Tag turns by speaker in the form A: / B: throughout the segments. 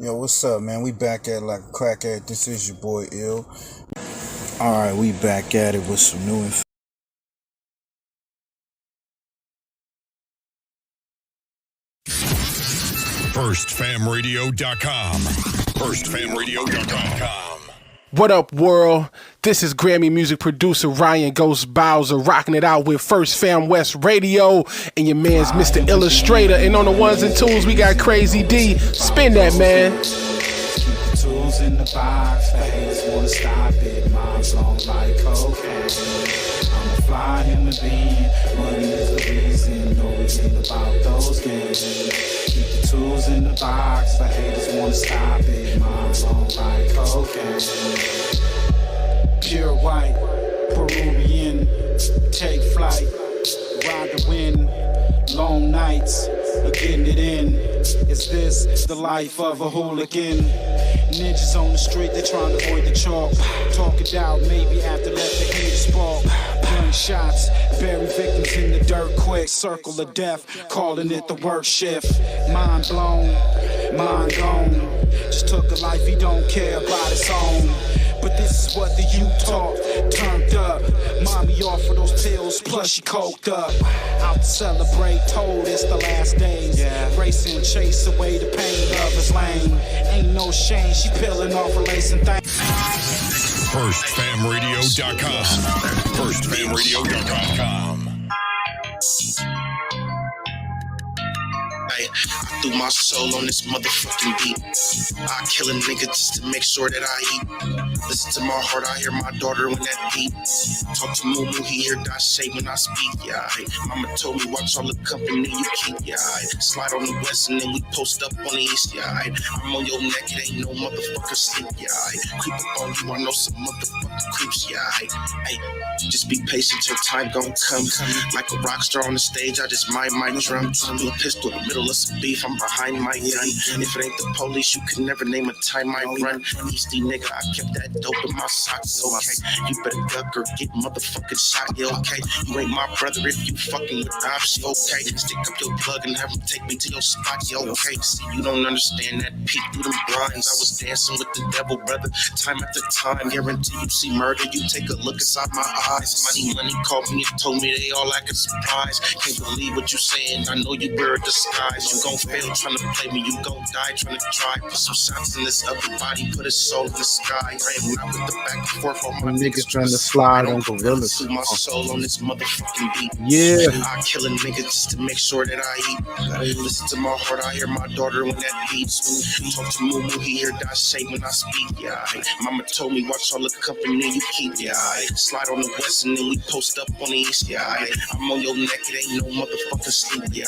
A: Yo, what's up, man? We back at like a crack at. This is your boy Ill. Alright, we back at it with some new information.
B: FirstFamRadio.com. FirstFamRadio.com.
C: What up, world? This is Grammy music producer Ryan Ghost Bowser rocking it out with First Fam West Radio and your man's Mr. Illustrator. And on the ones and twos, we got Crazy D. Spin that, man.
D: Keep the tools in the box. The haters wanna stop it. Mom's long like cocaine. I'm a fly human being. Money is the reason. No reason about those games. Keep the tools in the box. The haters wanna stop it. Mom's long like cocaine. Pure white, Peruvian. Take flight, ride the wind. Long nights, getting it in. Is this the life of a hooligan? Ninjas on the street, they trying to avoid the chalk. Talk it out, maybe after let the haters spark. Gunshots, bury victims in the dirt quick. Circle of death, calling it the work shift. Mind blown, mind gone. Just took a life he don't care about his own. But this is what the youth taught, turned up. Mommy offered those pills, plus she coked up. Out to celebrate, told it's the last days. Racing, chase away the pain of his lane. Ain't no shame, she peeling off her lace and things.
B: FirstFamRadio.com. FirstFamRadio.com.
E: I threw my soul on this motherfucking beat. I kill a nigga just to make sure that I eat. Listen to my heart, I hear my daughter when that beat. Talk to Moo, he hear that shade when I speak, yeah. Mama told me watch all the company you keep, yeah. Slide on the west and then we post up on the east, yeah. I'm on your neck, it ain't no motherfucker sleep, yeah. Creep up on you, I know some motherfucker creeps, yeah. Hey, just be patient, your time gon' come. Like a rock star on the stage, I just mind my drum. Do a pistol in the middle of some beef, I'm behind my gun. If it ain't the police, you could never name a time I run. Easty nigga, I kept that dope in my socks, okay? You better duck or get motherfucking shot, yeah, okay? You ain't my brother if you fucking with ops, yeah, okay? Stick up your plug and have him take me to your spot, yeah, okay? See, you don't understand that peek through them blinds. I was dancing with the devil, brother, time after time. Guarantee you see murder, you take a look inside my eyes. Money called me and told me they all acting surprised. Can't believe what you saying, I know you wear a disguise. You gon' fail trying to play me, you gon' die trying to try. Put some shots in this upper body, put his soul in the sky. I am not with the back and forth on my
A: Niggas trying to slide on gorillas.
E: Put my soul on this motherfucking beat.
A: Yeah.
E: I kill a nigga just to make sure that I eat. Listen to my heart, I hear my daughter when that beats. Talk to Moo, he hear that shade when I speak, yeah. Mama told me watch all the company you keep, yeah. Slide on the west and then we post up on the east, yeah. I'm on your neck, it ain't no motherfucking sleep, yeah.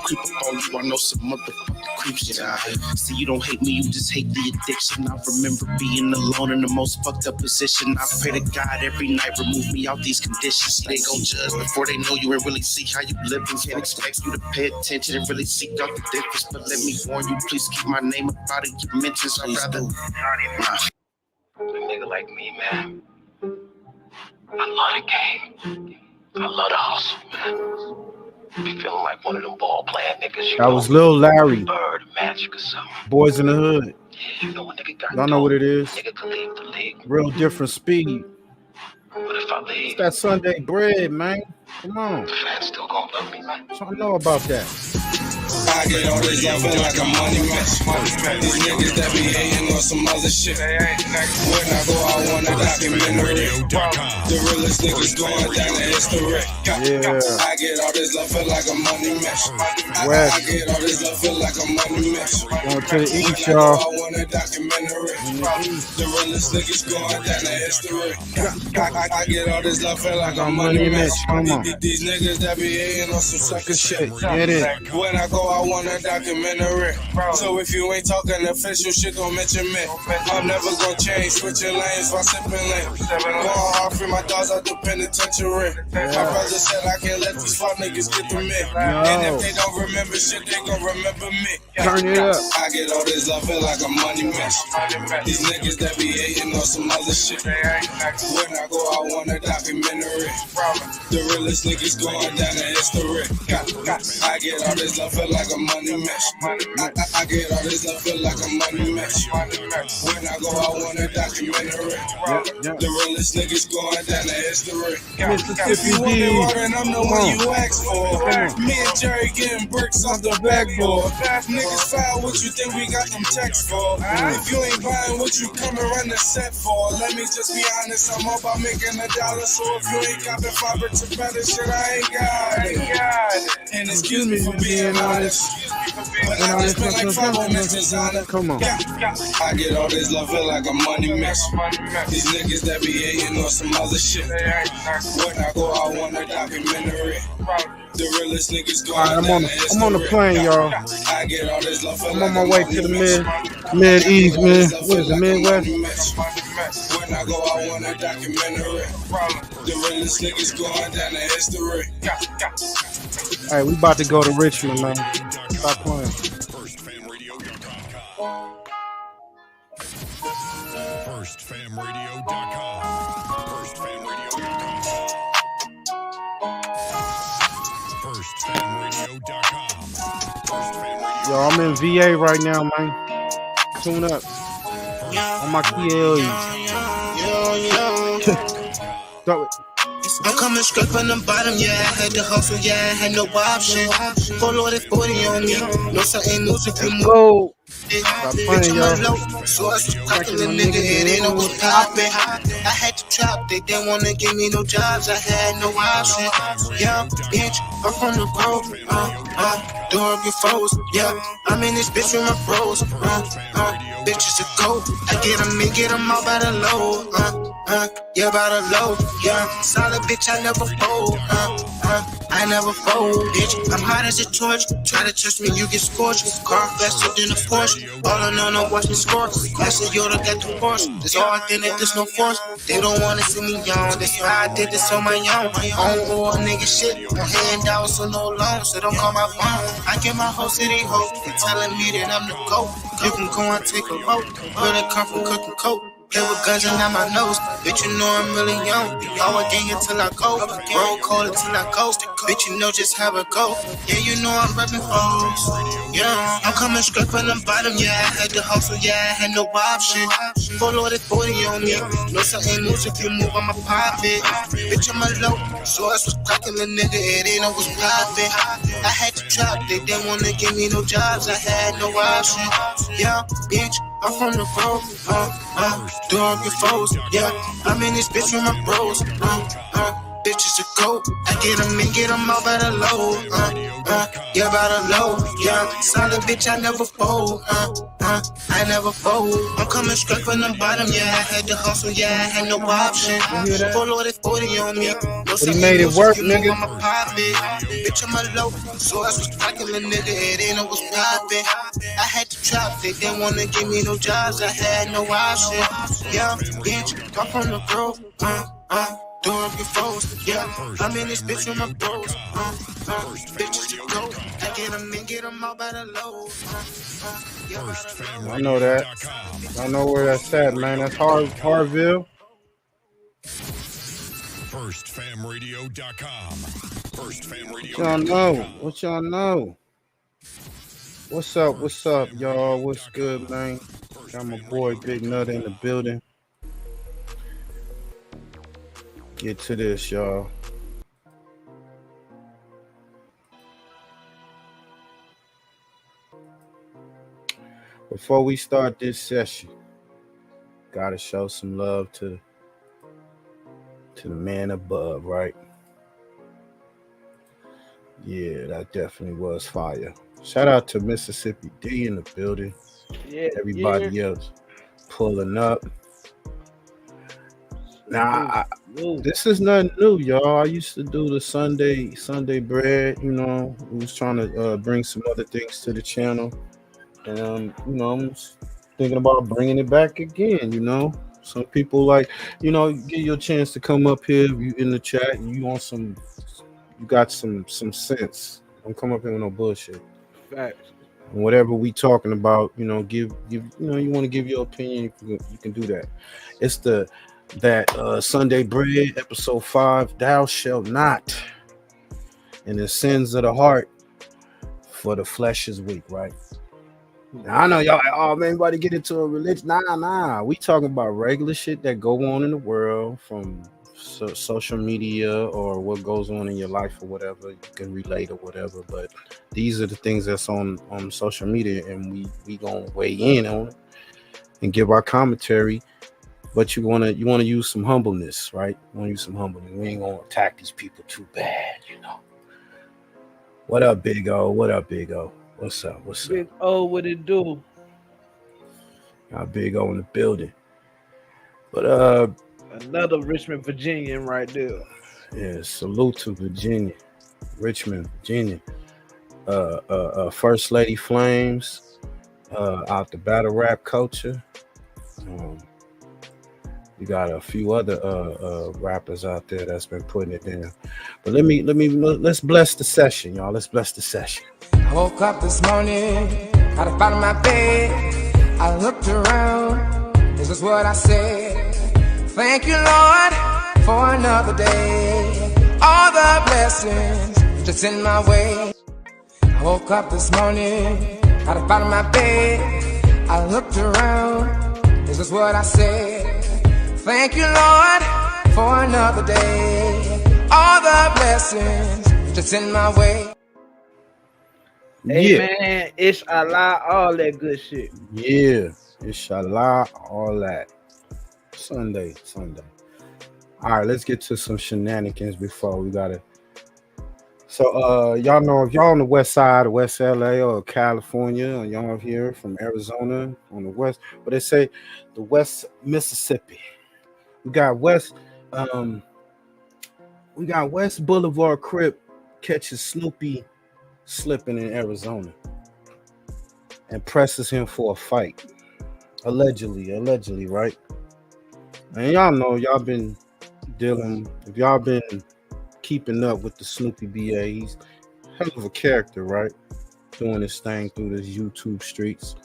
E: Creep up on you, I know some motherfucking creeps, yeah. See, you don't hate me, you just hate the addiction. I remember being alone in the most fucked up position. I pray to God every night, remove me out these conditions. See, they gon' judge before they know you and really see how you live. And can't expect you to pay attention and really seek out the difference. But let me warn you, please keep my name up out of your mentions. I'd rather a
F: nigga like me, man. I love the game. I love the hustle, man. Be feeling like one of them ball playing niggas. You
A: That was Lil Larry.
F: Bird, Magic or something.
A: Boys in the Hood.
F: Yeah, you know a nigga got
A: Y'all know what it is.
F: Nigga can leave the league.
A: Real different speed.
F: But if I leave,
A: It's that Sunday bread, man. Come on.
F: the fans still gonna love me, man.
A: So I know about that.
D: I get all this love feel like a money match. These niggas that be hating on some other shit. When I go, I want a documentary. The realest niggas going down the history.
A: Yeah.
D: I get all this love feel like a money match. I
A: West.
D: get all this love feel like a money match.
A: Going to the east,
D: When I
A: y'all.
D: go, I want a documentary. The realest niggas going down the history. I get all this love feel like a money match.
A: Come on.
D: These niggas that be hating on some sucker shit.
A: Get it.
D: When I go, I want a documentary. So if you ain't talking official shit, don't mention me. I'm never gonna change, switching lanes while sipping lanes. Going hard for my dogs out the penitentiary. My brother said I can't let these fuck niggas get to me. And if they don't remember shit, they gon' remember me.
A: Turn it up.
D: I get all this love, feel like a money mess. These niggas that be hating on some other shit. When I go, I want a documentary. The realest niggas going down the history. I get all this love, feel like a
A: a money mess. I get all this love, feel like a money mess. When I go, I want a documentary. The realest niggas going down the history. If you want it raw, then I'm the one you ask for. Me and Jerry getting bricks off the backboard. Niggas foul, what you think we got them texts for? If you ain't buying what you come and run the set for, let me just be honest, I'm all about making $1. So if you ain't got the fiber to better shit, I ain't got it. And excuse me for being honest. But I just feel like 5 minutes on it.
C: Come on.
A: I get all this love, feel like a money mess. These niggas that be hating on some other shit. When I go, I want a documentary. The realest niggas go.
B: I'm on the plane, y'all.
A: I get all this love,
B: I'm on my way to the mid east, man. What is it, Midwest?
A: When I go, I want a documentary. The realest niggas going down the history.
B: Hey, we about to go to Richmond, man. Stop playing.
G: FirstFamRadio.com. FirstFamRadio.com.
B: Yo, I'm in VA right now, man. Tune up. On my KLE. Throw it.
E: I'm coming straight from the bottom, yeah. I had to hustle, yeah. I had no option. Follow the 40 on me. No certain news if you move.
B: Go.
E: Bitch, I'm a low. So I was cracking the nigga, it ain't no what's poppin'. I had to drop, they didn't wanna give me no jobs. I had no option. Yeah, bitch, I'm from the road. Door of your foes. Yeah, I'm in this bitch with my bros. Bitches a go. I get them all by the low. Yeah, by the low. Yeah, solid bitch, I never fold. I never fold, bitch. I'm hot as a torch. Try to touch me, you get scorched. Car faster than a Porsche. All I know, watch me score. Master Yoda got the force. There's all authentic, there's no force. They don't wanna see me young. That's why I did this on my own. On all nigga shit. No handouts or no loans, so don't call my phone. I get my whole city hope. They telling me that I'm the GOAT. You can go and take a vote. Where they come from cooking coke. Play with guns and on my nose. Bitch, you know I'm really young. Always gang until I go. Roll cold until I go. Bitch, you know just how it go. Yeah, you know I'm reppin' foes. Yeah, I'm coming straight from the bottom. Yeah, I had to hustle. Yeah, I had no option. Follow the 40 on me. No certain moves if you move, I'ma pop it. Bitch, I'm a low. So I was cracking the nigga, it ain't no was poppin'. I had to drop, they didn't wanna give me no jobs. I had no option. Yeah, bitch, I'm from the road. Door of your foes. Yeah, I'm in this bitch with my bros. Bitches a go. I get them all by the low. Yeah, by the low. Yeah, solid bitch, I never fold. I never fold. I'm coming straight from the bottom. Yeah, I had to hustle. Yeah, I had no option. Follow the 40 on me. No,
B: he made it work, nigga.
E: I'm a pop it. Bitch, I'm a low. So I was cracking the nigga. It ain't no was poppin'. I had to drop. They didn't wanna give me no jobs. I had no option. Yeah, bitch, I'm from the grove. Door of your foes, yeah. I'm in this bitch with my bros. Bitches to go. I get them all by the low.
B: I know that. I know where that's at, man. That's Harville.
G: FirstFamRadio.com. FirstFamRadio.
B: Y'all know. What y'all know? What's up, y'all? What's good, man? Got my boy Big Nut in the building. Get to this, y'all. Before we start this session, gotta show some love to the man above, right? Yeah, that definitely was fire. Shout out to Mississippi D in the building. Yeah, everybody else pulling up. Now, this is nothing new, y'all. I used to do the Sunday bread. You know, we was trying to bring some other things to the channel, and you know, I'm thinking about bringing it back again. You know, some people like, you know, give you a chance to come up here. If you in the chat and you want some, you got some sense. Don't come up here with no bullshit.
C: Facts.
B: And whatever we talking about, you know, give you know, you want to give your opinion, you can do that. It's that Sunday bread, episode 5, thou shalt not, and the sins of the heart for the flesh is weak, right? Now, I know y'all like, oh man, everybody get into a religion. Nah. We talking about regular shit that go on in the world from social media or what goes on in your life or whatever. You can relate or whatever, but these are the things that's on social media, and we gonna weigh in on it and give our commentary. But you wanna use some humbleness, right? You wanna use some humbleness. We ain't gonna attack these people too bad, you know. What up, Big O? What up, Big O? What's up?
H: Big O, what it do?
B: Got Big O in the building. But
H: another Richmond, Virginian right there.
B: Yeah, salute to Virginia. Richmond, Virginia. First Lady Flames, out the battle rap culture. We got a few other rappers out there that's been putting it down. But let's bless the session, y'all. Let's bless the session.
I: I woke up this morning, got up out of my bed. I looked around, this is what I said. Thank you, Lord, for another day. All the blessings just in my way. I woke up this morning, got up out of my bed. I looked around, this is what I said. Thank you, Lord, for another day. All the blessings just in my way.
H: Hey, man, inshallah, all that good shit.
B: Yeah, inshallah, all that. Sunday. All right, let's get to some shenanigans before we gotta. So, y'all know if y'all on the west side of West LA or California, or y'all here from Arizona on the west, but they say the West Mississippi. We got West Boulevard Crip catches Snoopy slipping in Arizona and presses him for a fight. Allegedly, right? And y'all know y'all been if y'all been keeping up with the Snoopy BA, he's hell of a character, right? Doing his thing through this YouTube streets.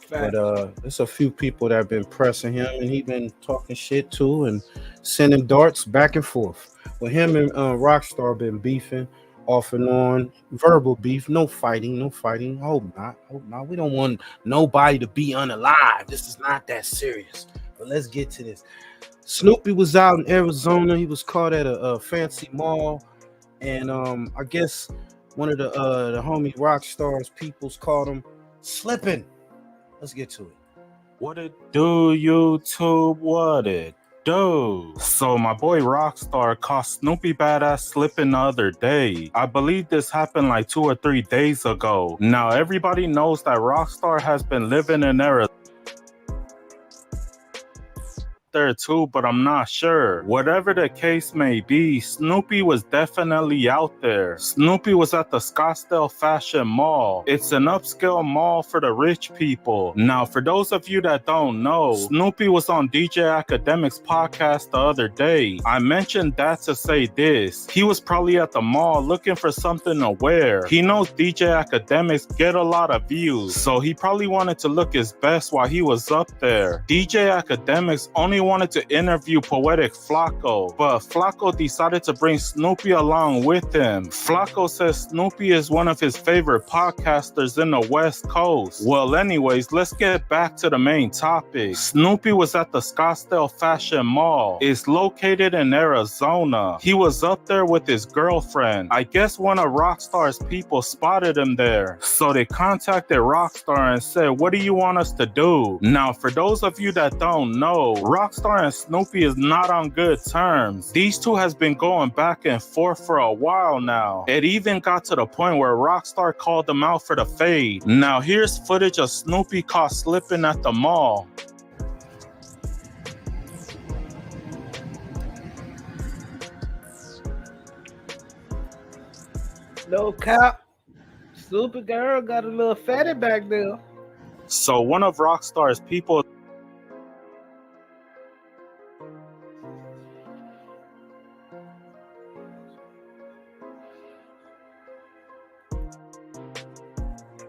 B: But there's a few people that have been pressing him, and he been talking shit too and sending darts back and forth. Well, him and ROCCSTAR been beefing off and on, verbal beef, no fighting. Hope not. We don't want nobody to be unalive. This is not that serious. But let's get to this. Snoopy was out in Arizona. He was caught at a fancy mall, and I guess one of the homie ROCCSTAR's peoples caught him slipping. Let's get to it.
J: What it do, YouTube? What it do? So my boy ROCCSTAR caught Snoopy Badass slipping the other day. I believe this happened like 2 or 3 days ago. Now everybody knows that ROCCSTAR has been living in Arizona there too, but I'm not sure. Whatever the case may be, Snoopy was definitely out there. Snoopy was at the Scottsdale Fashion Mall. It's an upscale mall for the rich people. Now, for those of you that don't know, Snoopy was on DJ Academic's podcast the other day. I mentioned that to say this. He was probably at the mall looking for something to wear. He knows DJ Academics get a lot of views, so he probably wanted to look his best while he was up there. DJ Academics only wanted to interview Poetic Flacco, but Flacco decided to bring Snoopy along with him. Flacco says Snoopy is one of his favorite podcasters in the West Coast. Well, anyways, let's get back to the main topic. Snoopy was at the Scottsdale Fashion Mall. It's located in Arizona. He was up there with his girlfriend. I guess one of ROCCSTAR's people spotted him there, so they contacted ROCCSTAR and said, what do you want us to do? Now, for those of you that don't know, ROCCSTAR and Snoopy is not on good terms. These two has been going back and forth for a while now. It even got to the point where ROCCSTAR called them out for the fade. Now here's footage of Snoopy caught slipping at the mall.
H: No cap. Snoopy girl got a little fatty back there.
J: So one of ROCCSTAR's people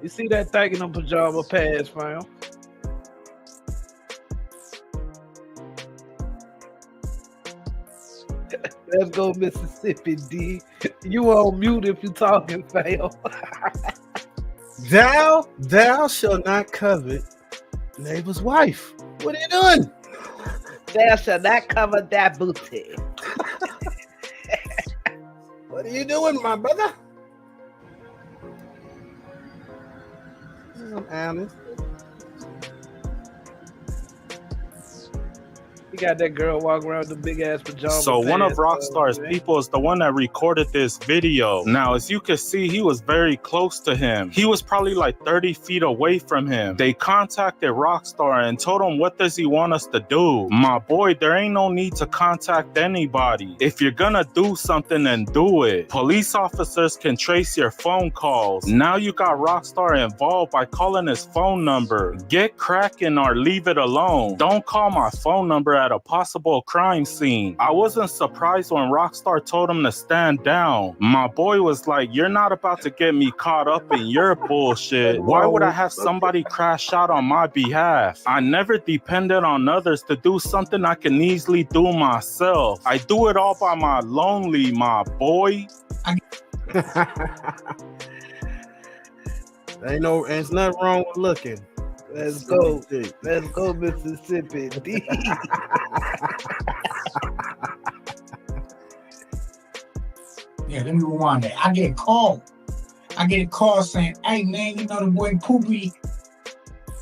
H: You see that thing in them pajama pants, fam? Let's go, Mississippi D. You on mute if you talking, fam.
B: Thou shall not covet neighbor's wife. What are you doing?
H: Thou shall not cover that booty.
B: What are you doing, my brother? Honest.
H: You got that girl walking around with the big ass pajamas.
J: So one of ROCCSTAR's people is the one that recorded this video. Now, as you can see, he was very close to him. He was probably like 30 feet away from him. They contacted ROCCSTAR and told him, what does he want us to do? My boy, there ain't no need to contact anybody. If you're gonna do something, then do it. Police officers can trace your phone calls. Now you got ROCCSTAR involved by calling his phone number. Get cracking or leave it alone. Don't call my phone number at a possible crime scene. I wasn't surprised when ROCCSTAR told him to stand down. My boy was like, you're not about to get me caught up in your bullshit. Why would I have somebody crash out on my behalf? I never depended on others to do something I can easily do myself. I do it all by my lonely, my boy.
B: There's nothing wrong with looking.
H: Let's go. Let's go, Mississippi.
K: Yeah, let me rewind that. I get a call saying, hey, man, you know the boy Puffy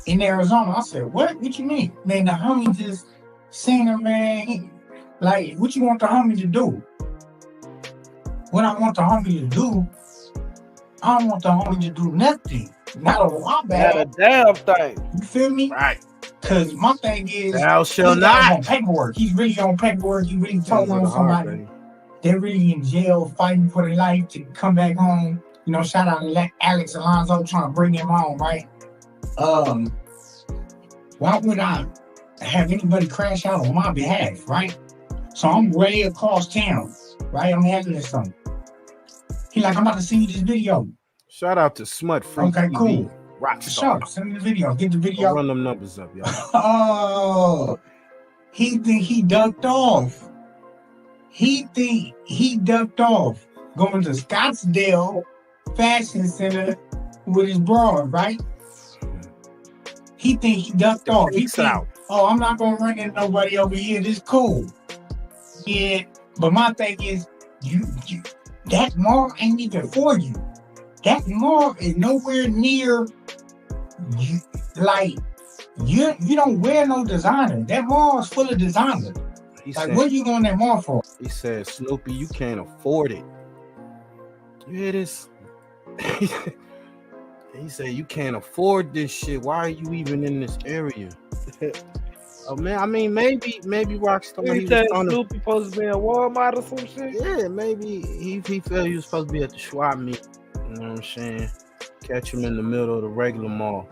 K: in Arizona. I said, what? What you mean? Man, the homie just saying, man, like, what you want the homie to do? What I want the homie to do, I don't want the homie to do nothing. Not a lot bad.
H: Not a damn thing.
K: You feel me?
B: Right.
K: Because my thing is,
B: thou shall not.
K: On paperwork. He's really on paperwork. He really told on somebody. They're really in jail fighting for their life to come back home. You know, shout out to Alex Alonso trying to bring him home, right? Why would I have anybody crash out on my behalf, right? So I'm way across town, right? I'm handling something. He like, I'm about to send you this video.
B: Shout out to Smut Free
K: Okay,
B: TV.
K: cool.
B: ROCCSTAR.
K: Sure, send me the video. Get the video.
B: I'll run them numbers up, y'all.
K: Oh, he think he ducked off. He think he ducked off. Going to Scottsdale Fashion Center with his broad, right? He think he ducked off. He think, oh, I'm not gonna run into nobody over here. This cool. Yeah, but my thing is, you that mall ain't even for you. That mall is nowhere near you. Like you don't wear no designer. That mall is full of designer. Like, what are you going that mall for?
B: He said, Snoopy, you can't afford it. You hear this? He said, you can't afford this shit. Why are you even in this area? Oh man, I mean, maybe ROCCSTAR.
H: He said Snoopy supposed to be in Walmart or some shit.
B: Yeah, maybe he felt he was supposed to be at the swap meet. You know what I'm saying? Catch him in the middle of the regular mall.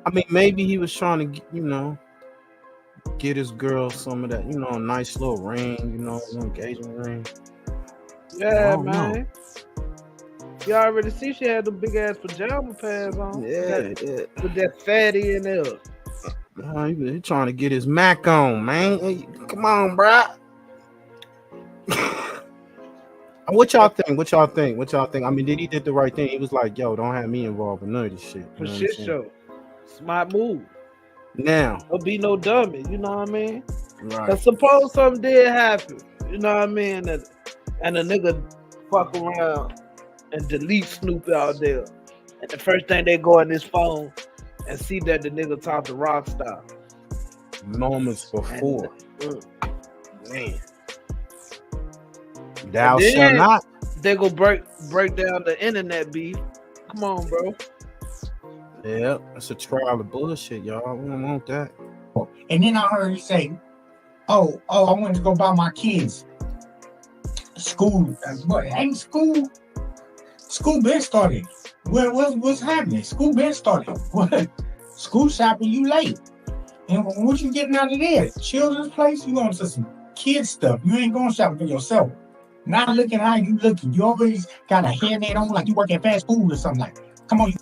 B: I mean, maybe he was trying to, get his girl some of that, a nice little ring, an engagement ring.
H: Yeah, man. You already see she had the big ass pajama pants on.
B: Yeah.
H: With that fatty in there.
B: He trying to get his Mac on, man. Hey, come on, bro. What y'all think? I mean, did he did the right thing? He was like, yo, don't have me involved in none of this shit.
H: For shit show. Smart move.
B: Now.
H: Don't be no dummy, you know what I mean?
B: Right.
H: But suppose something did happen, you know what I mean? And a nigga fuck around and delete Snoopy out there. And the first thing they go on his phone and see that the nigga talk to ROCCSTAR.
B: Moments before. Man. Thou shall not.
H: They go break down the internet beef. Come on, bro.
B: Yeah, that's a trial of bullshit, y'all. We don't want that.
K: And then I heard you say, oh, I went to go buy my kids school. What? Ain't school? School been started. What's happening? School been started. What? School shopping, you late. And what you getting out of there? Children's place? You going to some kid stuff. You ain't going shopping for yourself. Not looking how you looking. You always got a hairnet on like you work at fast food or something like that. Come on.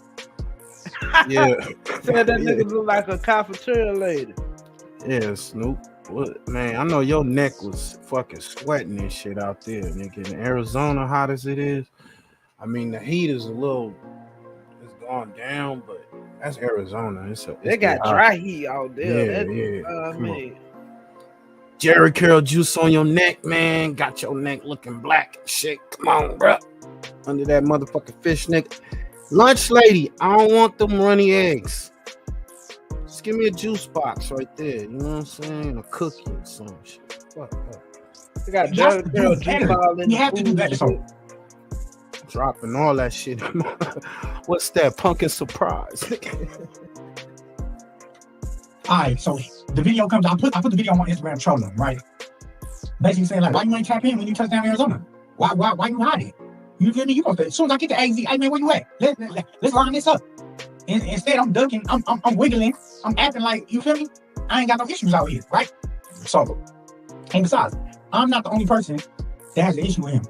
B: Yeah.
H: Said that nigga look like a cafeteria lady.
B: Yeah, Snoop. What, man, I know your neck was fucking sweating and shit out there, nigga. In Arizona, hot as it is. I mean, the heat is it's gone down, but that's Arizona.
H: They got dry heat out there.
B: Yeah.
H: I mean,
B: Jerry Curl juice on your neck, man. Got your neck looking black and shit. Come on, bro. Under that motherfucking fish, nigga. Lunch lady, I don't want them runny eggs. Just give me a juice box right there. You know what I'm saying? A cookie or some shit. Fuck up.
H: They got Jerry Curl juice all in.
K: You have to do better. So
B: dropping all that shit. What's that? Pumpkin surprise.
K: All right, so the video comes. I put the video on Instagram trolling them, right? Basically saying like, why you ain't tap in when you touch down Arizona? Why you hide it? You feel me? You as soon as I get to AZ, hey man, where you at? Let's line this up. Instead, I'm ducking, I'm wiggling, I'm acting like, you feel me? I ain't got no issues out here, right? So, and besides, I'm not the only person that has an issue with him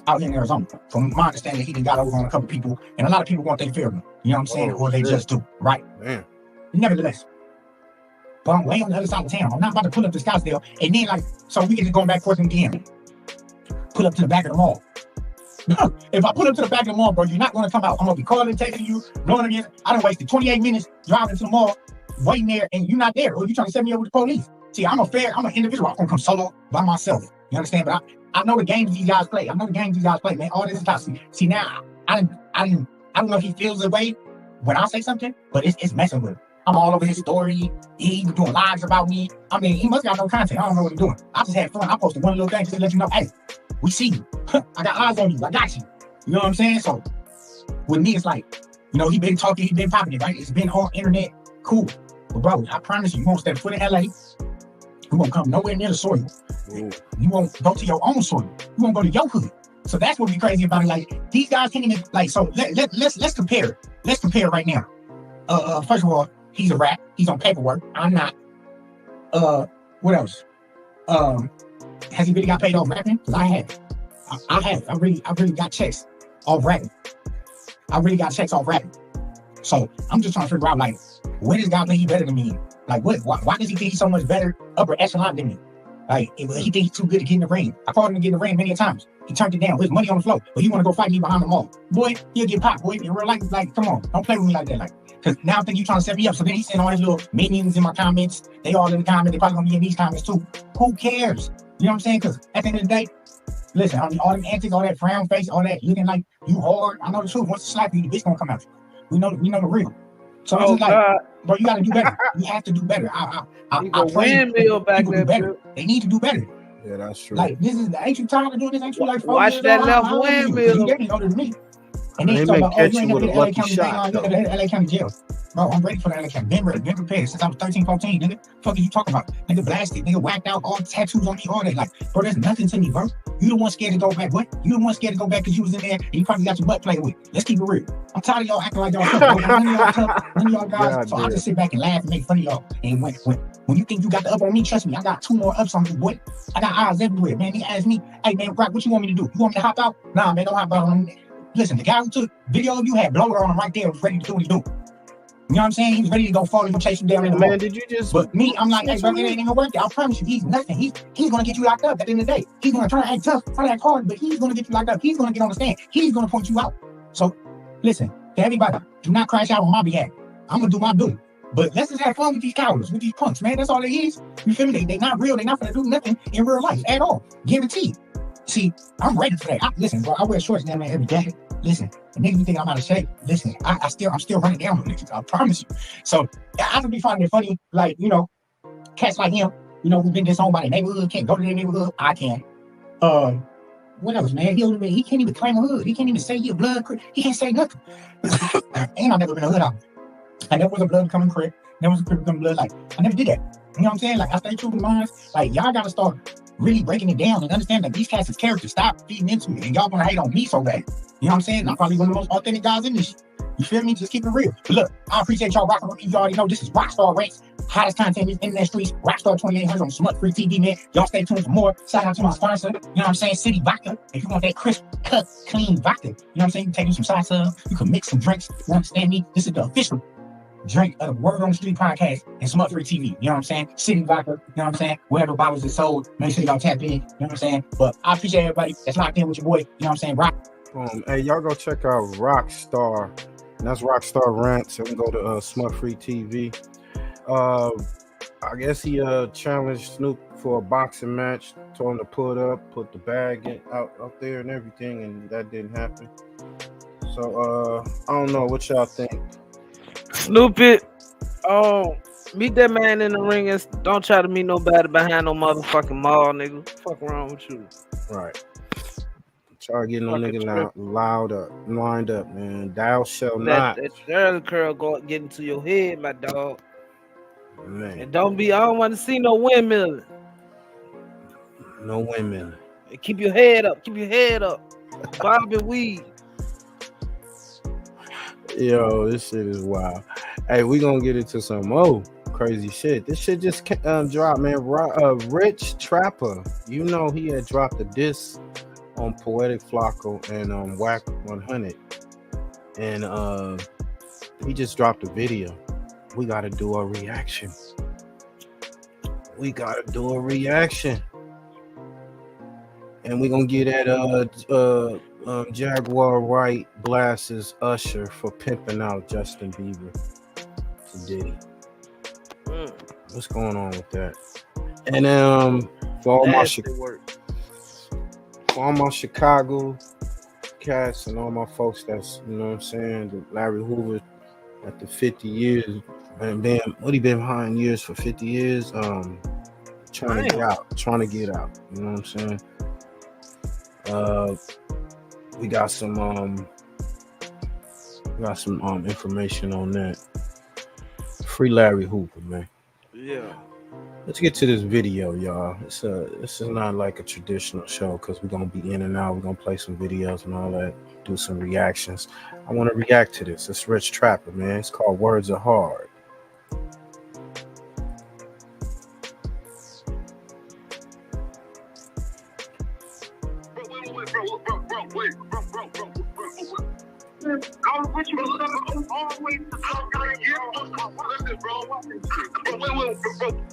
K: out here in Arizona. From my understanding, he done got over on a couple people, and a lot of people want their fair. You know what I'm saying? Or they just do, right?
B: Man.
K: Nevertheless, but I'm way on the other side of town. I'm not about to pull up to Scottsdale, and then like, so we can just go back forth and DM. Pull up to the back of the mall. If I pull up to the back of the mall, bro, you're not going to come out. I'm going to be calling, texting you, blowing again. I done wasted 28 minutes driving to the mall, waiting there, and you're not there. Or you trying to send me over to the police. See, I'm an individual. I'm going to come solo by myself. You understand? But I know the games these guys play. Man. All this is toxic. See, now, I don't know if he feels the way when I say something, but it's messing with him. I'm all over his story. He was doing lives about me. I mean, he must got no content. I don't know what he's doing. I just had fun. I posted one little thing just to let you know, hey, we see you. I got eyes on you. I got you. You know what I'm saying? So with me, it's like, you know, he been talking, he been popping it, right? It's been on internet. Cool. But bro, I promise you, you won't step foot in LA. You won't come nowhere near the soil. Ooh. You won't go to your own soil. You won't go to your hood. So that's what be crazy about it. Like, these guys can't even, like, so let's compare. Let's compare right now. First of all, he's a rap. He's on paperwork. I'm not. What else? Has he really got paid off rapping? Because I have. I have. I really got checks off rapping. So I'm just trying to figure out, like, where does God think he's better than me? Like, what? Why does he think he's so much better, upper echelon than me? Like, he think he's too good to get in the ring. I called him to get in the ring many times. He turned it down. There's money on the floor, but he want to go fight me behind the mall. Boy, he'll get popped. Boy, in real life, like, come on, don't play with me like that. Like, because now I think you trying to set me up. So then he's sending all his little minions in my comments. They all in the comments. They probably gonna be in these comments too. Who cares? You know what I'm saying? Because at the end of the day, listen, all them antics, all that frown face, all that looking like you hard. I know the truth. Once it slap you, the bitch gonna come out. We know the real. So I'm just like, bro, you gotta do better. You have to do better. I
H: windmill back there.
K: Better. They need to do better.
B: Yeah, that's true.
K: Like, this is, ain't you tired of doing this? Ain't you like,
H: watch that left windmill?
K: You definitely older than me. And then talking about, you ain't never been to LA County jail. You never been to LA County jail. Bro, I'm ready for the LA County. Been ready, been prepared since I was 13, 14, nigga. Fuck are you talking about? Nigga blasted, nigga whacked out, all the tattoos on me, all that. Like, bro, there's nothing to me, bro. You the one scared to go back. What? You the one scared to go back because you was in there and you probably got your butt played with. Let's keep it real. I'm tired of y'all acting like y'all tough. None of y'all guys. So I just sit back and laugh and make fun of y'all. And when you think you got the up on me, trust me, I got 2 more ups on you, boy. I got eyes everywhere, man. They ask me, hey, man, Rock, what you want me to do? You want me to hop out? Nah, man, don't hop out on me. Listen, the guy who took video of you had blower on him right there, was ready to do what he do. You know what I'm saying? He was ready to go fall and chase him down in the
B: man.
K: hole.
B: Did you just?
K: But me, I'm like, hey, bro, it ain't gonna work. I promise you, he's nothing. He's gonna get you locked up at the end of the day. He's gonna try to act tough, try to act hard, but he's gonna get you locked up. He's gonna get on the stand. He's gonna point you out. So, listen, to everybody, do not crash out on my behalf. I'm gonna do my due. But let's just have fun with these cowards, with these punks, man. That's all it is. You feel me? They not real. They not gonna do nothing in real life at all. Guaranteed. See, I'm ready for that. Listen, bro, I wear shorts down there every day. Listen, the niggas think I'm out of shape. Listen, I'm still running down with niggas. I promise you. So I could be finding it funny, like, you know, cats like him, you know, who've been disowned by the neighborhood, can't go to the neighborhood. I can. What else, man? He can't even claim a hood. He can't even say he a blood crip. He can't say nothing. And I've never been a hood out. I never was a blood coming crip. Never was a crip becoming blood. Like, I never did that. You know what I'm saying? Like, I stay true to mine. Like, y'all gotta start really breaking it down and understand that these cats is characters. Stop feeding into it. And y'all gonna hate on me so bad. You know what I'm saying? I'm probably one of the most authentic guys in this shit. You feel me? Just keep it real. But look, I appreciate y'all rocking with me. You already know this is Rockstar Ranks. Hottest content in the internet streets. Rockstar 2800 on Smut Free TV, man. Y'all stay tuned for more. Shout out to my sponsor. You know what I'm saying? City Vodka. If you want that crisp, cut, clean vodka. You know what I'm saying? You can take you some salsa. You can mix some drinks. You understand me? This is the official drink of the Word on the Street podcast and Smut Free TV. You know what I'm saying? City Vodka. You know what I'm saying? Wherever bottles is sold, make sure y'all tap in. You know what I'm saying? But I appreciate everybody that's locked in with your boy. You know what I'm saying? Rock.
B: Hey, y'all go check out ROCCSTAR. And that's ROCCSTAR Rants. You can go to Smut Free TV. I guess he challenged Snoop for a boxing match. Told him to put the bag out there and everything, and that didn't happen. So I don't know what y'all think.
H: Snoopy, meet that man in the ring and don't try to meet nobody behind no motherfucking mall, nigga. Fuck wrong with you?
B: Right. Try getting no nigga lined up, man. Thou shall not.
H: That girl get into your head, my dog.
B: Man.
H: And I don't want to see no windmill.
B: No windmill.
H: Keep your head up. Keep your head up. Bob and weed.
B: Yo, this shit is wild. Hey, we gonna get into some more crazy shit. This shit just dropped, man. Rich Trapper. You know he had dropped a diss on Poetic Flocko and Whack 100. And he just dropped a video. We gotta do a reaction. And we gonna get at Jaguar Wright blasts Usher for pimping out Justin Bieber to Diddy. What's going on with that? And for all my Chicago cats and all my folks that's, you know what I'm saying, Larry Hoover at the 50 years, and what he been behind years for 50 years, trying to get out, you know what I'm saying? We got some information on that. Free Larry Hoover, man.
H: Yeah.
B: Let's get to this video, y'all. This is not like a traditional show because we're gonna be in and out. We're gonna play some videos and all that, do some reactions. I want to react to this. It's Rich Trapper, man. It's called Words Are Hard.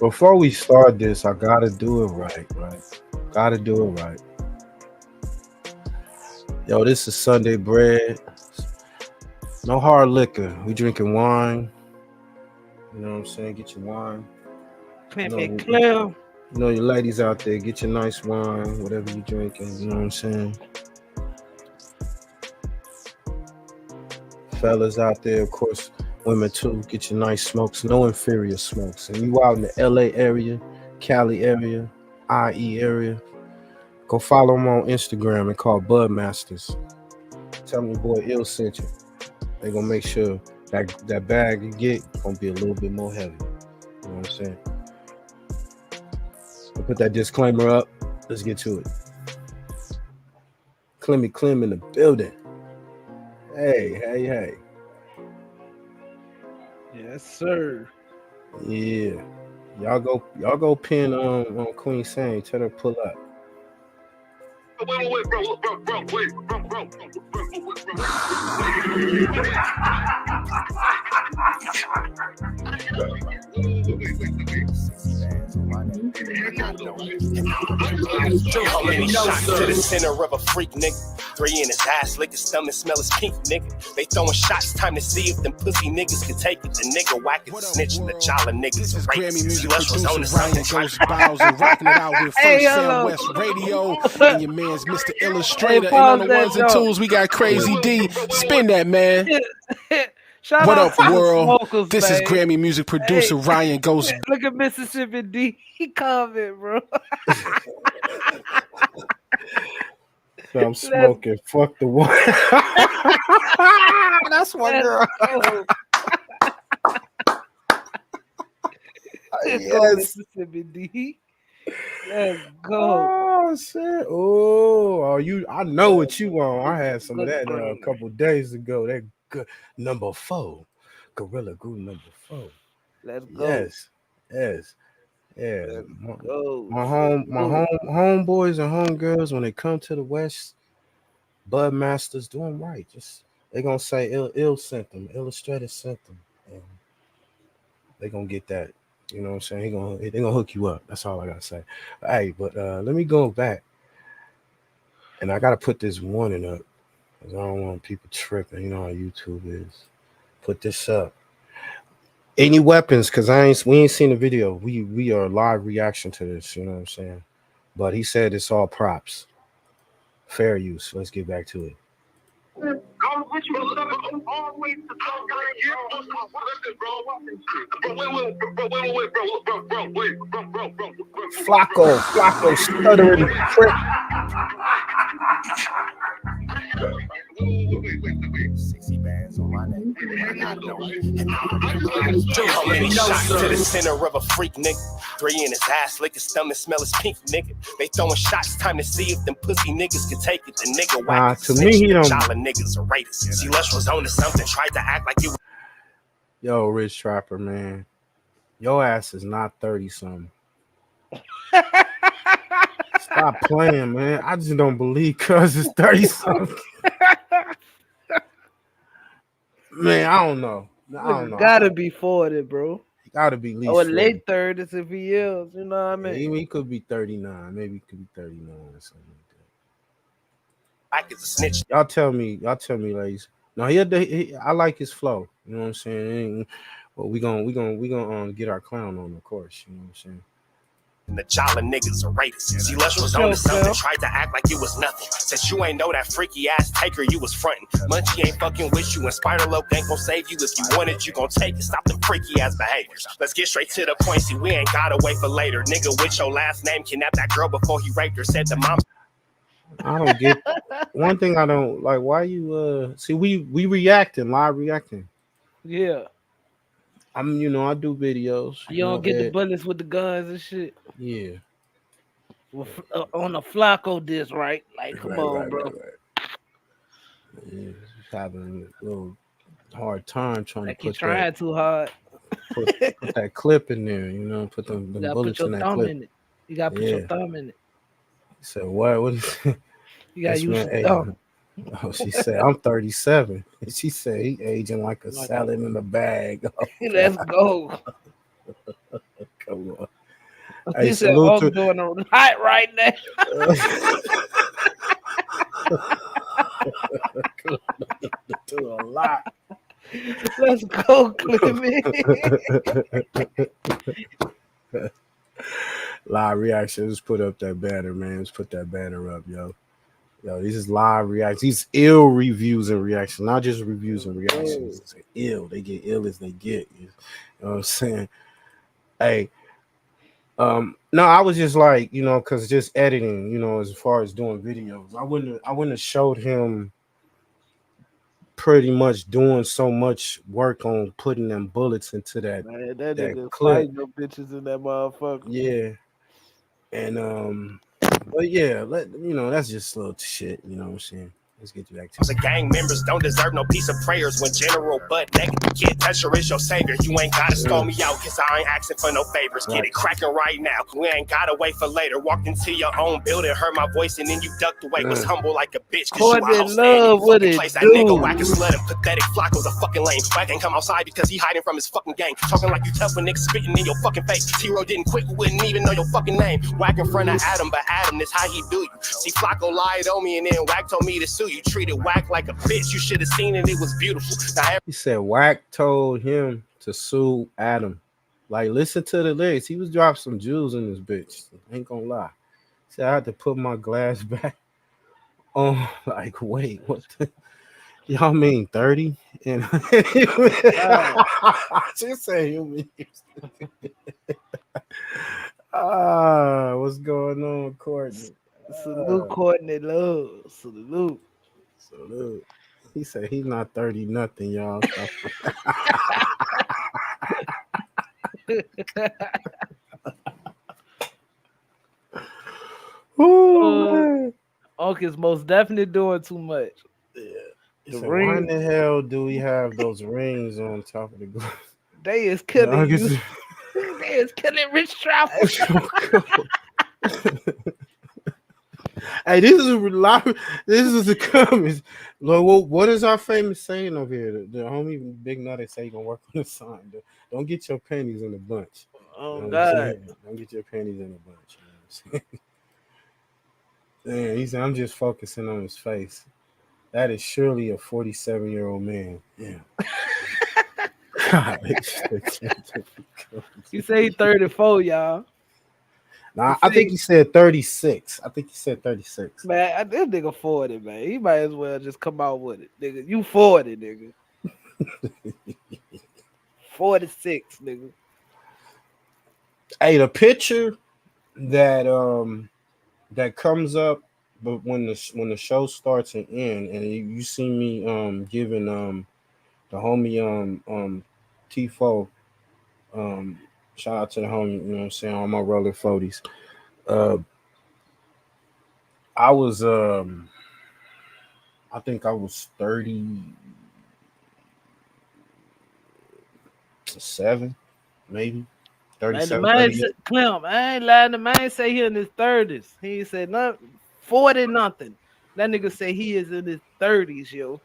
B: Before we start this, I gotta do it right. Gotta do it right. Yo, this is Sunday bread. No hard liquor. We drinking wine. You know what I'm saying? Get your wine.
H: Clear.
B: You know your ladies out there, get your nice wine, whatever you're drinking. You know what I'm saying? Fellas out there, of course, women too, get your nice smokes, no inferior smokes. And you out in the LA area, Cali area, IE area, go follow them on Instagram and call Bud Masters. Tell me your boy Ill sent you. They gonna make sure that bag you get gonna be a little bit more heavy. You know what I'm saying? I'll put that disclaimer up. Let's get to it. Clem in the building. Hey.
H: Yes, sir.
B: Yeah. Y'all go pin on Queen Sang. Tell her to pull up.
L: How many shots to the center of a freak, nigga? 3 in his ass, lick his stomach, smell his pink, nigga. They throwing shots, time to see if them pussy niggas can take it. The nigga whacking, snitching, the jolly niggas.
C: This is Grammy music producer Ryan Ghost Bowser, rocking it out with First Sam West Radio and your man's Mr. Illustrator. And on the ones and twos, we got Crazy D. Spin that, man. What up, world?
H: Smokers,
C: this is Grammy music producer Ryan Ghost.
H: Look at Mississippi D. He coming, bro.
B: So I'm smoking. Fuck the one.
H: That's one girl.
B: Yes.
H: Mississippi D. Let's go.
B: Oh shit. Oh, I know what you want. I had some of that a couple days ago. That good number 4. Gorilla Glue number 4.
H: Let's go.
B: Yes. Yeah. My homeboys and homegirls, when they come to the West, Bud Masters do them right. Just they gonna say ill sent them, Illustrator sent them, and they gonna get that. You know what I'm saying? They gonna hook you up. That's all I gotta say. Hey, but let me go back, and I gotta put this warning up 'Cause I don't want people tripping. You know how YouTube is. Put this up. Any weapons? Cause we ain't seen the video. We are live reaction to this. You know what I'm saying? But he said it's all props. Fair use. Let's get back to it. Flacco stuttering prick.
L: 60 bands on my neck. How many shots to the center of a freak, nigga? 3 in his ass, lick his stomach, smell his pink, nigga. They throwing shots, time to see if them pussy niggas can take it. The nigga whack
B: to me, he don't.
L: Jolly niggas are raiders. See, Lush was on to something, tried to act like it was.
B: Yo, Rich Trapper, man. Your ass is not 30 something. Stop playing, man. I just don't believe cuz it's 30 something. Man, I don't know.
H: Gotta be 40, bro.
B: Gotta be at least
H: or
B: 40.
H: late 30s if he is. You know what I mean?
B: He could be 39. Maybe he could be 39 or something
L: like that. I a snitch.
B: Y'all tell me, ladies. No, I like his flow. You know what I'm saying? But we gonna get our clown on, of course. You know what I'm saying?
L: And the Jolly niggas are raiders. See, Lush was on to something, tried to act like it was nothing. Since you ain't know that freaky ass taker you was frontin'. Munchie ain't fucking with you, and Spider Loc ain't gon' save you. If you want it, you gon' take it. Stop the freaky ass behaviors. Let's get straight to the point. See, we ain't gotta wait for later. Nigga with your last name kidnapped that girl before he raped her. Said the mom.
B: I don't get one thing I don't like. Why you see we live reacting.
H: Yeah.
B: I do videos.
H: You don't get the bullets with the guns and shit.
B: Yeah.
H: On a Flacco disc, right? Like, come on, bro.
B: Yeah, having a little hard time trying to put
H: trying too hard.
B: Put that clip in there, put them bullets in that clip.
H: In it. You gotta put your thumb in it.
B: So what is
H: you gotta use your thumb.
B: Oh, she said, I'm 37. And she said, he aging like a salad in a bag.
H: Let's go.
B: Come on.
H: He said, I'm doing a lot right now.
B: Do a lot.
H: Let's go, Clemmy.
B: Live reaction. Let's put up that banner, man. Let's put that banner up, yo. Yo, this is live reactions. These ill reviews and reactions, not just reviews and reactions. It's ill. They get ill as they get. You know what I'm saying? Hey, no, I was just like, because just editing, as far as doing videos, I wouldn't have showed him pretty much doing so much work on putting them bullets into that
H: nigga
B: clip.
H: No bitches in that motherfucker.
B: Yeah, and but yeah, that's just little shit. You know what I'm saying? Let's get back to it.
L: The gang members don't deserve no piece of prayers when general butt naked. You can't touch her, is your savior. You ain't gotta stall me out, cause I ain't asking for no favors. Get it cracking right now. We ain't gotta wait for later. Walked into your own building, heard my voice, and then you ducked away. Was humble like a bitch. Cause you a
H: love what it
L: place. That nigga whack and slut and pathetic. Flacco's a fucking lame. Whack ain't come outside because he hiding from his fucking gang. Talking like you tough when niggas spitting in your fucking face. T-Row didn't quit, you wouldn't even know your fucking name. Whack in front of Adam, but Adam, this how he do you. See, Flacco lied on me and then Whack told me to sue you. Treated Whack like a bitch. You should have seen it. It was beautiful.
B: He said Whack told him to sue Adam. Like, listen to the lyrics. He was dropping some jewels in this bitch. Ain't gonna lie. He said I had to put my glass back on. Like, wait, what? Y'all mean 30? And she said human. What's going on, Courtney?
H: Salute, Courtney Love. Salute.
B: He said he's not 30 nothing, y'all.
H: Unc is most definitely doing too much.
B: Yeah. Why in the hell do we have those rings on top of the glass?
H: They is killing you. They is killing Rich Trapper.
B: Hey, this is the comments. Look, what is our famous saying over here? The homie Big Nutty say you gonna work on the sign. Don't get your panties in a bunch.
H: Oh God!
B: Don't get your panties in a bunch. You know what I'm saying? Damn, he said I'm just focusing on his face. That is surely a 47-year-old man. Yeah.
H: He say he 34, y'all.
B: Nah, I think he said 36. I think he said 36.
H: Man, this nigga 40, man. He might as well just come out with it, nigga. You 40, nigga. 46, nigga.
B: Hey, the picture that comes up, but when the show starts and end, and you see me giving the homie T4 shout out to the homie, you know what I'm saying, on my rolling 40s. I was I think I was 37, maybe 37.
H: Man, Clem, I ain't lying. The man say he in his 30s. He said nothing 40 nothing. That nigga say he is in his 30s, yo.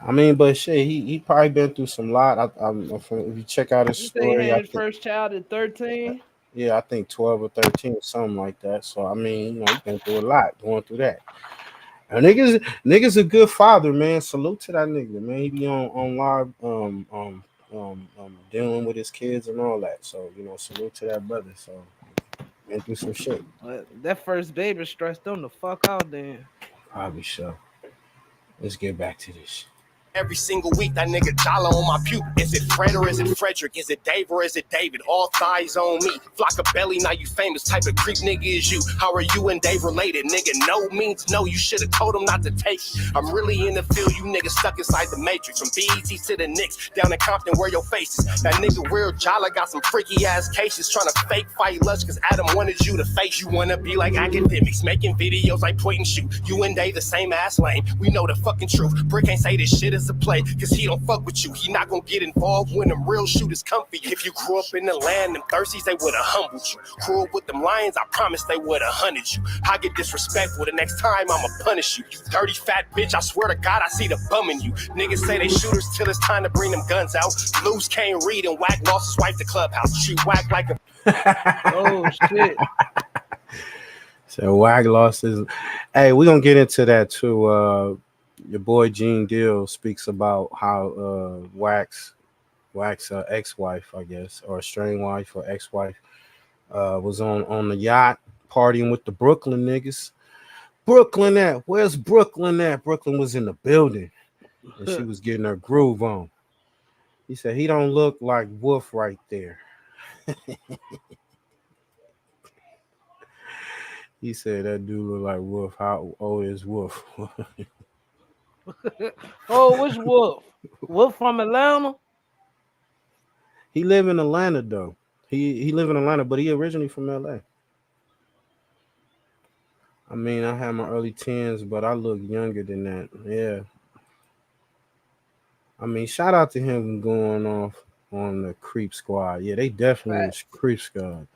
B: I mean, but shit, he probably been through some lot. If you check out his
H: You say he
B: story,
H: had his first child at 13?
B: Yeah, I think 12 or 13 or something like that. So I mean, you know, he's been through a lot, going through that. And niggas a good father, man. Salute to that nigga, man. He be on live dealing with his kids and all that. So, you know, salute to that brother. So been through some shit.
H: That first baby stressed them the fuck out then.
B: Probably so. Let's get back to this.
L: Every single week, that nigga dollar on my puke. Is it Fred or is it Frederick? Is it Dave or is it David? All thighs on me. Flock of belly, now you famous. Type of creep nigga is you. How are you and Dave related? Nigga, no means no. You should have told him not to take it. I'm really in the field. You niggas stuck inside the matrix. From BET to the Knicks. Down in Compton, where your face is. That nigga real Jala got some freaky ass cases. Trying to fake fight Lush because Adam wanted you to face. You wanna be like academics. Making videos like point and shoot. You and Dave the same ass lane. We know the fucking truth. Brick ain't say this shit is a play, cause he don't fuck with you. He not gonna get involved when them real shooters come for you. If you grew up in the land, them thirsties, they would've humbled you. Grew up with them lions, I promise they would've hunted you. I get disrespectful, the next time I'ma punish you. You dirty fat bitch, I swear to God, I see the bum in you. Niggas say they shooters till it's time to bring them guns out. Loose can't read and Whack lost his wife to Clubhouse. She whack like a
H: oh shit.
B: So Wag lost his. Hey, we're gonna get into that too. Your boy Gene Deal speaks about how Wax ex-wife, I guess, or estranged wife or ex-wife, was on the yacht partying with the Brooklyn niggas. Brooklyn at? Where's Brooklyn at? Brooklyn was in the building, and she was getting her groove on. He said he don't look like Wolf right there. He said that dude look like Wolf. How old is Wolf?
H: Oh, which Wolf? Wolf from Atlanta?
B: He live in Atlanta though. He live in Atlanta, but he originally from LA. I mean, I had my early 10s, but I look younger than that. Yeah. I mean, shout out to him going off on the Creep Squad. Yeah, they definitely was Creep Squad.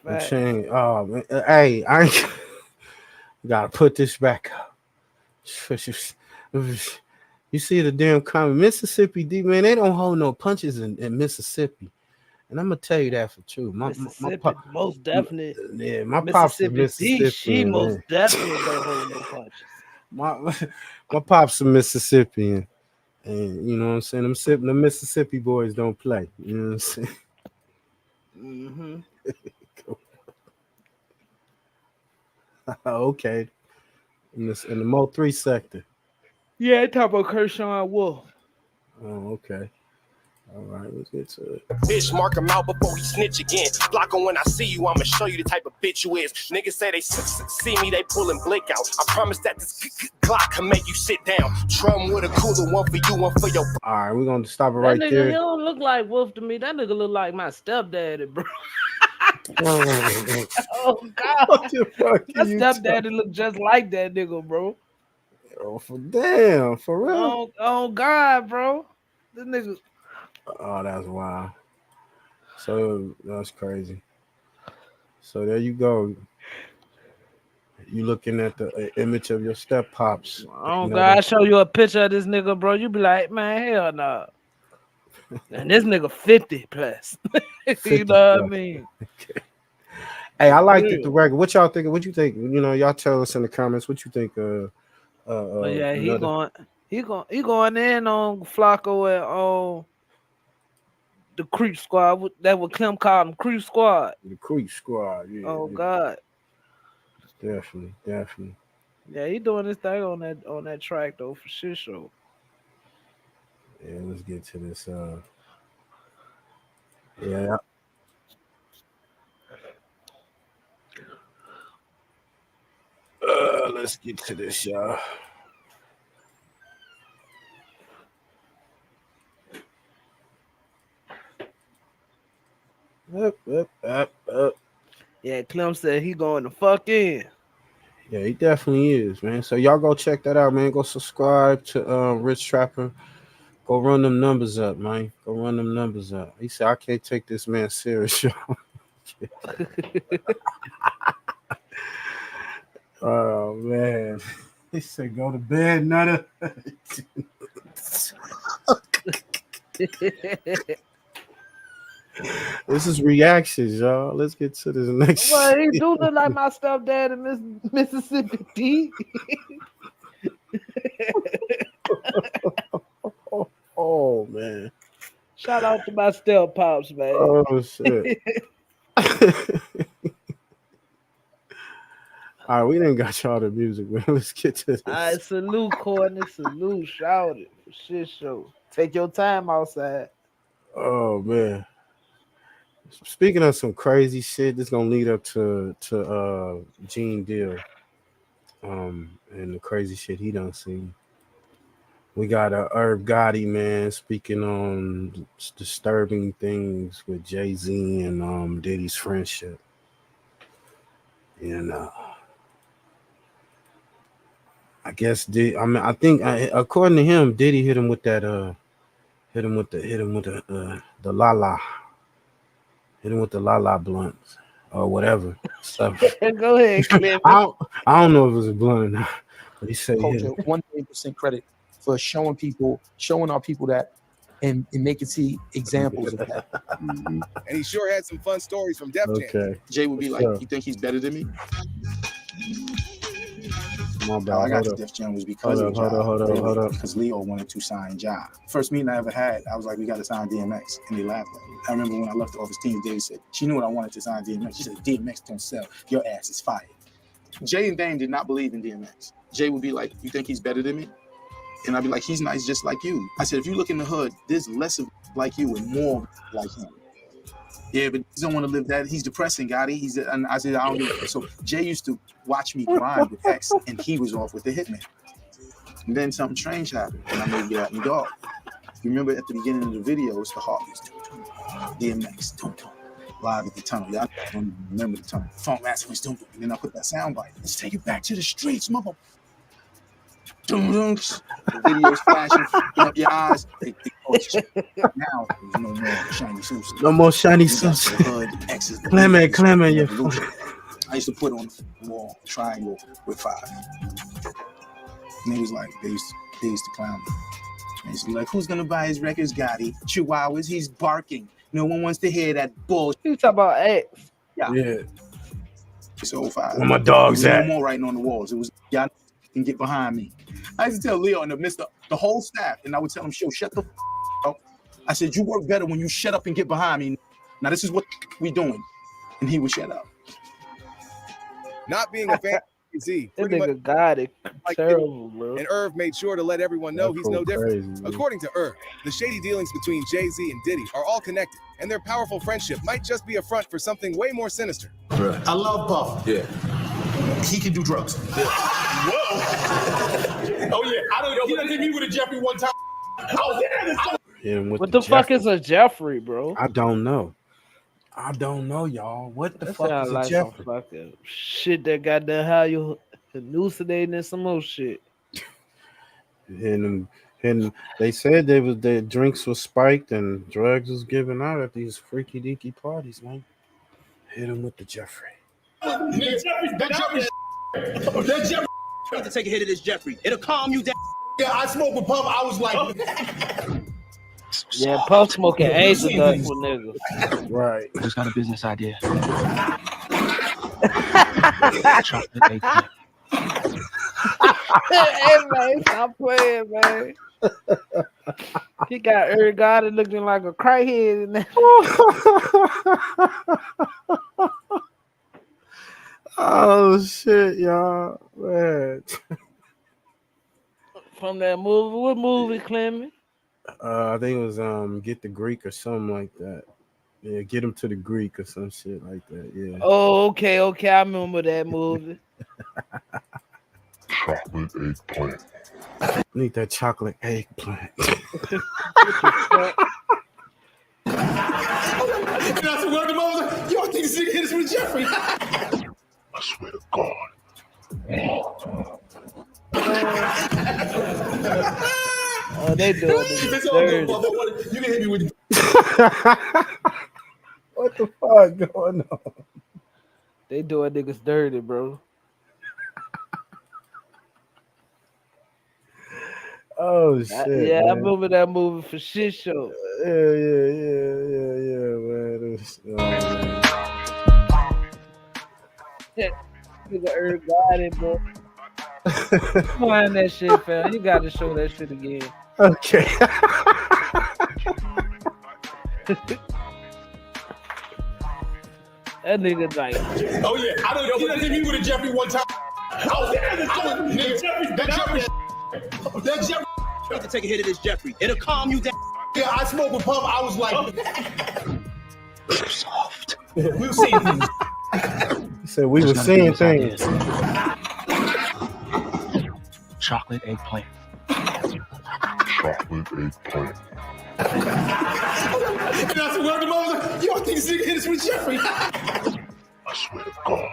B: Oh man, hey, I gotta put this back up. You see the damn comment, Mississippi D, man, they don't hold no punches in Mississippi. And I'm gonna tell you that for true. My pop,
H: most definitely.
B: Yeah, my pops from Mississippi.
H: She most definitely don't hold no punches.
B: My pops from Mississippi, and you know what I'm saying. The Mississippi boys don't play. You know what I'm saying.
H: Mm-hmm.
B: Okay. In the Mo 3 sector.
H: Yeah, talk about Kershaw Wolf.
B: Oh, okay. All right, let's get to it.
L: Bitch, mark him out before he snitch again. Block him when I see you, I'ma show you the type of bitch you is. Niggas say they see me, they pulling blick out. I promise that this Glock can make you sit down. Drum with a cooler, one for you, one for your.
B: All right, we're gonna stop it right
H: nigga,
B: there.
H: He don't look like Wolf to me. That nigga look like my stepdaddy, bro. Oh God!
B: What the fuck?
H: My stepdaddy look just like that nigga, bro.
B: Oh, for real?
H: Oh God, bro. This nigga.
B: Oh, that's wild. So that's crazy. So there you go. You looking at the image of your step pops.
H: Oh God, I show you a picture of this nigga, bro. You be like, man, hell no. Nah. And this nigga 50 plus. 50 you know what I mean?
B: Okay. Hey, I liked it, the record. What y'all think? What you think? You know, y'all tell us in the comments what you think
H: But yeah, he
B: another
H: going in on Flacco and the Creep Squad. That what Clem called them, Creep Squad.
B: the Creep Squad. Yeah,
H: Oh
B: yeah.
H: God.
B: Definitely.
H: Yeah, he doing his thing on that track though for shit show.
B: Yeah, let's get to this. Yeah. Let's get to this, y'all. Up.
H: Yeah, Clem said he going to fuck in.
B: Yeah, he definitely is, man. So y'all go check that out, man. Go subscribe to Rich Trapper. Go run them numbers up, man. Go run them numbers up. He said, I can't take this man serious, y'all. Oh, man. He said, go to bed, Nutter. This is reactions, y'all. Let's get to this next
H: Well, he do look like my stepdad in Mississippi Pete.
B: Oh, man.
H: Shout out to my step pops, man.
B: Oh, shit. All right, we didn't got y'all the music, man. Let's get to this.
H: All right, salute, Courtney. Salute. Shout it. For shit show. Take your time outside.
B: Oh, man. Speaking of some crazy shit, this gonna lead up to Gene Deal, and the crazy shit he done seen. We got Irv Gotti, man, speaking on disturbing things with Jay-Z and Diddy's friendship. And I guess I think according to him, Diddy hit him with that hit him with the la-la. Hit him with the la-la blunts or whatever stuff.
H: Go ahead, Cliff.
B: I don't know if it was a blunt or not, but he said
M: culture 100% credit for showing our people that and making see examples of that.
N: And he sure had some fun stories from Def Jam.
B: Okay.
M: Jay would be like, "You think he's better than me?"
B: My bad.
O: I got to Def Jam was because
B: hold up.
O: Because Leo wanted to sign Ja. First meeting I ever had, I was like, we got to sign DMX. And they laughed at me. I remember when I left the office, team, Dave said, she knew what I wanted to sign DMX. She said, DMX don't sell. Your ass is fired.
M: Jay and Dame did not believe in DMX. Jay would be like, "You think he's better than me?" And I'd be like, "He's nice just like you." I said, "If you look in the hood, there's less of like you and more like him." Yeah, but he don't want to live that. He's depressing, Gotti. And I said, "I don't do it." So Jay used to watch me grind with X, and he was off with the Hitman. And then something strange happened, and I made Get Out and Dog. You remember at the beginning of the video, it's the heartbeats. DMX, live at the tunnel. Y'all don't even remember the tunnel. Funk Master was doing. And then I put that sound bite. Let's take it back to the streets, mother. The video's flashing, open up your eyes. Now there's no more shiny suits.
B: No more shiny suits. Clement,
O: I used to put on the wall a triangle with 5. And he was like, they used to clown me. They used to be like, who's gonna buy his records, Gotti? Chihuahuas, he's barking. No one wants to hear that bullshit.
H: You talking about X?
B: Yeah.
O: It's 05.
B: Where my dogs at?
O: No more writing on the walls. It was y'all can get behind me. I used to tell Leo and the whole staff, and I would tell them, shut the up. I said, you work better when you shut up and get behind me. Now this is what we doing. And he would shut up.
N: Not being a fan of Z,
H: That nigga got it.
N: like
H: Terrible, bro.
N: And Irv made sure to let everyone know he's no different.
B: Crazy,
N: According to Irv, the shady dealings between Jay-Z and Diddy are all connected, and their powerful friendship might just be a front for something way more sinister.
P: I love Puff.
N: Yeah.
P: He can do drugs. Yeah. Whoa. Oh yeah, I don't know. He done hit me with a Jeffrey one time. I was there.
H: What the fuck is a Jeffrey, bro?
B: I don't know, y'all. What the fuck is a Jeffrey?
H: Fucking shit that got done how you hallucinating and some more shit.
B: And they said their drinks were spiked and drugs was given out at these freaky deaky parties, man. Hit him with the Jeffrey.
P: That Jeffrey.
Q: You have to take a hit of this Jeffrey. It'll calm you down.
P: Yeah, I smoked with Puff. I was like,
H: yeah, Puff smoking angel dust with niggas.
B: Right.
Q: I just got a business idea.
H: Hey man, stop playing, man. He got Eric Gotti looking like a crackhead in there.
B: Oh shit, y'all, man.
H: From that movie, what movie, Clement?
B: I think it was Get the Greek or something like that. Yeah, Get Him to the Greek or some shit like that. Yeah.
H: Oh, okay, I remember that movie.
G: Chocolate eggplant.
B: Need that chocolate eggplant.
P: And I swear to Moses, you don't think this nigga hit us with Jeffrey?
G: I swear to God.
H: Oh, they doing this.
P: You can hit me with.
B: What the fuck going on?
H: They doing niggas dirty, bro.
B: Oh shit!
H: Yeah,
B: man.
H: I remember that movie for shit show.
B: Yeah, man.
H: Nigga Eric Gotti, bro. Find that shit, fam. You gotta show that shit again.
B: Okay.
H: That nigga like.
P: Oh yeah, I don't know. You done hit me with a Jeffrey one time. I was there. That Jeffrey.
Q: You have to take a hit of this Jeffrey. It'll calm you down.
P: Yeah, I smoked with Puff. I was like,
Q: so soft.
P: We were seeing things.
B: He said we were seeing things.
Q: Chocolate eggplant.
G: Chocolate eggplant.
P: And I swear to Moses, you don't think this nigga hit us with Jeffrey?
G: I swear to God.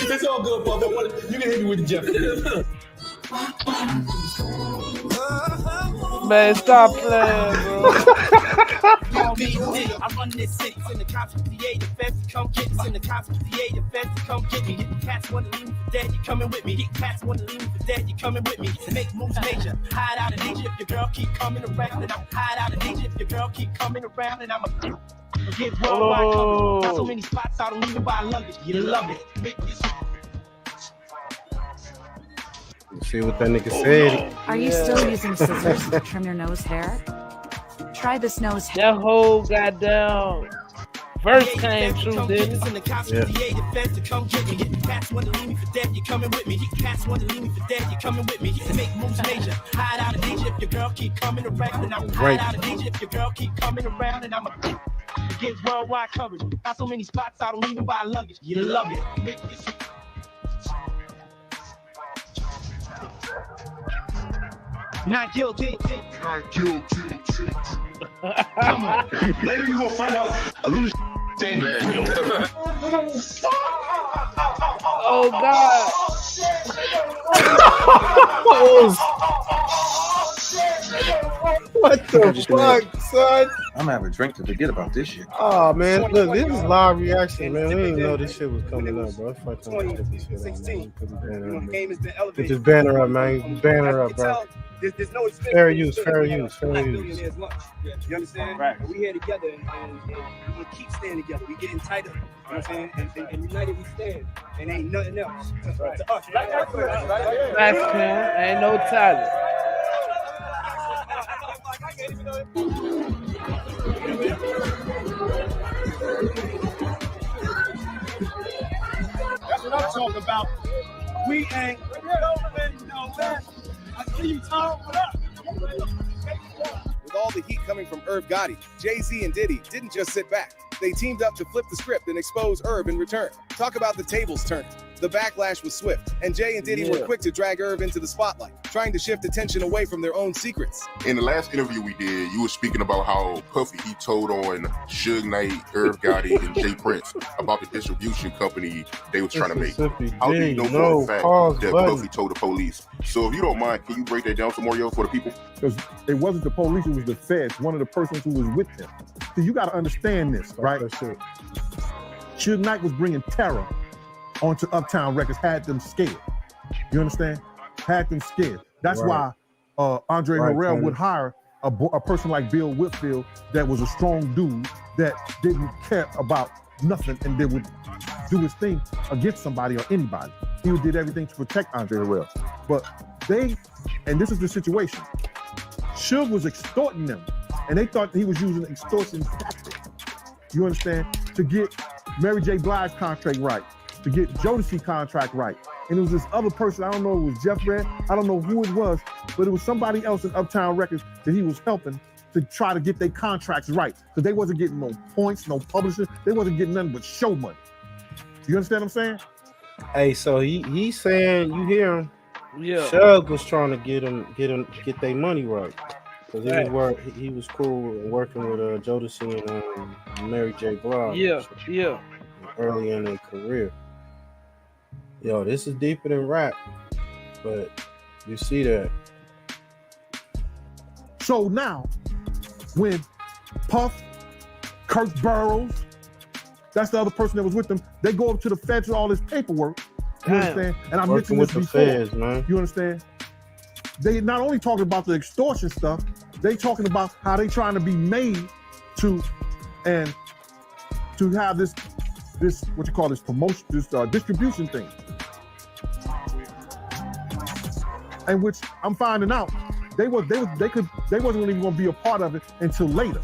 P: It's all good, Puff. You can hit me with the Jeffrey.
H: Man, stop playing, bro.
Q: I run this city, in the cops with the aid defense, come get us in the cops with the aid defense, come get me. Hit the cats wanna leave me for dead, you coming with me. Hit cats wanna leave me for dead, you coming with me. Make moves major, hide out of danger if your girl keep coming around, and I'm hide out of danger if your girl keep coming around, and I'm a get worldwide coverage. Got so many spots, I don't even buy luggage. You love it. Make this.
B: See what that nigga said.
R: Are you still using scissors to trim your nose hair? Try this nose hair.
H: That whole goddamn verse came true, didn't it?
Q: Come get me. Cats wanna leave me for dead, you coming with me. Cats wanna leave me for dead, you coming with me. Make moves major, hide out of danger if your girl keep coming around, and I'm hide out of danger if your girl keep coming around, and I'm a get worldwide coverage. Got so many spots, I don't even buy luggage. You love it. Make this. Not guilty.
G: Not guilty.
P: Later you gonna find out a little thing.
H: Oh God.
B: What the fuck, son?
S: I'm gonna have a drink to forget about this shit.
B: Oh man, look, this is live reaction, man. We didn't know this shit was coming up, bro. Fuck this shit out, put this banner up, man. Banner up, bro.
Q: There's no
B: fair use.
Q: You understand? Right. We here together, and we gonna keep staying together. We getting tighter. You know what I'm saying? And united we stand. And ain't nothing else. Right. To us.
H: Facts, man. Ain't no talent.
P: That's what I'm talking about. We ain't no less. I see you, Tom. What up?
N: With all the heat coming from Irv Gotti, Jay-Z and Diddy didn't just sit back. They teamed up to flip the script and expose Irv in return. Talk about the tables turning. The backlash was swift, and Jay and Diddy were quick to drag Irv into the spotlight, trying to shift attention away from their own secrets.
G: In the last interview we did, you were speaking about how Puffy, he told on Suge Knight, Irv Gotti, and Jay Prince about the distribution company they were trying to make. How do you know for a fact that Puffy told the police? So if you don't mind, can you break that down some more, yo, for the people?
T: Because it wasn't the police, it was the feds, one of the persons who was with them. So you got to understand this, right? Suge Knight was bringing terror onto Uptown Records, had them scared. You understand? Had them scared. That's why Andre Harrell would hire a person like Bill Whitfield that was a strong dude that didn't care about nothing and they would do his thing against somebody or anybody. He did everything to protect Andre Harrell. But and this is the situation, Suge was extorting them, and they thought he was using extortion tactics. You understand? To get Mary J. Blige's contract right, to get Jodeci contract right. And it was this other person, I don't know, it was Jeff Red, I don't know who it was, but it was somebody else in Uptown Records that he was helping to try to get their contracts right. Because they wasn't getting no points, no publishing, they wasn't getting nothing but show money. You understand what I'm saying?
B: Hey, so he's saying, you hear him?
H: Yeah.
B: Suge was trying to get their money right. Because he was cool working with Jodeci and Mary J. Blige.
H: Yeah.
B: Early in their career. Yo, this is deeper than rap, but you see that.
T: So now, when Puff, Kirk Burrows, that's the other person that was with them, they go up to the feds with all this paperwork. You understand? And I mentioned this before.
B: Feds, man.
T: You understand? They not only talking about the extortion stuff, they talking about how they trying to be made to have this what you call this promotion, this distribution thing. And which I'm finding out, they wasn't even gonna be a part of it until later.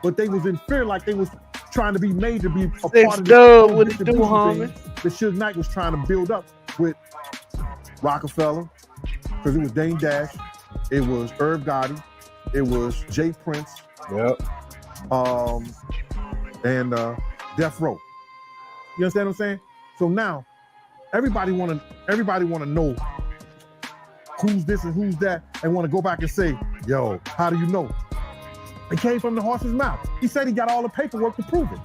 T: But they was in fear, like they was trying to be made to be a part of this distribution thing that Suge Knight was trying to build up with Rockefeller, because it was Dame Dash, it was Irv Gotti, it was Jay Prince, and Death Row. You understand what I'm saying? So now everybody wanna know who's this and who's that, and want to go back and say, yo, how do you know? It came from the horse's mouth. He said he got all the paperwork to prove it.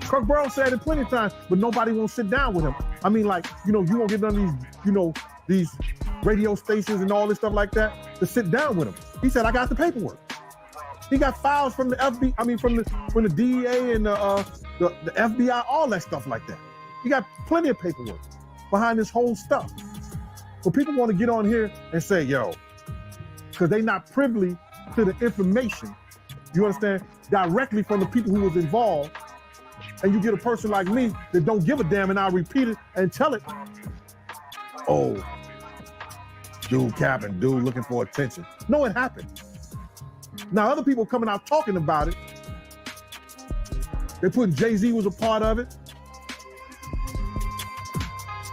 T: Kirk Burrows said it plenty of times, but nobody won't sit down with him. I mean, like, you won't get none of these, these radio stations and all this stuff like that to sit down with him. He said, I got the paperwork. He got files from the FBI, from the DEA and the FBI, all that stuff like that. He got plenty of paperwork behind this whole stuff. But people want to get on here and say, yo, because they not privy to the information, you understand, directly from the people who was involved. And you get a person like me that don't give a damn, and I'll repeat it and tell it. Oh, dude capping, dude looking for attention. No, it happened. Now other people coming out talking about it. They putting Jay-Z was a part of it.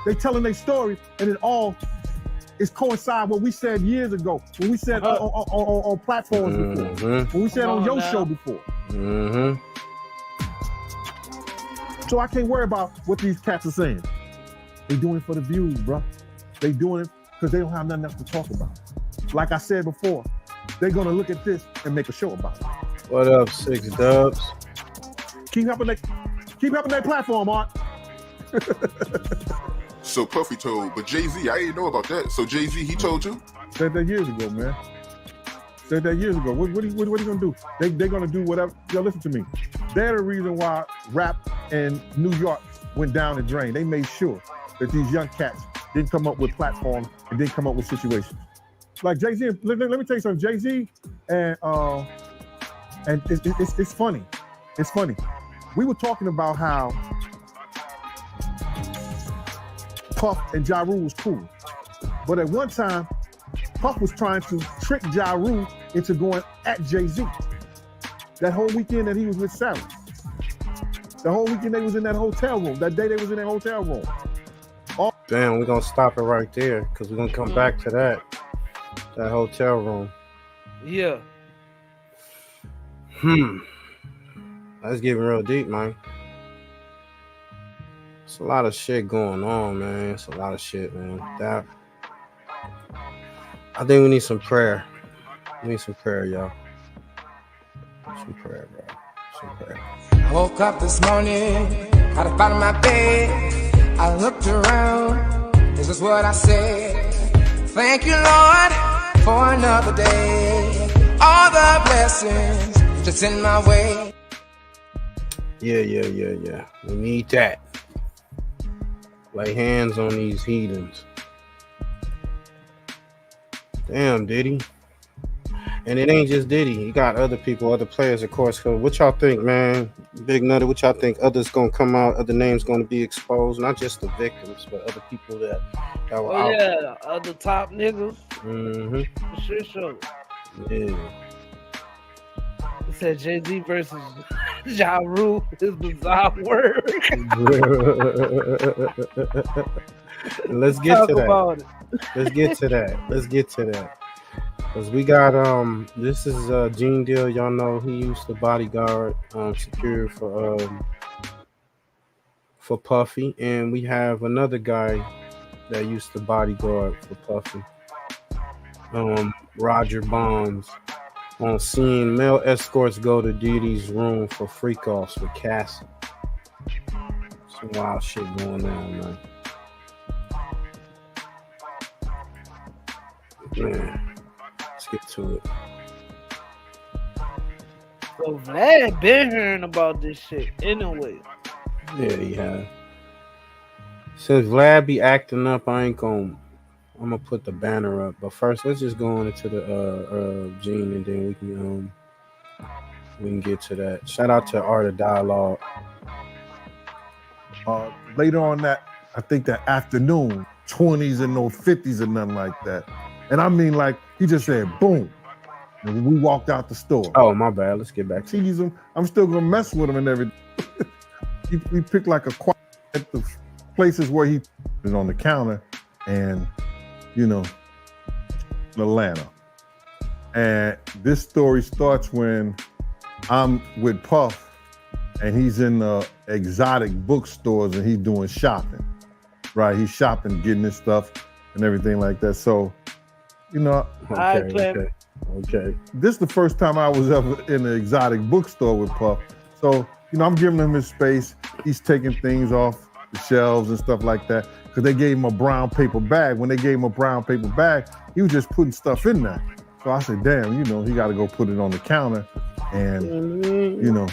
T: They telling their story, and it all is coincide what we said years ago, when we said on platforms before, when we said on your show before. So I can't worry about what these cats are saying. They doing it for the views, bro. They doing it because they don't have nothing else to talk about. Like I said before, they're gonna look at this and make a show about it.
B: What up, 6 Dubs?
T: Keep helping that platform, Art.
G: So Puffy told, but Jay-Z, I didn't know about that. So Jay-Z, he told you?
T: Said that years ago, man. Said that years ago. What are you gonna do? They're gonna do whatever. Yo, listen to me. They're the reason why rap in New York went down the drain. They made sure that these young cats didn't come up with platforms and didn't come up with situations. Like Jay-Z, let me tell you something. Jay-Z and it's funny. It's funny. We were talking about how Puff and Ja Rule was cool. But at one time, Puff was trying to trick Ja Rule into going at Jay-Z. That whole weekend that he was with Sarah. The whole weekend they was in that hotel room. That day they was in that hotel room.
B: Damn, we're going to stop it right there because we're going to come back to that hotel room.
H: Yeah.
B: That's getting real deep, man. It's a lot of shit going on, man. It's a lot of shit, man. I think we need some prayer. We need some prayer, y'all. Some prayer, bro. Some prayer.
I: I woke up this morning, got up out of my bed. I looked around, this is what I said. Thank you, Lord, for another day. All the blessings just in my way.
B: Yeah. We need that. Lay hands on these heathens. Damn, Diddy. And it ain't just Diddy. You got other people, other players, of course. What y'all think, man? Big Nutter, what y'all think? Others gonna come out, other names gonna be exposed, not just the victims, but other people that were out.
H: Yeah, other top niggas.
B: Mm-hmm.
H: For sure.
B: Yeah.
H: It said Jay-Z versus Ja Rule is bizarre word.
B: Let's get to that. Let's get to that. Because we got this is Gene Deal, y'all know he used to bodyguard security for Puffy, and we have another guy that used to bodyguard for Puffy, Roger Bonds, on seeing male escorts go to Diddy's room for freak offs with Cassie. Some wild shit going on, man. Let's get to it.
H: So Vlad been hearing about this shit anyway.
B: Yeah, he has. Since Vlad be acting up, I'm gonna put the banner up. But first, let's just go on into the Gene, and then we can get to that. Shout out to Art of Dialogue.
T: Later on that, I think that afternoon, 20s and no 50s or nothing like that. And I mean, like, he just said, boom. And we walked out the store.
B: Oh, my bad. Let's get back to
T: tease him. I'm still going to mess with him and everything. we picked like a quiet at the places where he was on the counter and, you know, Atlanta. And this story starts when I'm with Puff and he's in the exotic bookstores and he's doing shopping, right? He's shopping, getting his stuff and everything like that. So, you know, okay. This is the first time I was ever in an exotic bookstore with Puff. So, you know, I'm giving him his space. He's taking things off the shelves and stuff like that because they gave him a brown paper bag. When they gave him a brown paper bag, he was just putting stuff in there. So I said, damn, you know, he got to go put it on the counter and, you know,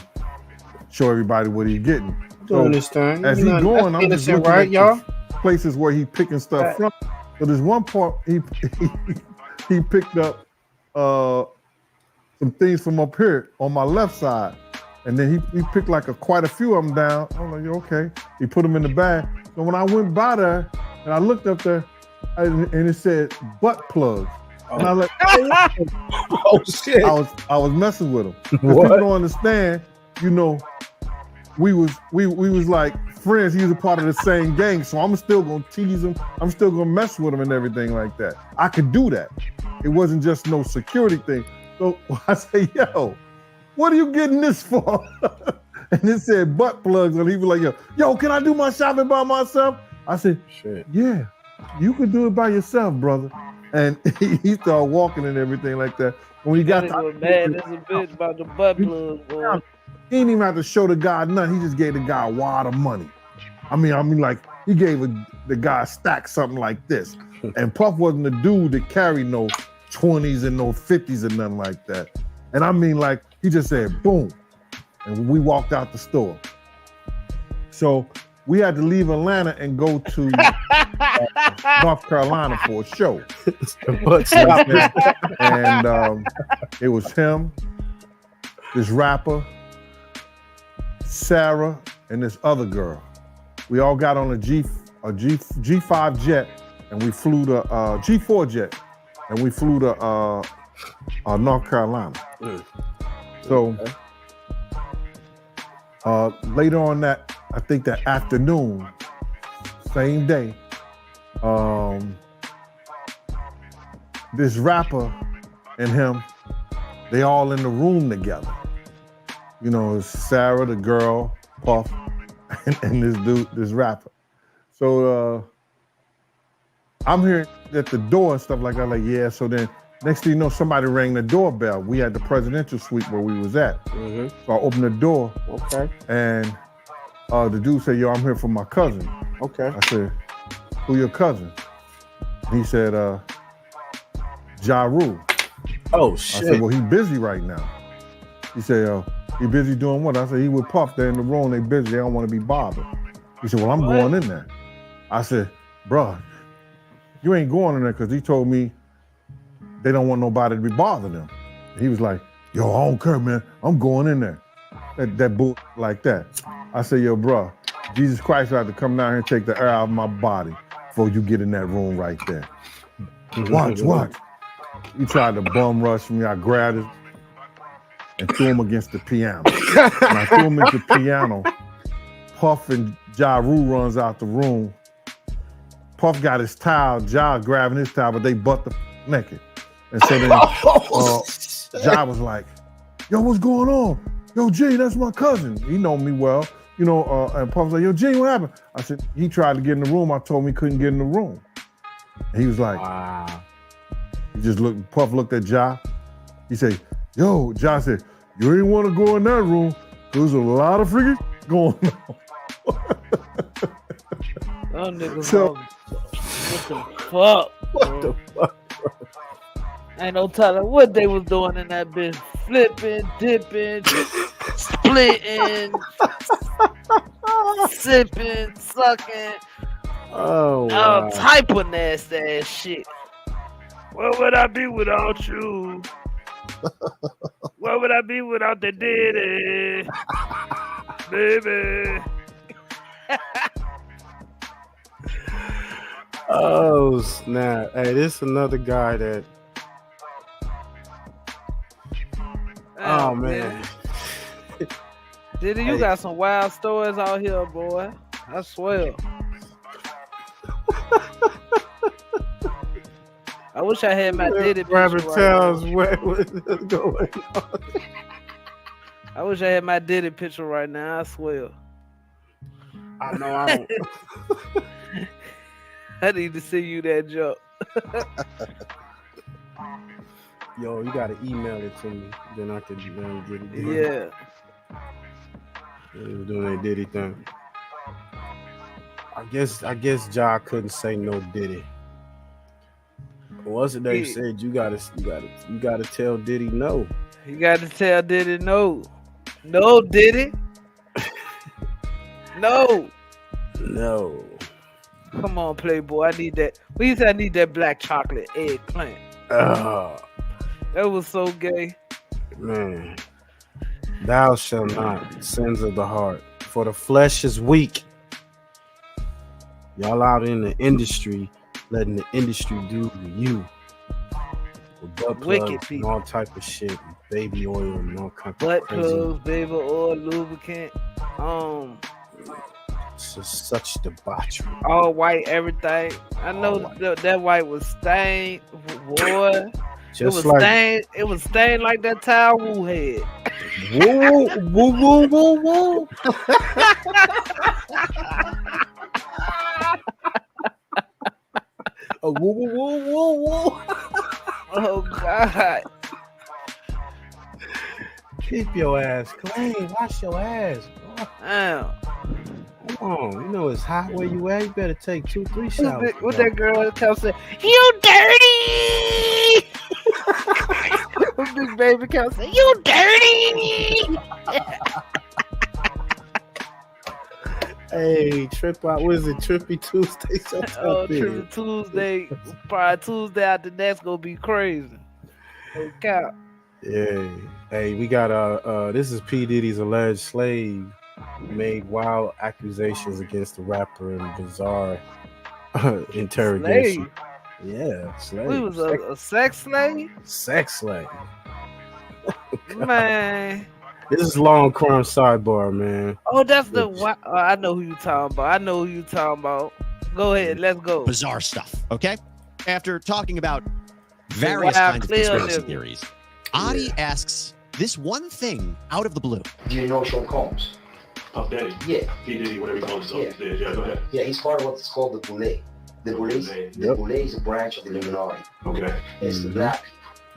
T: show everybody what he's getting. So
B: understand.
T: As he's going, I'm just looking at y'all? Places where he's picking stuff from. So there's one part he picked up some things from up here on my left side. And then he picked like quite a few of them down. I'm like, okay. He put them in the bag. So when I went by there and I looked up there and it said butt plugs. And I was like,
B: oh shit.
T: I was messing with him.
B: What?
T: People don't understand, you know, we was like friends. He was a part of the same gang. So I'm still gonna tease him. I'm still gonna mess with him and everything like that. I could do that. It wasn't just no security thing. So I say, yo, what are you getting this for? And it said butt plugs. And he was like, yo, can I do my shopping by myself? I said, shit, yeah, you could do it by yourself, brother. And he started walking and everything like that. When he got
H: mad, there's a bitch about the butt plug, boy.
T: He didn't even have to show the guy nothing. He just gave the guy a wad of money. I mean, like he gave the guy a stack something like this. And Puff wasn't the dude that carried no 20s and no 50s or nothing like that. And I mean, like he just said, boom. And we walked out the store. So we had to leave Atlanta and go to North Carolina for a show. And it was him, this rapper, Sarah, and this other girl. We all got on a G5 jet, and we flew to G4 jet, and we flew to North Carolina. So later on that, I think that afternoon, same day, this rapper and him, they all in the room together. You know, it's Sarah, the girl, Puff, and this dude, this rapper. So I'm here at the door and stuff like that, like, yeah. So then next thing you know, somebody rang the doorbell. We had the presidential suite where we was at. So I opened the door.
B: Okay.
T: And the dude said, yo, I'm here for my cousin.
B: Okay.
T: I said, who your cousin? He said, Ja Rule.
B: Oh, shit.
T: I said, well, he busy right now. He said, he busy doing what? I said, he with Puff. They're in the room. They busy. They don't want to be bothered. He said, well, I'm going in there. I said, bruh, you ain't going in there because he told me they don't want nobody to be bothering them. He was like, yo, I don't care, man. I'm going in there. That bull like that. I said, yo, bro, Jesus Christ had to come down here and take the air out of my body before you get in that room right there. Watch. He tried to bum rush me. I grabbed him and threw him against the piano. When I threw him into the piano, Puff and Ja Rule runs out the room. Puff got his towel, Ja grabbing his towel, but they butt the naked. And so then Ja was like, yo, what's going on? Yo, G, that's my cousin. He know me well. And Puff was like, yo, G, what happened? I said, he tried to get in the room. I told him he couldn't get in the room. And he was like, wow. He just looked, Puff looked at Ja. He said, yo, Ja said, you ain't want to go in that room. There's a lot of freaking going on.
H: Oh, niggas,
T: So-
H: what the fuck? Ain't no telling what they was doing in that bitch. Flipping, dipping, splitting, sipping, sucking.
B: Oh,
H: All
B: wow.
H: type of nasty ass shit. Where would I be without you? Where would I be without the Diddy? Baby.
B: Oh, snap. Hey, this is another guy that. Oh, man.
H: Diddy, you got some wild stories out here, boy. I swear. I wish I had my Diddy picture
B: Rabbit
H: right
B: tells
H: now.
B: what is going on.
H: I wish I had my Diddy picture right now. I swear.
B: I know I don't.
H: I need to see you that joke.
B: Yo, you gotta email it to me. Then I can get it.
H: Yeah.
B: They was doing their Diddy thing. I guess Ja couldn't say no Diddy. What's it they said? You gotta tell Diddy no.
H: You got to tell Diddy no. No, Diddy. No.
B: No.
H: Come on, Playboy. I need that. We used to need that black chocolate eggplant.
B: Oh,
H: That was so gay.
B: man. Thou shalt not, sins of the heart. For the flesh is weak. Y'all out in the industry, letting the industry do to you. With butt
H: Wicked
B: plugs and
H: people.
B: all type of shit, and baby oil and all kinds of
H: Butt
B: crazy.
H: plugs, baby oil, lubricant.
B: It's just such debauchery.
H: All white, everything. I know that white was stained, boy.
B: Just
H: it was
B: like-
H: stained. It was stained like that towel Wu had.
B: Woo, woo, woo, woo, woo. Oh, woo, woo, woo, woo, woo.
H: Oh God!
B: Keep your ass clean. Wash your ass, bro.
H: Damn.
B: Come on, you know it's hot where you at. You better take 2-3 showers.
H: What that girl kept saying? You dirty! Big baby kept saying, "You dirty!"
B: Hey, trip out. What is it? Trippy Tuesday.
H: Oh, Triple Tuesday. Probably Tuesday after that's gonna be crazy. No cap.
B: Yeah. Hey, we got this is P. Diddy's alleged slave made wild accusations against the rapper in bizarre interrogation.
H: Slave?
B: Yeah, slave.
H: We was a sex slave?
B: Sex slave.
H: Man.
B: This is long crime sidebar, man.
H: Oh, that's the one. Oh, I know who you talking about. Go ahead, let's go.
U: Bizarre stuff, okay? After talking about various
H: Wild
U: kinds of
H: clear
U: conspiracy
H: nigga.
U: theories, Adi asks this one thing out of the blue.
V: Do you know Sean Combs?
F: Puff Daddy.
V: Yeah.
F: P. Diddy, whatever you call himself. Yeah, go ahead.
V: Yeah, he's part of what's called the Boule. The Boule is a branch of the Illuminati.
F: Okay.
V: It's the black.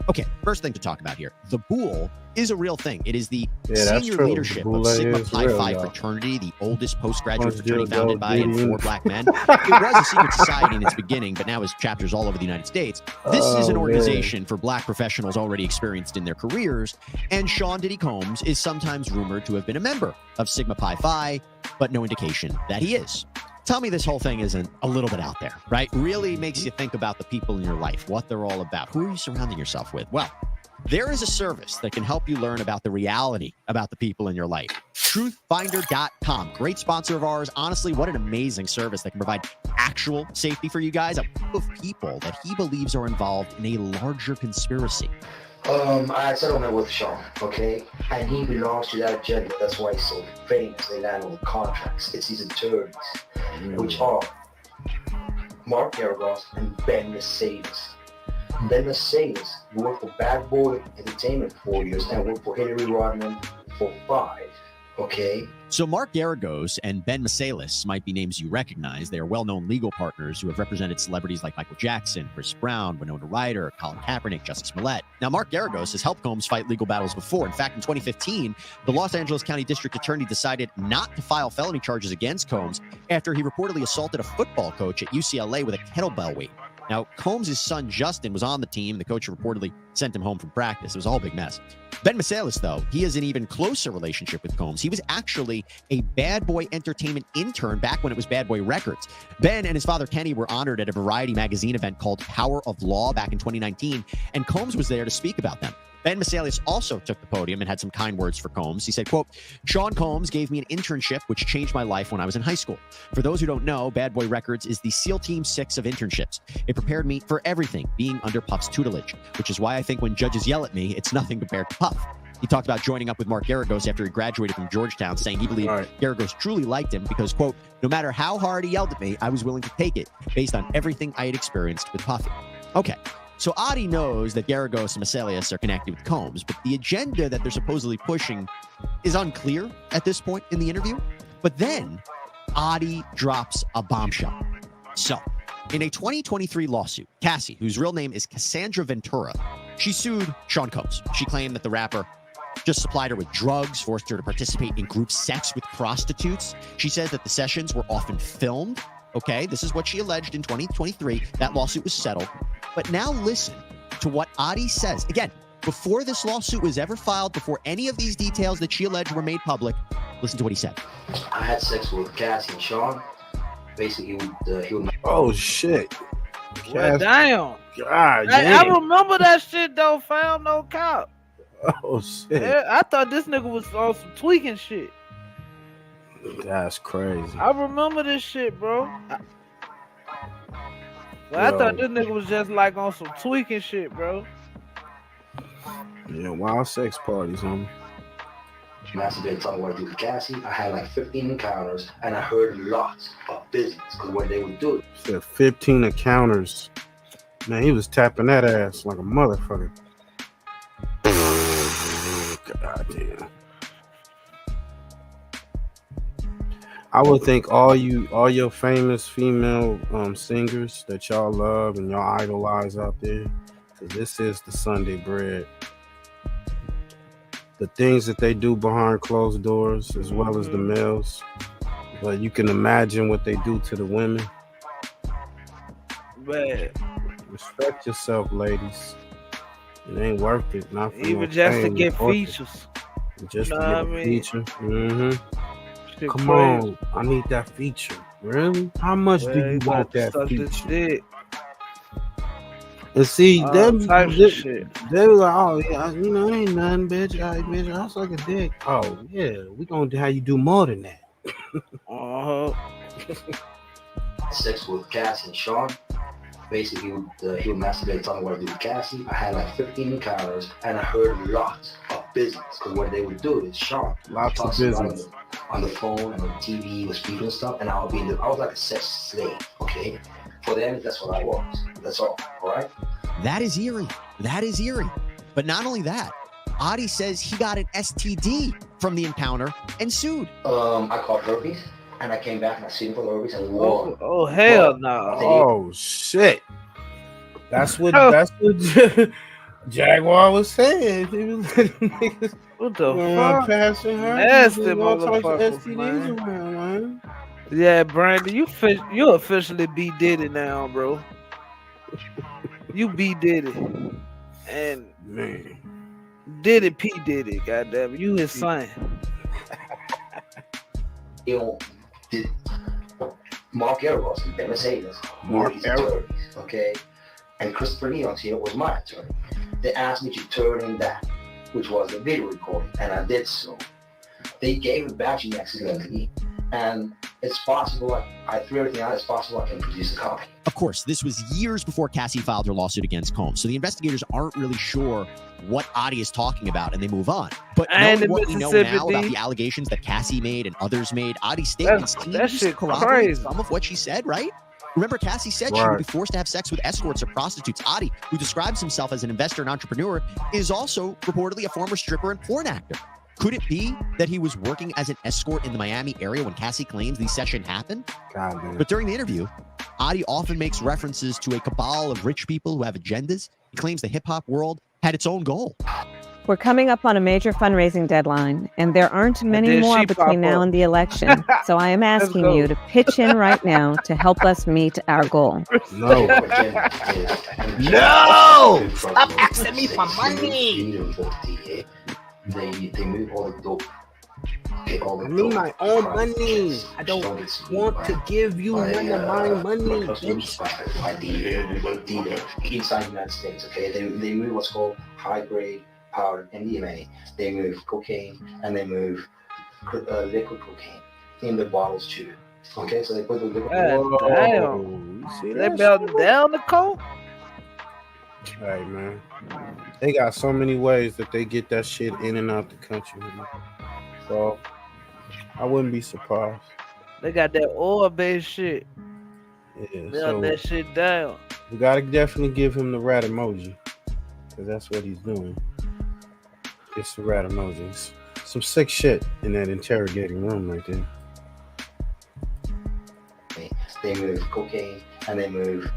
U: Okay, first thing to talk about here. The Boule is a real thing. It is the
B: Yeah, that's
U: senior
B: true.
U: leadership
B: Boule
U: of Sigma
B: is
U: Pi
B: real,
U: Phi
B: y'all.
U: fraternity, the oldest postgraduate
B: Bunch of
U: fraternity
B: dildo
U: founded by and
B: Diddy.
U: for black men. It was a secret society in its beginning, but now has chapters all over the United States. This is an
B: Oh,
U: organization for black professionals already experienced in their careers, and Sean Diddy Combs is sometimes rumored to have been a member of Sigma Pi Phi, but no indication that he is. Tell me this whole thing isn't a little bit out there, right? Really makes you think about the people in your life, what they're all about. Who are you surrounding yourself with? Well, There is a service that can help you learn about the reality about the people in your life. Truthfinder.com, great sponsor of ours. Honestly, what an amazing service that can provide actual safety for you guys. A group of people that he believes are involved in a larger conspiracy.
V: I had settlement with Sean, okay? And he belongs to that agenda. That's why he's so famous. They land on contracts. It's these attorneys, which are Mark Garagos and Ben Mercedes. Ben Mercedes worked for Bad Boy Entertainment for 4 years and worked for Hillary Rodman for 5. Okay.
U: So Mark Garagos and Ben Mercedes might be names you recognize. They are well-known legal partners who have represented celebrities like Michael Jackson, Chris Brown, Winona Ryder, Colin Kaepernick, Jussie Smollett. Now, Mark Garagos has helped Combs fight legal battles before. In fact, in 2015, the Los Angeles County District Attorney decided not to file felony charges against Combs after he reportedly assaulted a football coach at UCLA with a kettlebell weight. Now, Combs' son, Justin, was on the team. The coach reportedly sent him home from practice. It was a whole big mess. Ben Mercedes, though, he has an even closer relationship with Combs. He was actually a Bad Boy Entertainment intern back when it was Bad Boy Records. Ben and his father, Kenny, were honored at a Variety magazine event called Power of Law back in 2019, and Combs was there to speak about them. Ben Mercedes also took the podium and had some kind words for Combs. He said, quote, Sean Combs gave me an internship which changed my life when I was in high school. For those who don't know, Bad Boy Records is the SEAL Team 6 of internships. It prepared me for everything being under Puff's tutelage, which is why I think when judges yell at me, it's nothing compared to Puff. He talked about joining up with Mark Garagos after he graduated from Georgetown, saying he believed Garagos truly liked him because, quote, no matter how hard he yelled at me, I was willing to take it based on everything I had experienced with Puffy. Okay. So Adi knows that Garagos and Mercedes are connected with Combs, but the agenda that they're supposedly pushing is unclear at this point in the interview. But then Adi drops a bombshell. So in a 2023 lawsuit, Cassie, whose real name is Cassandra Ventura, she sued Sean Combs. She claimed that the rapper just supplied her with drugs, forced her to participate in group sex with prostitutes. She says that the sessions were often filmed. Okay, this is what she alleged in 2023. That lawsuit was settled. But now listen to what Adi says. Again, before this lawsuit was ever filed, before any of these details that she alleged were made public, listen to what he said.
V: I had sex with Cassie and Sean. Basically, he would
B: oh, shit.
H: Well, damn.
B: God,
H: I remember that shit, though, fam. No cop.
B: Oh, shit.
H: I thought this nigga was on some tweaking shit.
B: That's crazy.
H: I remember this shit, bro. I thought this nigga was just like on some tweaking shit, bro.
B: Yeah, wild sex parties, homie.
V: Masturbated, talking what I do with Cassie. I had like 15 encounters, and I heard lots of business because what they would do.
B: Said 15 encounters. Man, he was tapping that ass like a motherfucker. God damn. I would think all your famous female singers that y'all love and y'all idolize out there, because this is the Sunday bread. The things that they do behind closed doors, as well as the males, but you can imagine what they do to the women.
H: Man,
B: respect yourself, ladies. It ain't worth it. Not for
H: even just to get features.
B: Just to get a feature. Mm-hmm. Come on, I need that feature. Really? How much do you want that feature? And see, they were like, oh yeah, you know, ain't nothing, bitch. Bitch, I suck a dick. Oh yeah, we gonna have you do more than that.
V: Sex with Cassie and Sean. Basically, he would masturbate, talking what I do with Cassie. I had like 15 encounters, and I heard lots of business. Because what they would do is Sean
B: lots of business
V: on the phone and on TV with speaking and stuff, and I was like a sex slave. Okay, for them, that's what I was. That's all. All right.
U: That is eerie. That is eerie. But not only that, Adi says he got an STD from the encounter and sued.
V: I caught herpes. And I came back and I seen for herpes and won.
H: Oh hell no!
B: Oh shit! That's what Jaguar was saying.
H: What the fuck?
B: Passing her.
H: Nasty motherfucker, man. Yeah, Brandon, you officially B Diddy now, bro. You B Diddy, and
B: man,
H: Diddy P Diddy. Goddamn, you his son.
V: Mark Garagos and Ben Mercedes were his attorneys, okay? And Christopher Leon's here was my attorney. They asked me to turn in that, which was the video recording, and I did so. They gave it back to me accidentally, and it's possible, I threw everything out, it's possible I can produce a copy.
U: Of course, this was years before Cassie filed her lawsuit against Combs, so the investigators aren't really sure what Adi is talking about, and they move on. But knowing what we know now about the allegations that Cassie made and others made, Adi's statements seems to corroborate some of what she said, right? Remember, Cassie said she would be forced to have sex with escorts or prostitutes. Adi, who describes himself as an investor and entrepreneur, is also reportedly a former stripper and porn actor. Could it be that he was working as an escort in the Miami area when Cassie claims the session happened? But during the interview, Adi often makes references to a cabal of rich people who have agendas. He claims the hip-hop world had its own goal.
A: We're coming up on a major fundraising deadline, and there aren't many more between now and the election. So I am asking you to pitch in right now to help us meet our goal.
B: No.
V: No!
D: Stop asking me for money!
V: They move all the dope.
D: I need my own money. I don't want to give you none of my money, bitch.
V: Inside the United States, okay? They move what's called high-grade powder MDMA. They move cocaine, and they move liquid cocaine in the bottles too. Okay, so they put the liquid.
H: Damn. They melting down the coke.
B: Hey man, they got so many ways that they get that shit in and out the country. Man. So I wouldn't be surprised.
H: They got that oil-based shit.
B: Yeah,
H: Melt that shit down.
B: We gotta definitely give him the rat emoji, because that's what he's doing. It's the rat emojis. Some sick shit in that interrogating room right there.
V: They move cocaine, and they move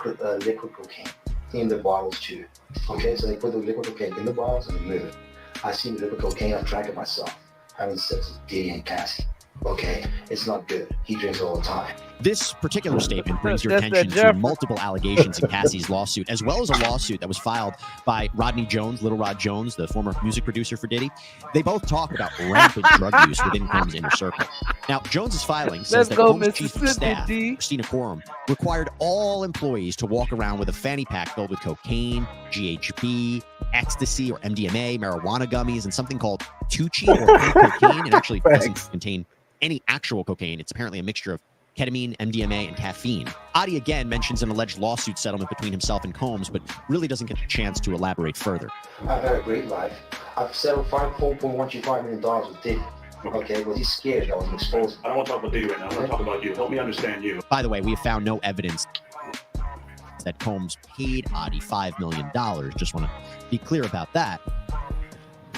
V: liquid cocaine in the bottles too. Okay, so they put the liquid cocaine in the bottles and they move it. I seen the liquid cocaine, I've drank it myself. Having sex with Diddy and Cassie. Okay, it's not good. He drinks all the time.
U: This particular statement brings your attention to multiple allegations in Cassie's lawsuit, as well as a lawsuit that was filed by Rodney Jones, Little Rod Jones, the former music producer for Diddy. They both talk about rampant drug use within Combs' inner circle. Now, Jones's filing says that Combs' chief of staff, Christina Quorum, required all employees to walk around with a fanny pack filled with cocaine, GHB, ecstasy or MDMA, marijuana gummies, and something called Tucci or cocaine. It actually doesn't contain any actual cocaine. It's apparently a mixture of ketamine, MDMA, and caffeine. Adi again mentions an alleged lawsuit settlement between himself and Combs, but really doesn't get the chance to elaborate further.
V: I've had a great life. I've settled $4.125 million with Diddy. Okay, but he's scared that I was exposed.
F: I don't want to talk about Diddy right now. I want to talk about you. Help me understand you.
U: By the way, we have found no evidence that Combs paid Adi $5 million. Just want to be clear about that.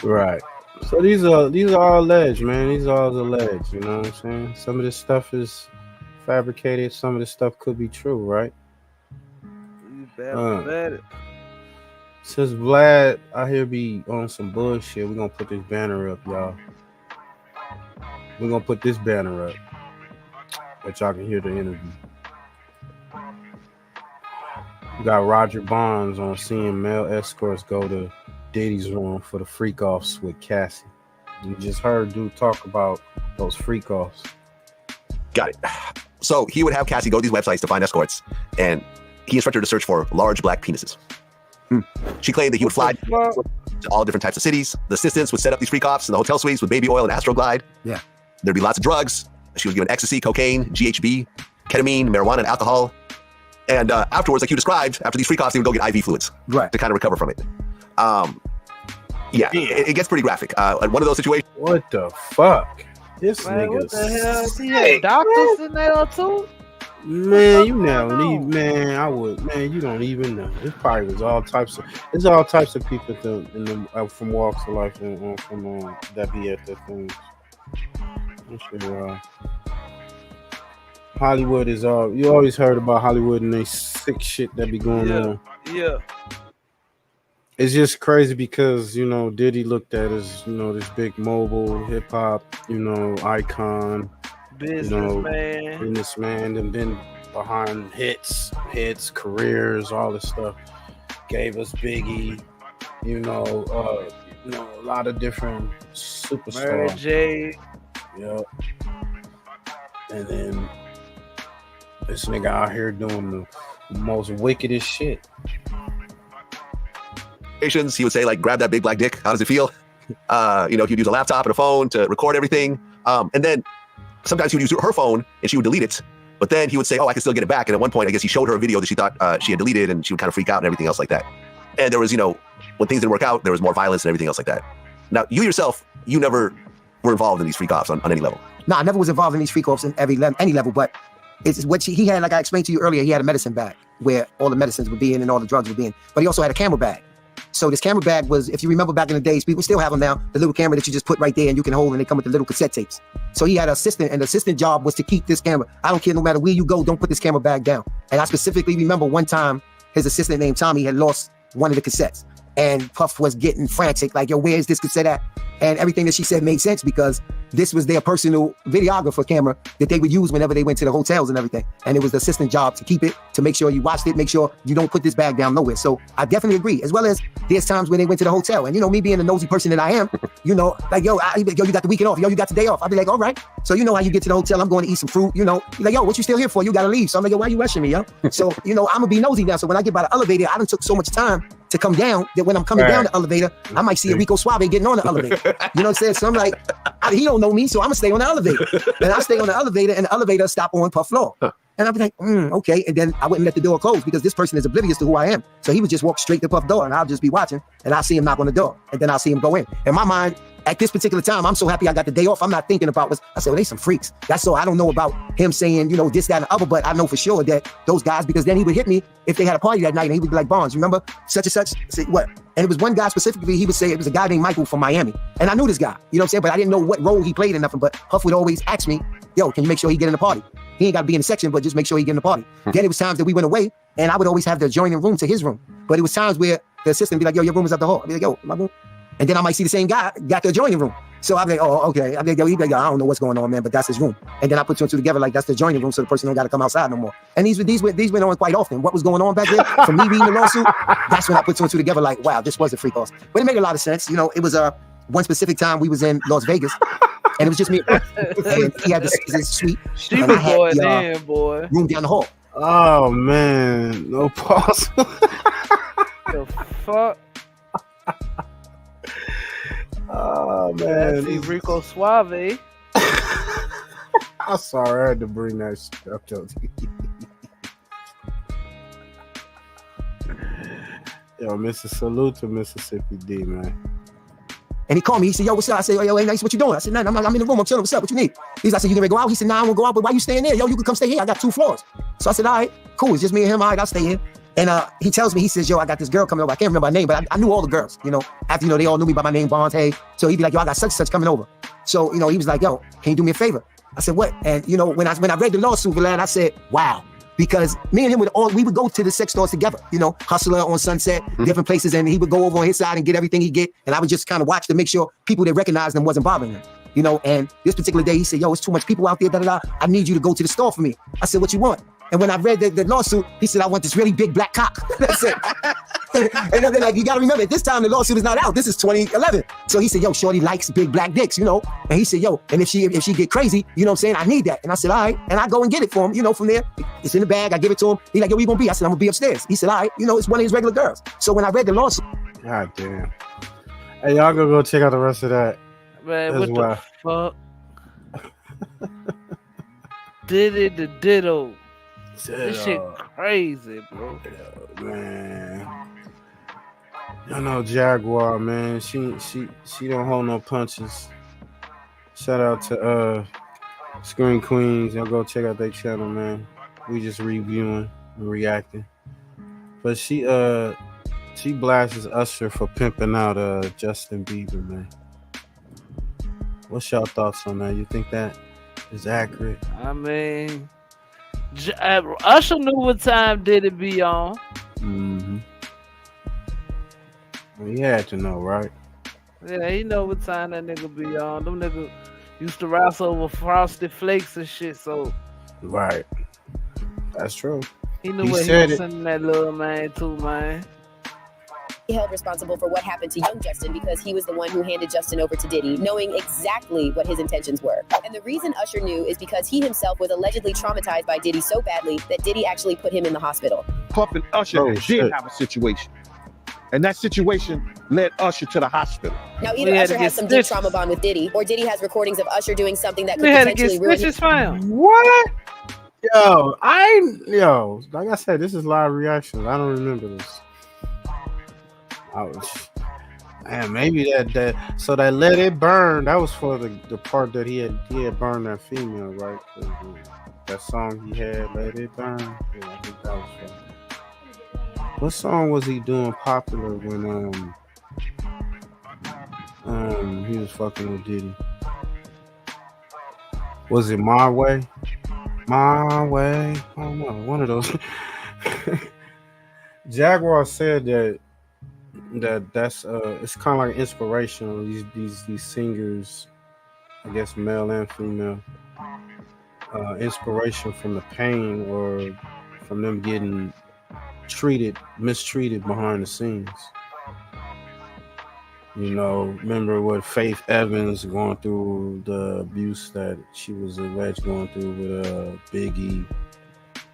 B: Right. So these are all alleged, man. These are all alleged. You know what I'm saying? Some of this stuff is fabricated. Some of this stuff could be true, right? Since Vlad out here be on some bullshit, we're gonna put this banner up, y'all. We're gonna put this banner up, but y'all can hear the interview. We got Roger Bonds on seeing male escorts go to Diddy's room for the freak offs with Cassie. You just heard dude talk about those freak offs.
W: Got it. So he would have Cassie go to these websites to find escorts, and he instructed her to search for large black penises. She claimed that he would fly to all different types of cities. The assistants would set up these freak offs in the hotel suites with baby oil and Astroglide.
B: Yeah.
W: There'd be lots of drugs. She was given ecstasy, cocaine, GHB, ketamine, marijuana, and alcohol. And afterwards, like you described, after these freak offs, they would go get IV fluids to kind of recover from it. It gets pretty graphic. One of those situations.
B: What the fuck? This
H: man,
B: nigga.
H: What the hell? He had doctors in there too?
B: Man, you never need. Man, I would. Man, you don't even know. It probably was all types of. It's all types of people from walks of life and from that be at the things. I'm sure. Hollywood is all. You always heard about Hollywood and they sick shit that be going on.
H: Yeah.
B: It's just crazy because, you know, Diddy looked at as, you know, this big mobile hip hop, you know, icon, businessman, and been behind hits, careers, all this stuff. Gave us Biggie, you know, a lot of different superstars.
H: Mary J.
B: Yep. And then this nigga out here doing the most wickedest shit.
W: situations, he would say, like, grab that big black dick. How does it feel? He'd use a laptop and a phone to record everything. And then sometimes he would use her phone and she would delete it. But then he would say, oh, I can still get it back. And at one point, I guess he showed her a video that she thought she had deleted, and she would kind of freak out and everything else like that. And there was, when things didn't work out, there was more violence and everything else like that. Now, you yourself, you never were involved in these freak offs on any level.
E: No, I never was involved in these freak offs in any level, but it's what he had, like I explained to you earlier, he had a medicine bag where all the medicines would be in and all the drugs would be in. But he also had a camera bag. So this camera bag was, if you remember back in the days, people still have them now, the little camera that you just put right there and you can hold, and they come with the little cassette tapes. So he had an assistant, and the assistant job was to keep this camera. I don't care, no matter where you go, don't put this camera bag down. And I specifically remember one time his assistant named Tommy had lost one of the cassettes. And Puff was getting frantic, like, yo, where's this cassette at? And everything that she said made sense because this was their personal videographer camera that they would use whenever they went to the hotels and everything. And it was the assistant job to keep it, to make sure you watched it, make sure you don't put this bag down nowhere. So I definitely agree. As well as there's times when they went to the hotel. And, me being the nosy person that I am, like, yo, you got the weekend off. Yo, you got the day off. I'll be like, all right. So you know how you get to the hotel, I'm going to eat some fruit, You're like, yo, what you still here for? You got to leave. So I'm like, yo, why you rushing me, yo? So, I'm going to be nosy now. So when I get by the elevator, I done took so much time to come down that when I'm coming down the elevator, I might see a Rico Suave getting on the elevator. You know what I'm saying? So I'm like, he don't know me, so I'm gonna stay on the elevator. And I stay on the elevator, and the elevator stop on Puff floor. And I'll be like, okay. And then I wouldn't let the door close because this person is oblivious to who I am. So he would just walk straight to Puff door, and I'll just be watching, and I'll see him knock on the door, and then I'll see him go in. In my mind, at this particular time, I'm so happy I got the day off. I'm not thinking about I said, well, they some freaks. That's all. I don't know about him saying, this, that, and the other, but I know for sure that those guys, because then he would hit me if they had a party that night, and he would be like, Bonds, remember such and such? I said, what? And it was one guy specifically, he would say it was a guy named Michael from Miami. And I knew this guy, you know what I'm saying? But I didn't know what role he played in nothing. But Puff would always ask me, yo, can you make sure he get in the party? He ain't got to be in the section, but just make sure he get in the party. Then it was times that we went away, and I would always have the adjoining room to his room. But it was times where the assistant would be like, yo, your room is up the hall. I'd be like, yo, my room. And then I might see the same guy got the adjoining room. So I'd be like, oh, okay. I'd be like, yo, he'd be like, I don't know what's going on, man, but that's his room. And then I put two and two together, like that's the adjoining room, so the person don't got to come outside no more. And these went on quite often. What was going on back then? From me reading the lawsuit, that's when I put two and two together, like, wow, this was a freak off. But it made a lot of sense. It was one specific time we was in Las Vegas, and it was just me. And he had this suite.
H: She was going in, boy.
E: Room down the hall.
B: Oh, man. No pause.
H: The fuck?
B: Oh, man.
H: That's Rico Suave.
B: I'm sorry, I had to bring that shit up to you. Yo, salute to Mississippi D, man.
E: And he called me. He said, yo, what's up? I said, yo, hey, nice, what you doing? I said, nah, I'm in the room. I'm chilling. What's up? What you need? I said, you can go out? He said, nah, I won't go out, but why you staying there? Yo, you can come stay here. I got 2 floors. So I said, all right, cool. It's just me and him. All right, I'll stay here. And he tells me, he says, yo, I got this girl coming over. I can't remember her name, but I knew all the girls, after, they all knew me by my name, Bonds, hey. So he'd be like, yo, I got such and such coming over. So, he was like, yo, can you do me a favor? I said, what? And, when I read the lawsuit, I said, wow. Because me and him we would go to the sex stores together, Hustler on Sunset, different places. And he would go over on his side and get everything he get. And I would just kind of watch to make sure people that recognized him wasn't bothering him. And this particular day, he said, yo, it's too much people out there, I need you to go to the store for me. I said, what you want? And when I read the lawsuit, he said, I want this really big black cock. That's it. And then like, you got to remember, at this time, the lawsuit is not out. This is 2011. So he said, yo, shorty likes big black dicks, And he said, yo, and if she get crazy, you know what I'm saying? I need that. And I said, all right. And I go and get it for him, from there. It's in the bag. I give it to him. He's like, yo, where you going to be? I said, I'm going to be upstairs. He said, all right. It's one of his regular girls. So when I read the lawsuit.
B: God damn. Hey, y'all gonna go check out the rest of that.
H: Man, what the fuck? Diddy the ditto. This shit crazy, bro.
B: Yeah, man. I know Jaguar, man. She don't hold no punches. Shout out to Screen Queens. Y'all go check out their channel, man. We just reviewing and reacting. But she blasts Usher for pimping out Justin Bieber, man. What's y'all thoughts on that? You think that is accurate?
H: I mean, Usher knew what time Diddy be on.
B: Mm-hmm. Well, he had to know, right?
H: Yeah, he know what time that nigga be on. Them niggas used to wrestle over Frosted Flakes and shit, so.
B: Right. That's true.
H: He knew what he was sending that little man to, man.
J: He held responsible for what happened to young Justin because he was the one who handed Justin over to Diddy, knowing exactly what his intentions were. And the reason Usher knew is because he himself was allegedly traumatized by Diddy so badly that Diddy actually put him in the hospital.
S: Puff and Usher did have a situation.
T: And that situation led Usher to the hospital.
J: Now, either Usher has some deep trauma bond with Diddy, or Diddy has recordings of Usher doing something that could potentially ruin his...
B: What? Yo, like I said, this is live reactions. I don't remember this. Man, maybe that so that Let It Burn, that was for the part that he had burned that female, right? That song he had, Let It Burn. Yeah, I think that was for. What song was he doing popular when he was fucking with Diddy? Was it My Way? My Way? I don't know. One of those. Jaguar said that's it's kind of like inspirational. These singers, I guess male and female, inspiration from the pain or from them getting mistreated behind the scenes. You know, remember what Faith Evans going through, the abuse that she was alleged going through with Biggie,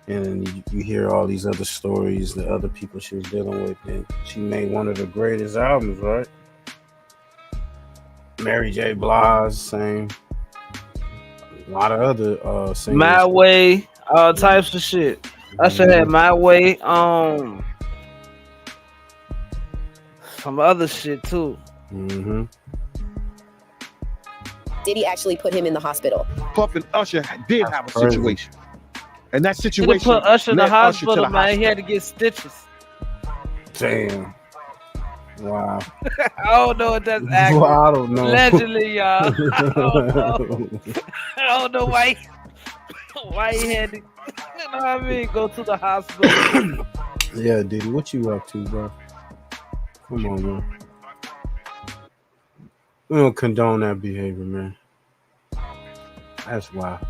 B: and you hear all these other stories, the other people she was dealing with, and she made one of the greatest albums, right? Mary J. Blige, same. A lot of other singers.
H: My Way, all types of shit. I should have My Way. Some other shit too.
B: Mm-hmm.
J: Diddy actually put him in the hospital.
T: Puff and Usher did have a situation. And that situation
H: put Usher in the hospital,
T: to the
H: man. He had to get stitches.
B: Damn. Wow.
H: I don't know if that's accurate.
B: Well, I don't know.
H: Allegedly, y'all. I don't know. I don't know why he had to, you know what I mean, go to the hospital.
B: Yeah, Diddy, what you up to, bro? Come on, man. We don't condone that behavior, man. That's wild.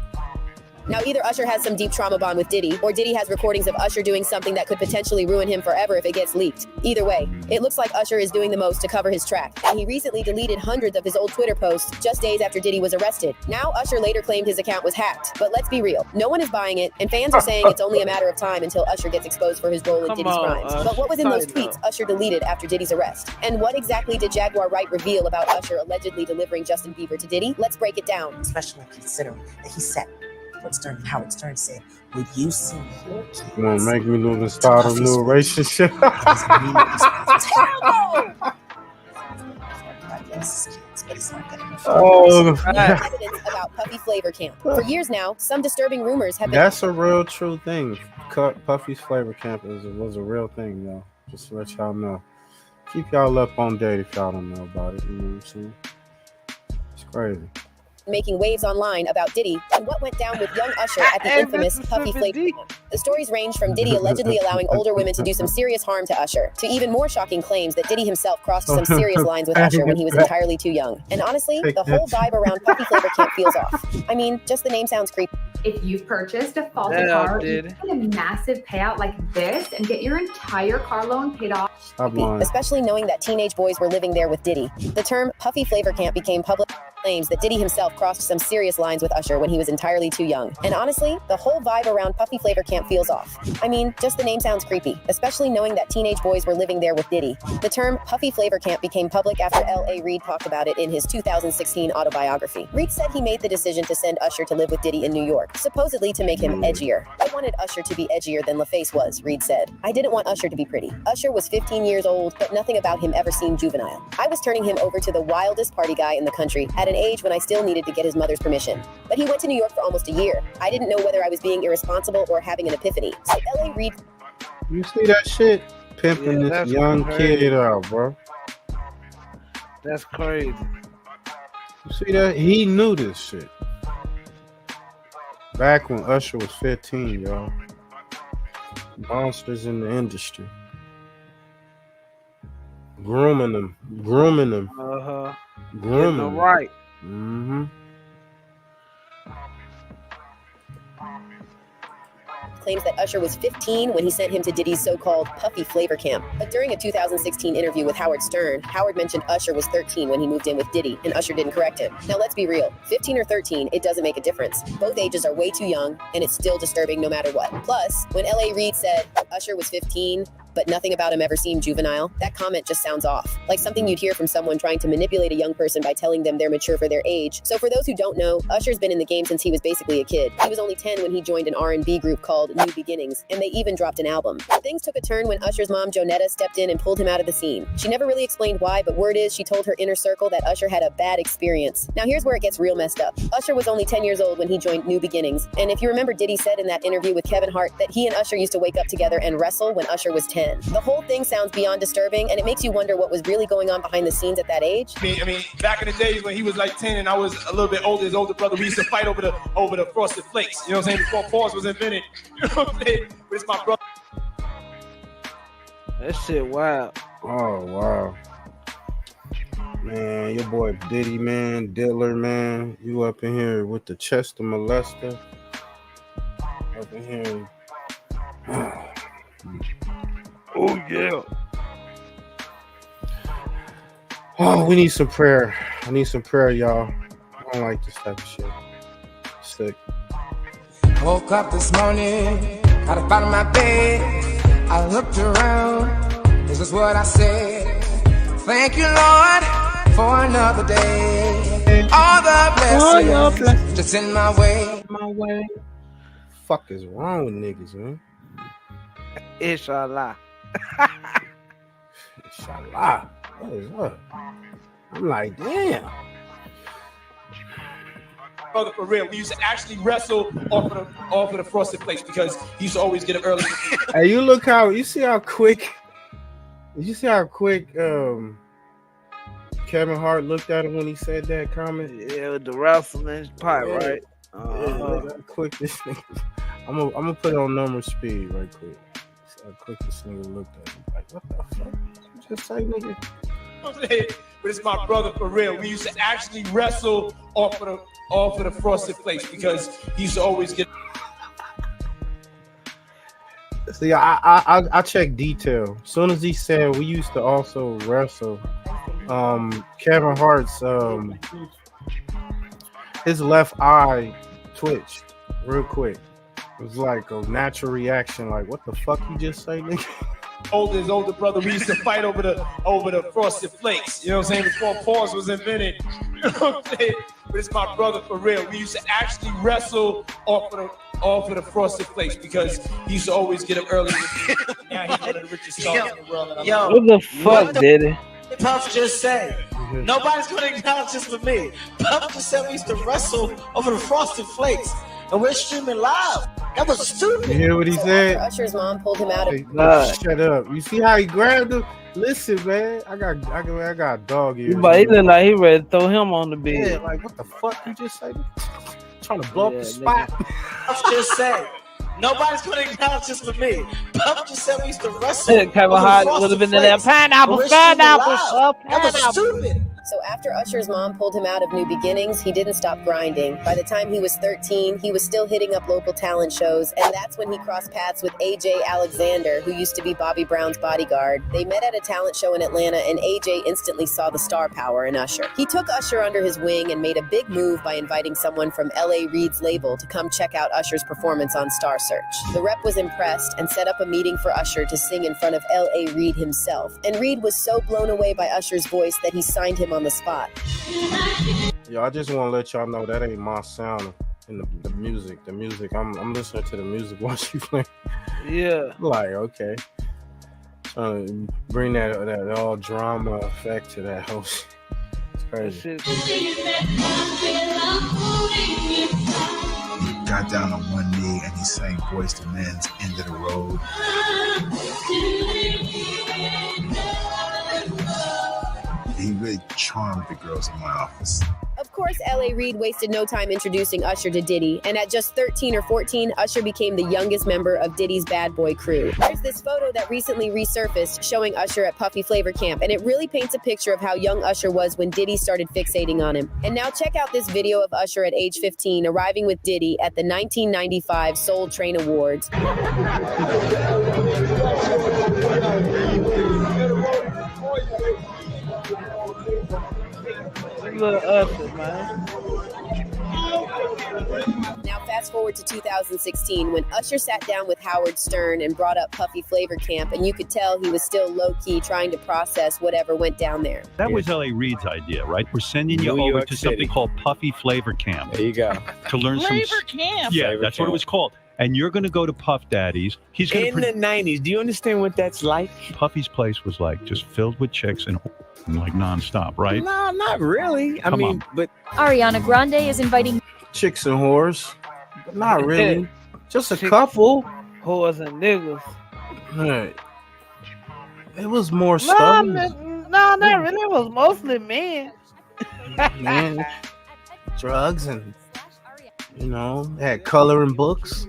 J: Now, either Usher has some deep trauma bond with Diddy, or Diddy has recordings of Usher doing something that could potentially ruin him forever if it gets leaked. Either way, it looks like Usher is doing the most to cover his track, and he recently deleted hundreds of his old Twitter posts just days after Diddy was arrested. Now, Usher later claimed his account was hacked, but let's be real, no one is buying it, and fans are saying it's only a matter of time until Usher gets exposed for his role in Diddy's crimes. But what was in those tweets Usher deleted after Diddy's arrest? And what exactly did Jaguar Wright reveal about Usher allegedly delivering Justin Bieber to Diddy? Let's break it down.
C: Especially considering that he said Howard Stern said, would you see your kids?
B: You want to make me lose and start a new relationship?
J: Oh, evidence about Puffy Flavor Camp. For years now, some disturbing rumors have been.
B: That's a real true thing. Puffy's Flavor Camp was a real thing, y'all. Just to let y'all know. Keep y'all up on date if y'all don't know about it. You know what I'm saying? It's crazy.
J: Making waves online about Diddy and what went down with young Usher at the infamous Puffy Flavor Camp. The stories range from Diddy allegedly allowing older women to do some serious harm to Usher, to even more shocking claims that Diddy himself crossed some serious lines with Usher when he was entirely too young. And honestly, the whole vibe around Puffy Flavor Camp feels off. I mean, just the name sounds creepy.
K: If you've purchased a faulty car, you get a massive payout like this and get your entire car loan paid off.
J: Especially knowing that teenage boys were living there with Diddy. The term Puffy Flavor Camp became public claims that Diddy himself crossed some serious lines with Usher when he was entirely too young. And honestly, the whole vibe around Puffy Flavor Camp feels off. I mean, just the name sounds creepy, especially knowing that teenage boys were living there with Diddy. The term Puffy Flavor Camp became public after L.A. Reid talked about it in his 2016 autobiography. Reid said he made the decision to send Usher to live with Diddy in New York, supposedly to make him edgier. I wanted Usher to be edgier than LaFace was, Reid said. I didn't want Usher to be pretty. Usher was 15 years old, but nothing about him ever seemed juvenile. I was turning him over to the wildest party guy in the country at an age when I still needed to get his mother's permission. But he went to New York for almost a year. I didn't know whether I was being irresponsible or having an epiphany. So L.A. Reid...
B: You see that shit? Pimping this young kid out, bro.
H: That's crazy.
B: You see that? He knew this shit. Back when Usher was 15, y'all. Monsters in the industry. Grooming them. Grooming them. Grooming them.
H: Right.
B: Mm-hmm.
J: claims that Usher was 15 when he sent him to Diddy's so-called Puffy Flavor Camp. But during a 2016 interview with Howard Stern, Howard mentioned Usher was 13 when he moved in with Diddy, and Usher didn't correct him. Now let's be real, 15 or 13, it doesn't make a difference. Both ages are way too young, and it's still disturbing no matter what. Plus, when L.A. Reid said Usher was 15, but nothing about him ever seemed juvenile. That comment just sounds off, like something you'd hear from someone trying to manipulate a young person by telling them they're mature for their age. So for those who don't know, Usher's been in the game since he was basically a kid. He was only 10 when he joined an R&B group called New Beginnings, and they even dropped an album. Things took a turn when Usher's mom, Jonetta, stepped in and pulled him out of the scene. She never really explained why, but word is she told her inner circle that Usher had a bad experience. Now here's where it gets real messed up. Usher was only 10 years old when he joined New Beginnings, and if you remember, Diddy said in that interview with Kevin Hart that he and Usher used to wake up together and wrestle when Usher was 10. The whole thing sounds beyond disturbing, and it makes you wonder what was really going on behind the scenes at that age.
L: I mean, back in the days when he was like 10 and I was a little bit older, his older brother, we used to fight over the Frosted Flakes. You know what I'm saying? Before pause was invented. You know what I'm saying? But it's my brother.
H: That shit wild.
B: Oh, wow. Man, your boy Diddy, man, Diddler, man. You up in here with the Chester molester. Up in here. Oh, yeah. Oh, we need some prayer. I need some prayer, y'all. I don't like this type of shit. Sick.
I: Woke up this morning, got up out of my bed. I looked around, this is what I said. Thank you, Lord, for another day. All the blessings just in my way.
B: Fuck is wrong with niggas, man?
H: Inshallah.
B: Inshallah. What is up? I'm like, damn.
L: Brother, for real, we used to actually wrestle off of the Frosted Flakes because he used to always get up early.
B: Hey, you see how quick Kevin Hart looked at him when he said that comment?
H: Yeah, with the wrestling part, right?
B: Look how quick this nigga. I'm gonna put it on number speed right quick. See how quick this nigga looked at him. Like, what the fuck? You just say, nigga?
L: But it's my brother, for real. We used to actually wrestle off of the Frosted Flakes because he used to always get.
B: See, I check detail. As soon as he said we used to also wrestle, Kevin Hart's his left eye twitched real quick. It was like a natural reaction, like, what the fuck you just say, nigga?
L: His older brother, we used to fight over the Frosted Flakes. You know what I'm saying? Before pause was invented. You know what I'm saying? But it's my brother, for real. We used to actually wrestle off of the Frosted Flakes because he used to always get up early. Now he's one of the richest stars in the world.
H: Yo, what the fuck, Diddy?
M: Puff just said, nobody's going to acknowledge this for me. Puff just said we used to wrestle over the Frosted Flakes, and we're streaming live. That was stupid.
B: You hear what he said?
J: Usher's mom pulled him out of.
B: Hey, shut up. You see how he grabbed him? Listen, man. I got dog ears.
H: But he look like he ready to throw him on the bed.
B: Yeah, like, what the fuck you just say? Trying to blow up the spot.
M: Puff just said, nobody's going to acknowledge this for me. Puff just said we used to wrestle.
H: Kevin Hart would have been in that pineapple.
M: That was stupid.
J: So after Usher's mom pulled him out of New Beginnings, he didn't stop grinding. By the time he was 13, he was still hitting up local talent shows, and that's when he crossed paths with AJ Alexander, who used to be Bobby Brown's bodyguard. They met at a talent show in Atlanta, and AJ instantly saw the star power in Usher. He took Usher under his wing and made a big move by inviting someone from L.A. Reid's label to come check out Usher's performance on Star Search. The rep was impressed and set up a meeting for Usher to sing in front of L.A. Reid himself, and Reid was so blown away by Usher's voice that he signed him on the spot.
B: Yo, I just want to let y'all know that ain't my sound in the music. The music, I'm listening to the music while she playing.
H: Yeah.
B: Like, okay. Bring that all drama effect to that whole shit. It's crazy.
O: He got down on one knee and he sang Boyz II Men's End of the Road. He really charmed the girls in my office.
J: Of course, L.A. Reid wasted no time introducing Usher to Diddy, and at just 13 or 14, Usher became the youngest member of Diddy's bad boy crew. There's this photo that recently resurfaced showing Usher at Puffy Flavor Camp, and it really paints a picture of how young Usher was when Diddy started fixating on him. And now check out this video of Usher at age 15 arriving with Diddy at the 1995 Soul Train Awards.
H: Little Usher, man.
J: Now Fast forward to 2016 when Usher sat down with Howard Stern and brought up Puffy Flavor Camp, and you could tell he was still low-key trying to process whatever went down there.
P: That was L.A. Reid's idea, right? We're sending you over to something called Puffy Flavor Camp.
Q: There you go.
P: To learn
R: Flavor
P: some...
R: Camp?
P: Yeah,
Q: Flavor
P: that's
Q: Camp.
P: what it was called. And you're going to go to Puff Daddy's. He's going
Q: In the 90s, do you understand what that's like?
P: Puffy's place was like just filled with chicks and like nonstop, right?
Q: No, not really. I mean, but
X: Ariana Grande is inviting
B: Chicks and whores, but not really. Just a couple.
H: Whores and niggas.
B: Right. It was more
H: No,
B: stuff.
H: no, not really. It was mostly men.
B: Man, drugs and had coloring books.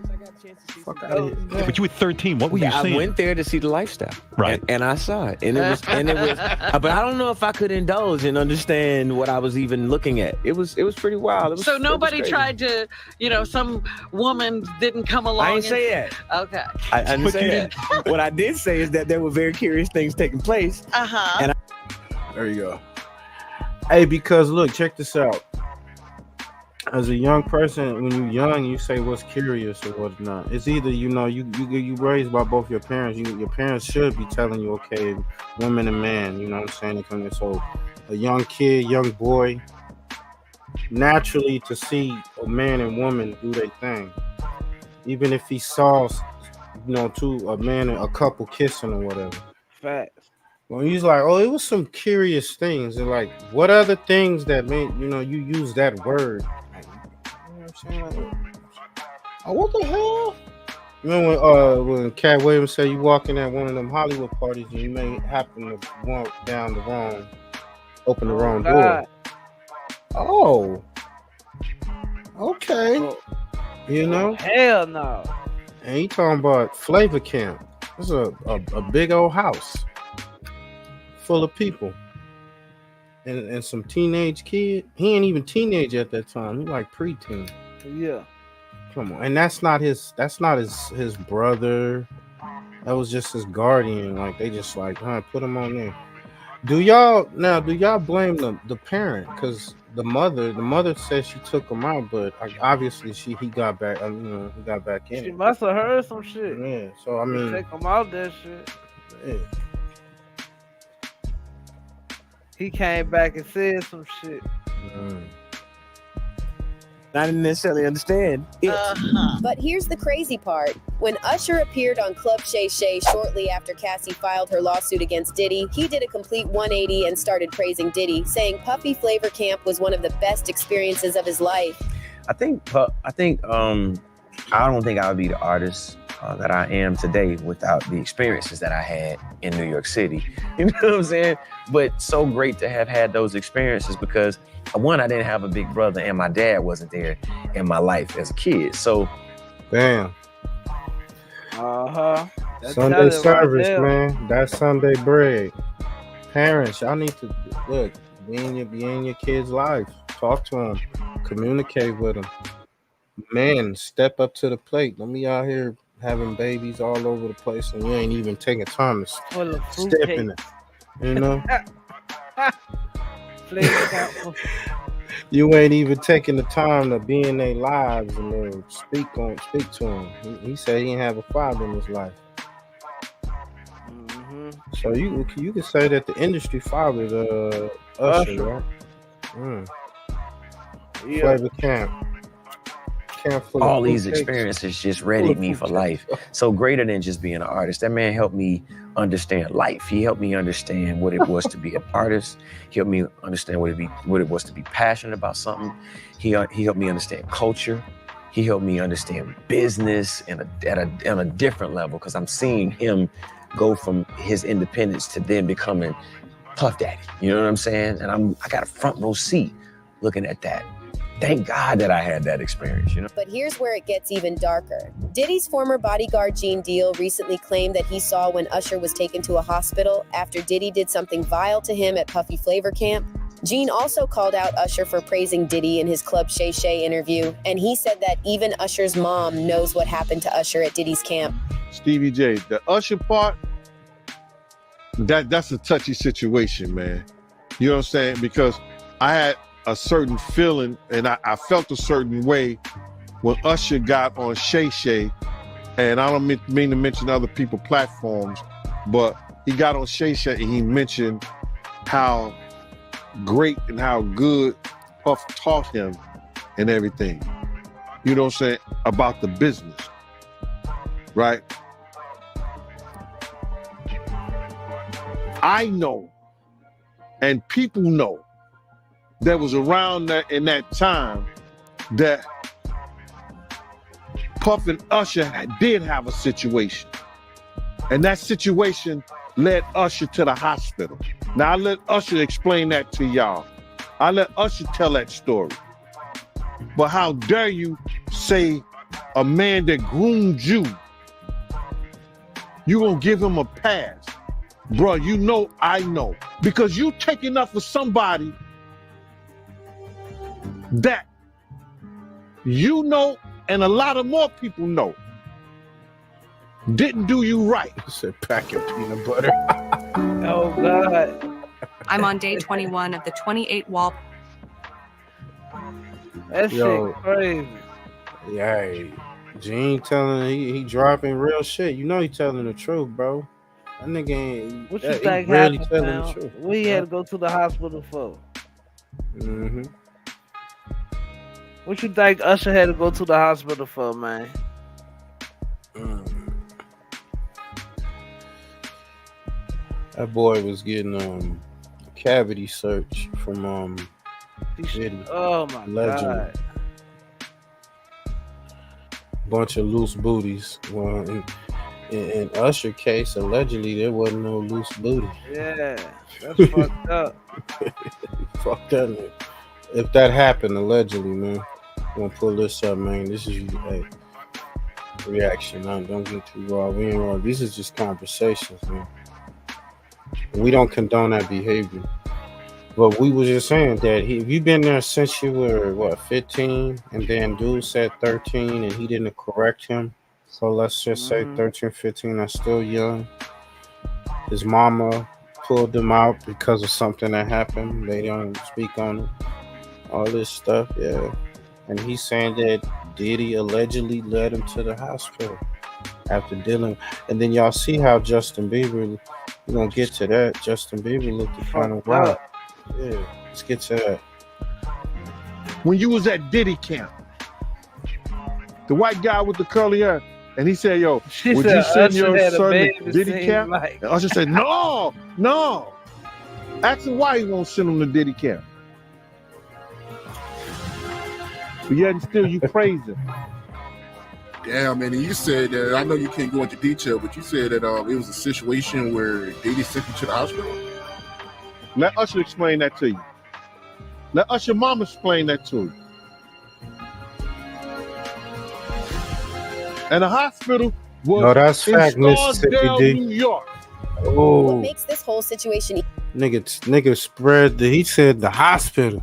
B: Fuck out of here.
P: But you were 13. What were you
Q: I
P: saying?
Q: went there to see the lifestyle,
P: right?
Q: And I saw it, and it was, but I don't know if I could indulge and understand what I was even looking at. It was pretty wild.
R: So nobody tried to, some woman didn't come along.
Q: I didn't say that.
R: Okay.
Q: I didn't say that. What I did say is that there were very curious things taking place.
R: Uh-huh.
B: There you go. Hey, because look, check this out. As a young person, when you're young, you say what's curious or what's not. It's either you raised by both your parents. Your parents should be telling you, okay, woman and man. You know what I'm saying? So, a young kid, young boy, naturally to see a man and woman do their thing, even if he saw, a man and a couple kissing or whatever.
H: Facts.
B: Well, he's like, oh, it was some curious things, and like, what other things that made you use that word? Oh, what the hell? Remember when Cat Williams said you walking at one of them Hollywood parties and you may happen to walk down open the wrong door. Oh, okay.
H: Hell no.
B: And he talking about Flavor Camp. This is a big old house full of people. And some teenage kid. He ain't even teenage at that time. He like preteen.
H: Yeah.
B: Come on. And that's not his brother. That was just his guardian. Like they just like, put him on there. Do y'all blame the parent? Because the mother said she took him out, but obviously he got back. He got back in.
H: She must have heard some shit.
B: Yeah. So I mean,
H: take him out that shit.
B: Yeah.
H: He came back and said some shit.
Q: I didn't necessarily understand it.
J: But here's the crazy part. When Usher appeared on Club Shay Shay shortly after Cassie filed her lawsuit against Diddy, he did a complete 180 and started praising Diddy, saying Puffy Flavor Camp was one of the best experiences of his life.
Q: I don't think I would be the artist that I am today without the experiences that I had in New York City. You know what I'm saying? But so great to have had those experiences because, one, I didn't have a big brother and my dad wasn't there in my life as a kid. So,
B: damn.
H: That's
B: Sunday service, man. That's Sunday bread. Parents, y'all need to look. Be in your kids' life. Talk to them. Communicate with them. Man, step up to the plate. Don't be out here having babies all over the place and you ain't even taking time to step in it. You ain't even taking the time to be in their lives and then speak to them. He said he didn't have a father in his life. So you can say that the industry fathered Usher, right? Flavor Camp.
Q: All these experiences just readied me for life. So greater than just being an artist, that man helped me understand life. He helped me understand what it was to be an artist. He helped me understand what it was to be passionate about something. He helped me understand culture. He helped me understand business on a different level because I'm seeing him go from his independence to then becoming Puff Daddy. You know what I'm saying? And I got a front row seat looking at that. Thank God that I had that experience,
J: But here's where it gets even darker. Diddy's former bodyguard, Gene Deal, recently claimed that he saw when Usher was taken to a hospital after Diddy did something vile to him at Puffy Flavor Camp. Gene also called out Usher for praising Diddy in his Club Shay Shay interview, and he said that even Usher's mom knows what happened to Usher at Diddy's camp.
T: Stevie J, the Usher part, that's a touchy situation, man. You know what I'm saying? Because I had a certain feeling and I felt a certain way when Usher got on Shay Shay, and I don't mean to mention other people's platforms, but he got on Shay Shay and he mentioned how great and how good Puff taught him and everything. You know what I'm saying? About the business, right? I know, and people know, that was around that in that time that Puff and Usher did have a situation. And that situation led Usher to the hospital. Now I let Usher explain that to y'all. I let Usher tell that story. But how dare you say a man that groomed you, you gonna give him a pass? Bro, you know I know. Because you taking up for somebody that you know and a lot of more people know didn't do you right.
B: I said pack your peanut butter.
H: Oh God.
A: I'm on day 21 of the 28 wall.
H: That shit crazy.
B: Yeah, Gene telling he dropping real shit. You know he telling the truth, bro. That nigga ain't.
H: What you think
B: really
H: happened,
B: telling
H: man?
B: the truth.
H: What he had to go to the hospital for?
B: Mm-hmm.
H: What you think Usher had to go to the hospital for, man?
B: That boy was getting a cavity search from Diddy.
H: Oh my God.
B: Bunch of loose booties. Well, in Usher case, allegedly there wasn't no loose booty.
H: Yeah, that's fucked up.
B: Fuck that nigga. If that happened, allegedly, man, I'm gonna pull this up, man. This is reaction. Don't get too raw. We ain't raw. This is just conversations, man. We don't condone that behavior. But we was just saying that if you've been there since you were 15, and then dude said 13, and he didn't correct him. So let's just say 13, 15. That's still young. His mama pulled him out because of something that happened. They don't speak on it. All this stuff, yeah. And he's saying that Diddy allegedly led him to the hospital after dealing. And then y'all see how Justin Bieber, we're gonna get to that. Justin Bieber looked kind of wild. Yeah, let's get to that.
T: When you was at Diddy camp, the white guy with the curly hair, and he said, yo, would you send your son to Diddy camp? And Usher said, no. Ask him why he won't send him to Diddy camp. But yet and still you praise him.
D: Damn, man, and you said that, I know you can't go into detail, but you said that it was a situation where Diddy sent you to the hospital?
T: Let Usher explain that to you. Let Usher mama explain that to you. And the hospital was
B: no, that's
T: in
B: fact, Mississippi
T: Scarsdale,
B: D.
T: New York.
B: Oh,
J: What makes this whole situation
B: nigga spread he said the hospital.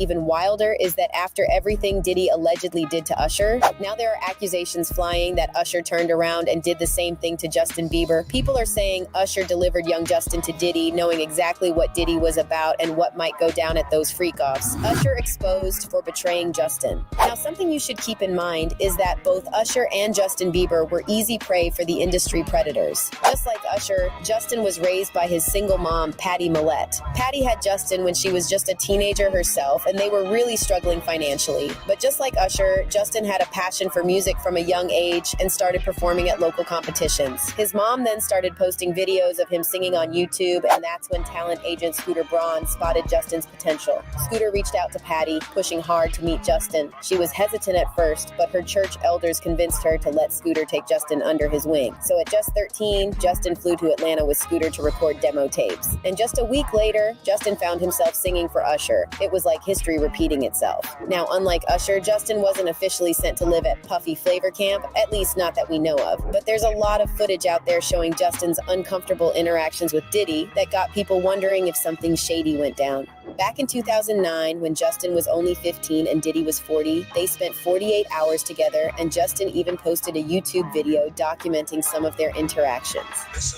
J: even wilder is that after everything Diddy allegedly did to Usher, now there are accusations flying that Usher turned around and did the same thing to Justin Bieber. People are saying Usher delivered young Justin to Diddy, knowing exactly what Diddy was about and what might go down at those freak-offs. Usher exposed for betraying Justin. Now, something you should keep in mind is that both Usher and Justin Bieber were easy prey for the industry predators. Just like Usher, Justin was raised by his single mom, Patty Millette. Patty had Justin when she was just a teenager herself, and they were really struggling financially. But just like Usher, Justin had a passion for music from a young age and started performing at local competitions. His mom then started posting videos of him singing on YouTube, and that's when talent agent Scooter Braun spotted Justin's potential. Scooter reached out to Patty, pushing hard to meet Justin. She was hesitant at first, but her church elders convinced her to let Scooter take Justin under his wing. So at just 13, Justin flew to Atlanta with Scooter to record demo tapes. And just a week later, Justin found himself singing for Usher. It was like history repeating itself. Now, unlike Usher, Justin wasn't officially sent to live at Puffy Flavor Camp, at least not that we know of. But there's a lot of footage out there showing Justin's uncomfortable interactions with Diddy that got people wondering if something shady went down. Back in 2009, when Justin was only 15 and Diddy was 40, they spent 48 hours together, and Justin even posted a YouTube video documenting some of their interactions.
G: As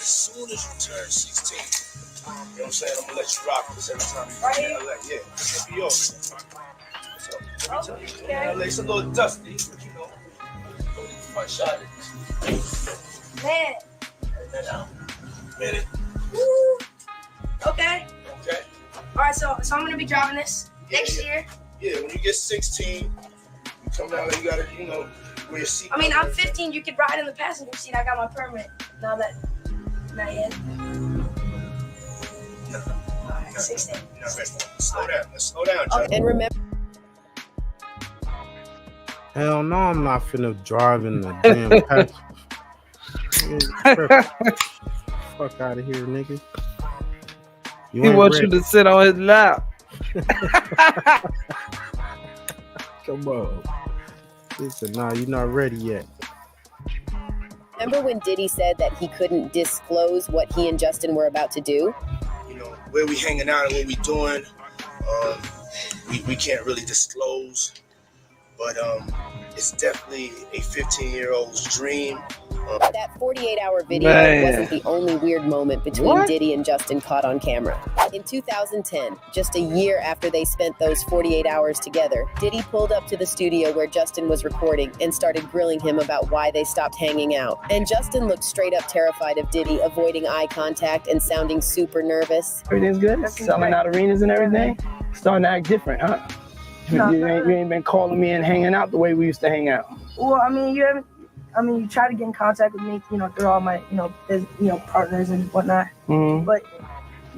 G: soon as you turn 16,
L: what I'm saying? I'm gonna let you rock this every time you come to LA. Yeah, this will be yours. So every time you come to LA, it's a little dusty, but you know, my shot it.
F: Man.
L: Minute.
F: Woo. Okay.
L: Okay.
F: All right, so I'm gonna be driving this next year.
L: Yeah, when you get 16, you come down there, you gotta, you know, wear your seat.
F: I mean, I'm 15. You could ride in the passenger seat. I got my permit. Not yet.
L: No.
F: All right, 16.
L: No, 16. Slow down. Let's slow down, John.
J: And remember.
B: Hell no, I'm not finna drive in the damn Fuck out of here, nigga.
H: He wants you to sit on his lap.
B: Come on. Listen, nah, you're not ready yet.
J: Remember when Diddy said that he couldn't disclose what he and Justin were about to do?
L: You know, where we hanging out and what we doing, we can't really disclose, but it's definitely a 15-year-old's dream.
J: That 48-hour video wasn't the only weird moment between Diddy and Justin caught on camera. In 2010, just a year after they spent those 48 hours together, Diddy pulled up to the studio where Justin was recording and started grilling him about why they stopped hanging out. And Justin looked straight up terrified of Diddy, avoiding eye contact and sounding super nervous.
M: Everything's good? Selling out arenas and everything? Starting to act different, huh? You ain't been calling me and hanging out the way we used to hang out.
F: Well, I mean, you try to get in contact with me, you know, through all my, partners and whatnot.
M: Mm-hmm.
F: But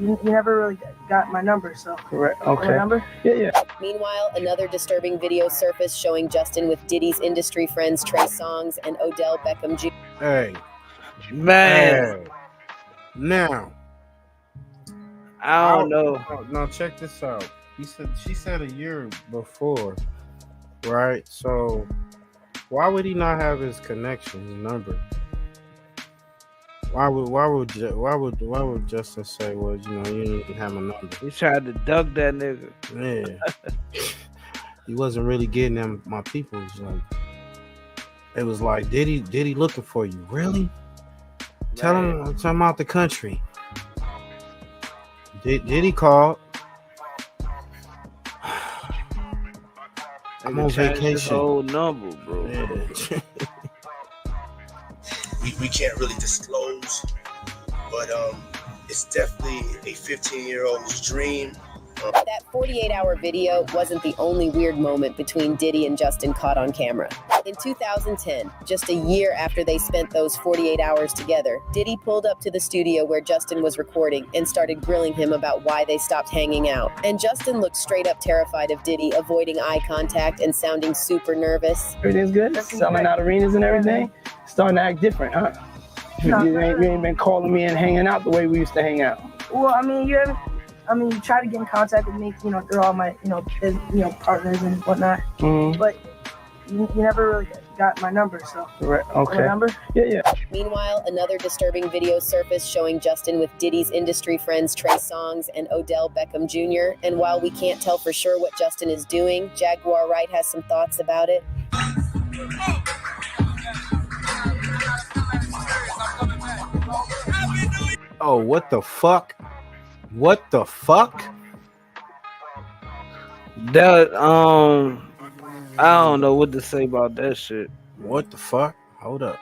F: you never really got my number, so.
M: Correct. Okay.
F: My number?
M: Yeah.
J: Meanwhile, another disturbing video surfaced showing Justin with Diddy's industry friends Trey Songz and Odell Beckham Jr.
B: Hey.
H: Man.
B: Hey. Now.
H: I don't know.
B: Now check this out. She said a year before, right? So why would he not have his connection, his number? Why would Justin say, well, you didn't have my number?
H: He tried to duck that nigga.
B: Yeah. He wasn't really getting them my people. It was like, Diddy looking for you. Really? Tell him I'm out the country. Diddy called. I'm on vacation.
H: Whole number, bro.
B: Yeah.
L: we can't really disclose, but it's definitely a 15-year-old's dream.
J: That 48-hour video wasn't the only weird moment between Diddy and Justin caught on camera. In 2010, just a year after they spent those 48 hours together, Diddy pulled up to the studio where Justin was recording and started grilling him about why they stopped hanging out. And Justin looked straight up terrified of Diddy, avoiding eye contact and sounding super nervous.
M: Everything's good? Selling out arenas and everything? Starting to act different, huh? You ain't been calling me and hanging out the way we used to hang out.
F: Well, I mean, you try to get in contact with me, through all my, partners and whatnot.
M: Mm-hmm.
F: But you never really got my number, so.
M: Correct. Okay.
F: My number?
M: Yeah.
J: Meanwhile, another disturbing video surfaced showing Justin with Diddy's industry friends Trey Songz and Odell Beckham Jr. And while we can't tell for sure what Justin is doing, Jaguar Wright has some thoughts about it.
B: Oh, what the fuck? What the fuck?
H: That I don't know what to say about that shit.
B: What the fuck? Hold up.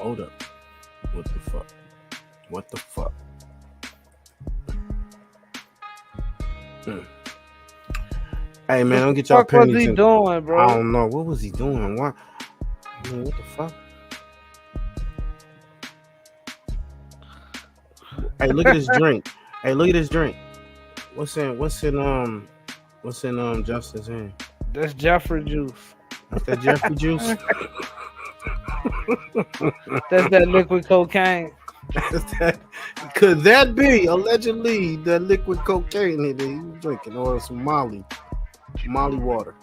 B: What the fuck? Hey man, don't get your opinions.
H: What was he doing, bro?
B: I don't know. What was he doing? What the fuck? Hey, look at this drink. What's in Justin's hand?
H: That's Jeffrey juice.
B: That's that Jeffrey juice.
H: That's that liquid cocaine.
B: Could that be allegedly the liquid cocaine that he was drinking, or some Molly water?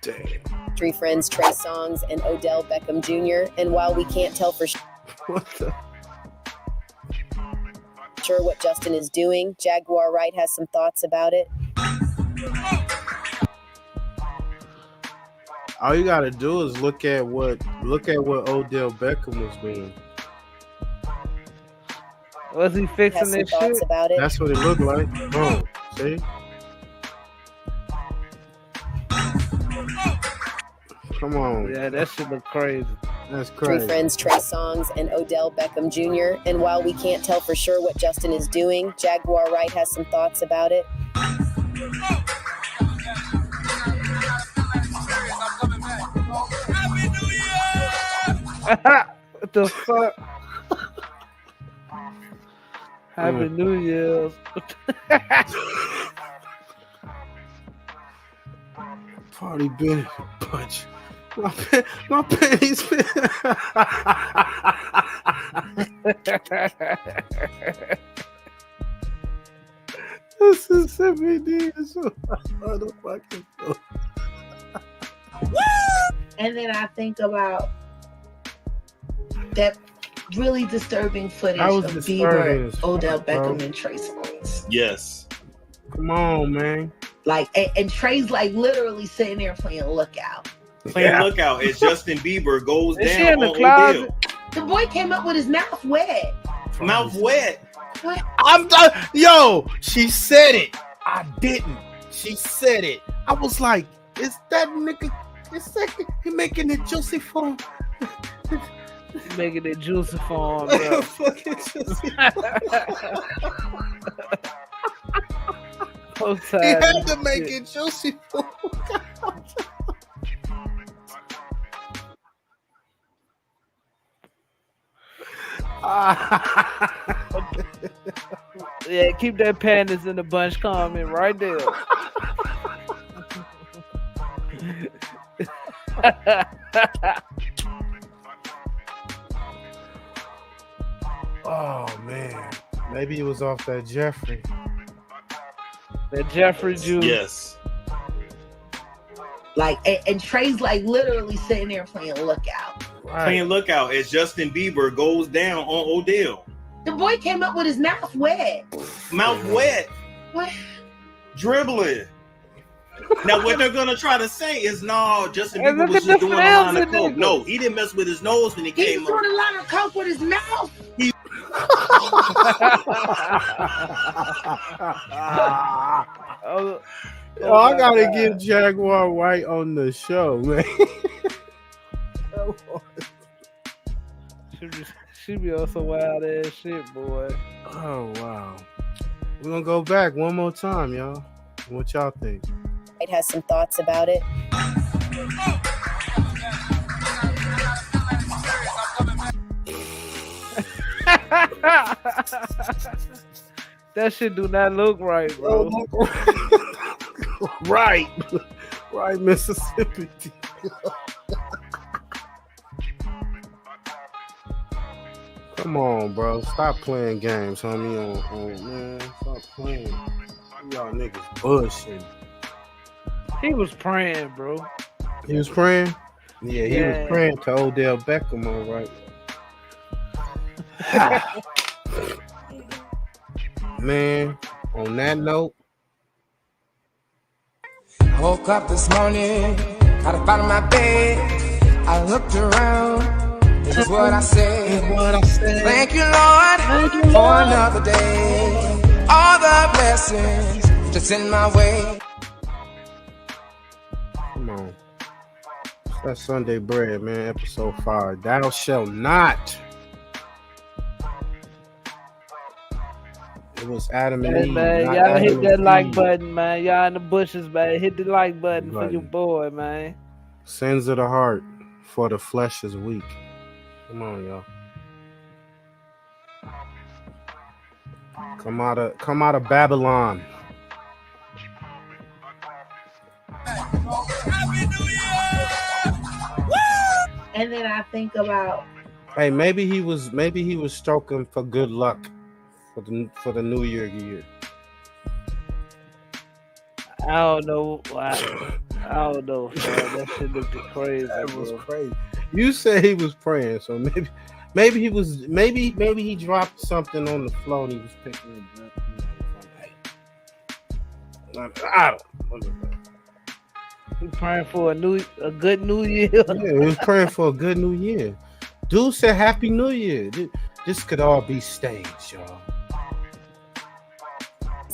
B: Damn.
J: Three friends Trey Songz and Odell Beckham Jr. And while we can't tell for sure what Justin is doing, Jaguar Wright has some thoughts about it.
B: All you gotta do is look at what Odell Beckham was doing.
H: Was he fixing this shit?
J: About it?
B: That's what it looked like. Bro, see? Come on.
H: Yeah, that shit look crazy.
B: That's
J: Three
B: crazy.
J: friends, Trey Songz and Odell Beckham Jr. And while we can't tell for sure what Justin is doing, Jaguar Wright has some thoughts about it.
H: What the fuck? Happy New Year's.
B: Party been a bunch. My panties been. Mississippi needs some motherfucking.
G: And then I think about that really disturbing footage
B: That was
G: of
B: disturbing
G: Bieber,
B: as fuck,
G: Odell Beckham,
B: bro.
G: and Trey Songz.
S: Yes.
B: Come on, man.
G: Like, and Trey's like literally sitting there playing Lookout.
S: Playing Lookout as Justin Bieber goes
G: Is she
S: down
G: in the
S: on
G: closet?
S: Odell.
G: The boy came up with his mouth wet.
S: Mouth wet.
G: What?
B: I'm done. Yo, she said it. I didn't. She said it. I was like, is that nigga? Is that he making it juicy for him?
H: Making it juicy for him. Yeah.
B: Fucking juicy. He had to make it juicy for him.
H: Yeah, keep that panties in the bunch comment right there.
B: Oh man, maybe it was off that Jeffrey.
H: That Jeffrey juice.
S: Yes.
G: Like, and Trey's like literally sitting there playing Lookout.
S: Playing Lookout as Justin Bieber goes down on Odell.
G: The boy came up with his mouth wet.
S: Mouth wet.
G: What?
S: Dribbling. Now what they're gonna try to say is, no, Justin
G: Hey,
S: Bieber
G: look
S: was
G: at
S: just
G: the
S: doing a line
G: films
S: of coke.
G: in
S: No, he didn't mess with his nose when he
G: He's
S: came up.
G: doing a line of coke with his mouth.
B: Oh, I gotta get Jaguar White on the show, man.
H: She be on some wild ass shit, boy.
B: Oh wow. We're gonna go back one more time, y'all. What y'all think?
J: It has some thoughts about it.
H: That shit do not look right, bro.
B: Right. Right, Mississippi. Come on, bro. Stop playing games, homie. Man, stop playing. Y'all niggas bullshit.
H: He was praying, bro.
B: He was praying? Yeah, he was praying to Odell Beckham, all right. Man, on that note,
I: I woke up this morning, got up out of my bed. I looked around, this is what I said. Thank you, Lord, for another day. All the blessings just in my way.
B: come on. It's that Sunday bread, man, episode 5. Thou shalt not. It was Adam and
H: Hey,
B: Eve.
H: man,
B: not
H: y'all
B: Adam
H: hit
B: and
H: that like
B: Eve.
H: button, man. Y'all in the bushes, man. Hit the like button for your boy, man.
B: Sins of the heart, for the flesh is weak. Come on, y'all. Come out of Babylon.
G: And then I think about
B: Hey, maybe he was stroking for good luck for the New Year.
H: I don't know. I don't know, man. That shit looked crazy.
B: That was
H: bro.
B: crazy. You said he was praying, so maybe he dropped something on the floor and he was picking it up. I don't know.
H: We praying for a good new year.
B: Yeah, we was praying for a good new year. Dude said Happy New Year. This could all be staged, y'all.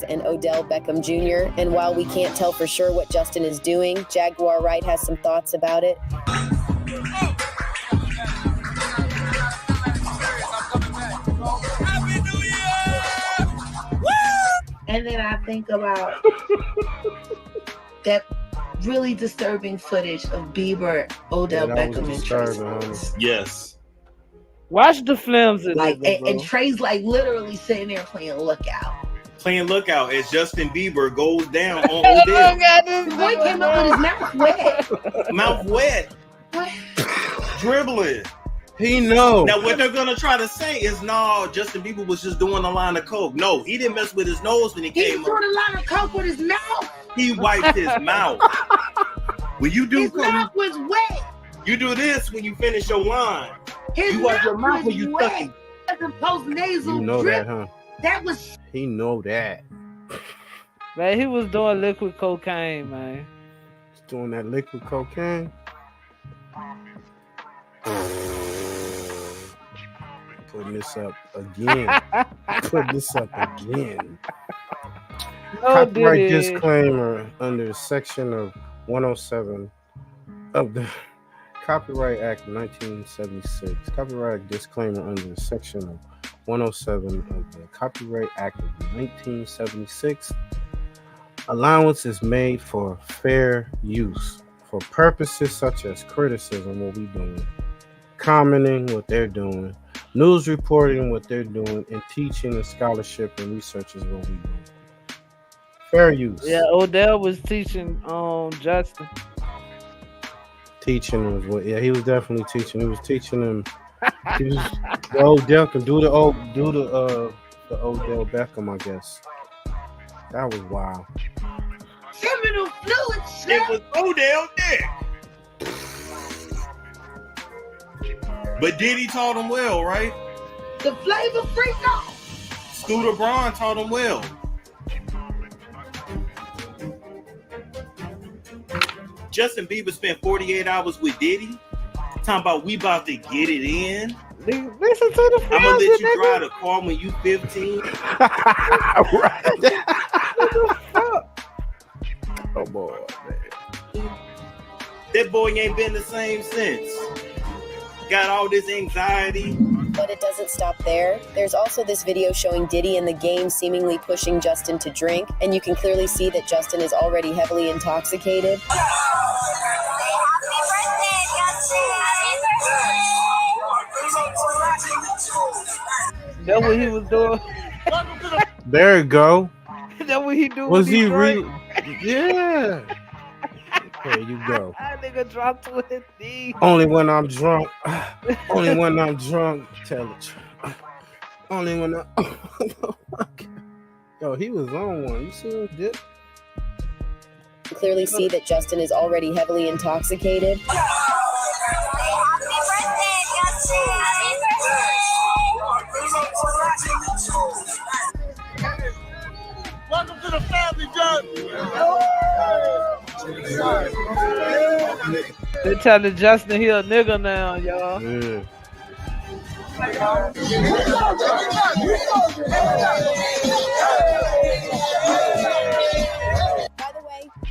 J: And Odell Beckham Jr. And while we can't tell for sure what Justin is doing, Jaguar Wright has some thoughts about it.
G: And then I think about that really disturbing footage of Bieber, Odell Beckham, and Trey.
S: Yes.
H: Watch the films in
G: like,
H: it,
G: and Trey's like literally sitting there playing Lookout.
S: Playing Lookout as Justin Bieber goes down on Odell.
G: The boy came up with his mouth wet.
S: Mouth wet. Dribbling.
B: He knows.
S: Now what they're gonna try to say is, no, Justin Bieber was just doing a line of coke. No, he didn't mess with his nose when he came up.
G: He doing a line of coke with his mouth.
S: He wiped his mouth. When you do
G: His mouth was wet.
S: you do this when you finish your line.
G: His
S: You wipe your
G: mouth
S: mouth when you
G: was
S: suck
G: wet. As opposed nasal
B: You know
G: drip.
B: that, huh?
G: That was
B: He know that.
H: Man, he was doing liquid cocaine, man.
B: He's doing that liquid cocaine. Putting this up again. Put this up again. Copyright disclaimer under the section of 107 of the Copyright Act of 1976. Copyright disclaimer under the section of 107 of the Copyright Act of 1976. Allowance is made for fair use for purposes such as criticism, what we doing, commenting, what they're doing, news reporting, what they're doing, and teaching and scholarship and research is what we do. Fair use.
H: Yeah, Odell was teaching Justin.
B: Teaching was what? Yeah, he was definitely teaching. He was teaching him. He was, Odell can do the Odell Beckham, I guess. That was wild.
G: seminal fluid.
S: It was Odell Dick. But Diddy taught him well, right?
G: The Flavor Freak off.
S: Scooter Braun taught him well. Justin Bieber spent 48 hours with Diddy. Talking about we about to get it in.
H: Listen to the
S: I'm gonna let you drive the car when you 15.
B: Oh boy, man.
S: That boy ain't been the same since. Got all this anxiety.
J: But it doesn't stop there. There's also this video showing Diddy in the game seemingly pushing Justin to drink, and you can clearly see that Justin is already heavily intoxicated.
H: That's what he was doing.
B: There you go.
H: That's what he do.
B: Was he real? Yeah. There you go.
H: That nigga dropped to his knees.
B: Only when I'm drunk. Only when I'm drunk. Tell the truth. Only when I. Yo, he was on one. You see him dip?
J: You clearly see that Justin is already heavily intoxicated.
L: Welcome to the family, John.
H: They telling Justin he a nigga now, y'all.
B: Yeah.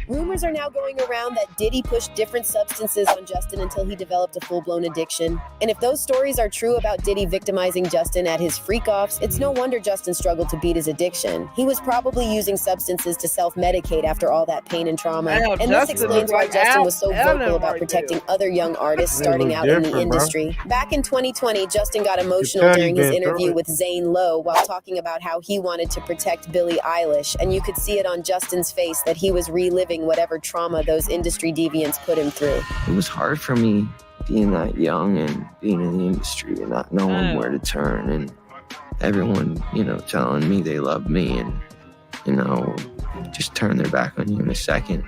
J: Rumors are now going around that Diddy pushed different substances on Justin until he developed a full-blown addiction. And if those stories are true about Diddy victimizing Justin at his freak-offs, it's no wonder Justin struggled to beat his addiction. He was probably using substances to self-medicate after all that pain and trauma. And this explains why Justin was so vocal about protecting other young artists starting out in the industry. Back in 2020, Justin got emotional during his interview with Zane Lowe while talking about how he wanted to protect Billie Eilish. And you could see it on Justin's face that he was reliving whatever trauma those industry deviants put him through.
N: It was hard for me being that young and being in the industry and not knowing where to turn, and everyone, telling me they love me and, just turn their back on you in a second.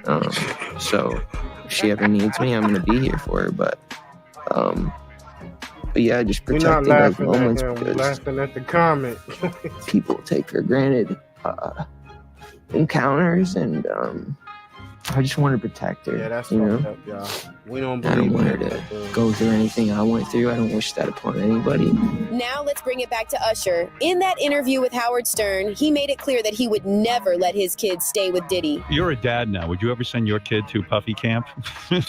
N: So if she ever needs me, I'm going to be here for her. But yeah, just protecting those moments
B: We're
N: because
B: laughing at the comment.
N: people take for granted encounters and I just want to protect her.
B: Yeah, that's
N: you know.
B: fucked up, y'all. We don't
N: I don't
B: believe
N: want her to go through anything I went through. I don't wish that upon anybody.
J: Now let's bring it back to Usher. In that interview with Howard Stern, he made it clear that he would never let his kids stay with Diddy.
P: You're a dad now. Would you ever send your kid to Puffy camp?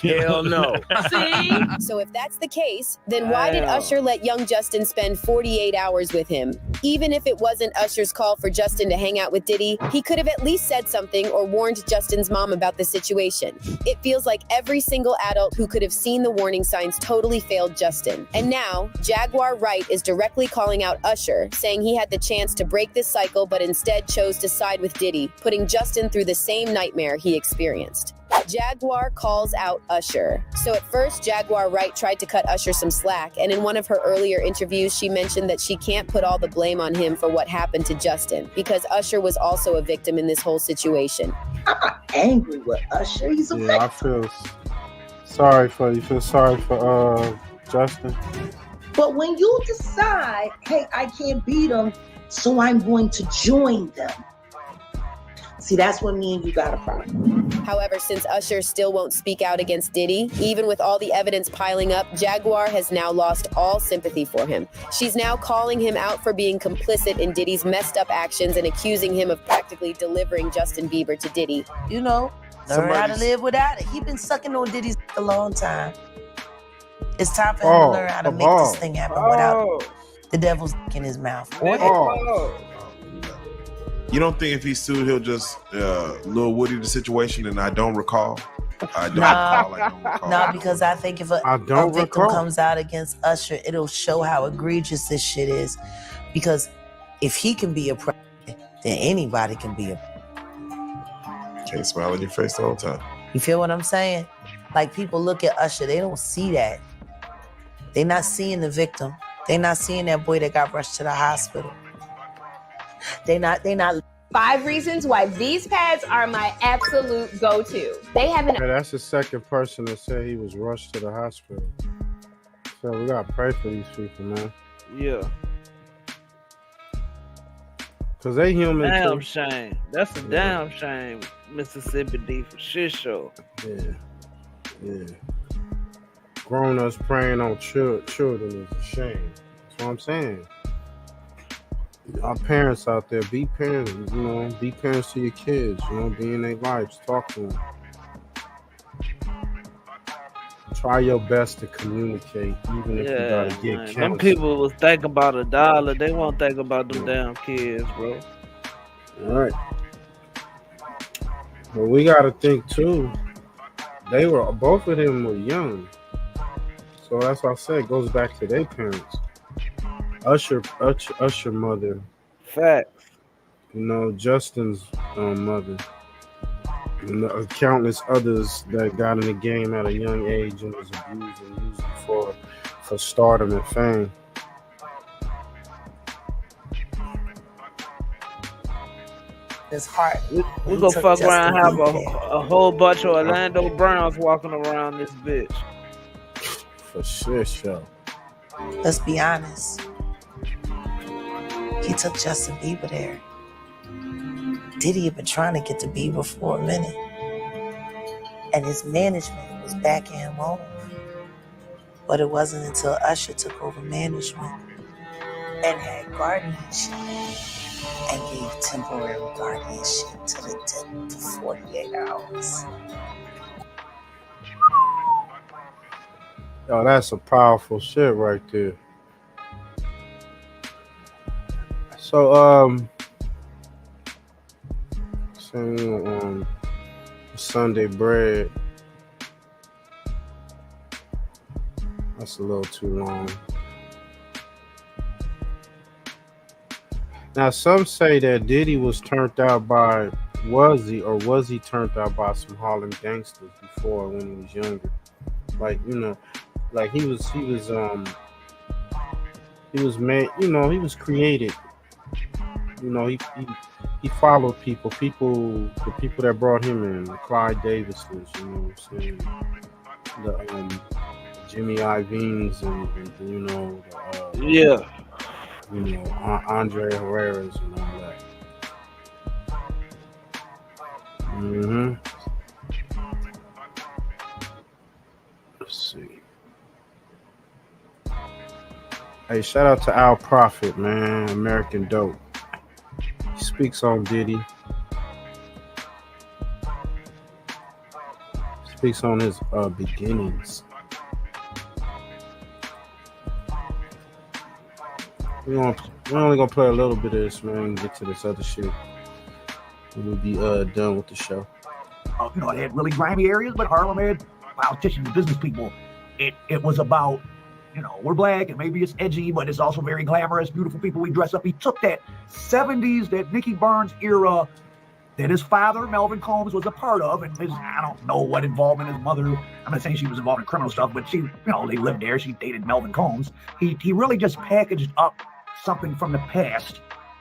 H: Hell no.
J: See? So if that's the case, then why did Usher let young Justin spend 48 hours with him? Even if it wasn't Usher's call for Justin to hang out with Diddy, he could have at least said something or warned Justin's mom about the situation. It feels like every single adult who could have seen the warning signs totally failed Justin. And now, Jaguar Wright is directly calling out Usher, saying he had the chance to break this cycle but instead chose to side with Diddy, putting Justin through the same nightmare he experienced. Jaguar calls out Usher. So at first, Jaguar Wright tried to cut Usher some slack, and in one of her earlier interviews, she mentioned that she can't put all the blame on him for what happened to Justin, because Usher was also a victim in this whole situation.
C: I'm not angry with Usher. He's a victim.
B: I feel sorry for you. Feel sorry for Justin.
C: But when you decide, hey, I can't beat them, so I'm going to join them. See, that's when me and you got a problem.
J: However, since Usher still won't speak out against Diddy, even with all the evidence piling up, Jaguar has now lost all sympathy for him. She's now calling him out for being complicit in Diddy's messed up actions and accusing him of practically delivering Justin Bieber to Diddy.
C: You know, learn how to live without it. He been sucking on Diddy's a long time. It's time for him to learn how to make this thing happen without the devil's in his mouth.
E: You don't think if he sued, he'll just Lil Woody the situation, and I don't recall?
C: No, because I think if a victim comes out against Usher, it'll show how egregious this shit is. Because if he can be a president, then anybody can be a
E: Can't smile in your face the whole time.
C: You feel what I'm saying? Like, people look at Usher, they don't see that. They're not seeing the victim. They're not seeing that boy that got rushed to the hospital. They not
U: 5 reasons why these pads are my absolute go-to. They have an...
B: Yeah, that's the second person that said he was rushed to the hospital. So we gotta pray for these people, man.
H: Yeah.
B: Cause they human
H: Damn
B: too.
H: shame. That's a damn shame, Mississippi D for shit show.
B: Yeah. Grown-ups praying on children is a shame. That's what I'm saying. Our parents out there, be parents, be parents to your kids, be in their lives, talk to them. Try your best to communicate, even if you gotta get canceled.
H: Them people was thinking about $1, they won't think about them damn kids, bro.
B: All right. But we gotta think too, both of them were young. So that's why I said it goes back to their parents. Usher mother.
H: Facts.
B: Justin's mother. And countless others that got in the game at a young age and was abused and used for stardom and fame.
C: His heart.
H: We gonna fuck around and have a whole bunch of Orlando Browns walking around this bitch.
B: For sure.
C: Let's be honest. He took Justin Bieber there. Diddy had been trying to get to Bieber for a minute. And his management was backing him off. But it wasn't until Usher took over management and had guardianship and gave temporary guardianship to the dead for 48 hours.
B: Yo, that's some powerful shit right there. So, saying Sunday bread. That's a little too long. Now, some say that Diddy was turned out by, was he turned out by some Harlem gangsters before when he was younger? Like, he was made, he was created. He followed people, the people that brought him in, the Clyde Davises, the Jimmy Iovine's and Andre Herrera's and all that. Hey, shout out to Al Prophet, man. American Dope. He speaks on Diddy. Speaks on his beginnings. We're only gonna play a little bit of this, man, and get to this other shit. We'll be done with the show.
K: You know, it had really grimy areas, but Harlem had politicians, business people. It was about, you know, we're black and maybe it's edgy, but it's also very glamorous, beautiful people. We dress up. He took that 70s, that Nicky Barnes era that his father, Melvin Combs, was a part of. And I don't know what involvement his mother, I'm not saying she was involved in criminal stuff, but she, you know, they lived there. She dated Melvin Combs. He really just packaged up something from the past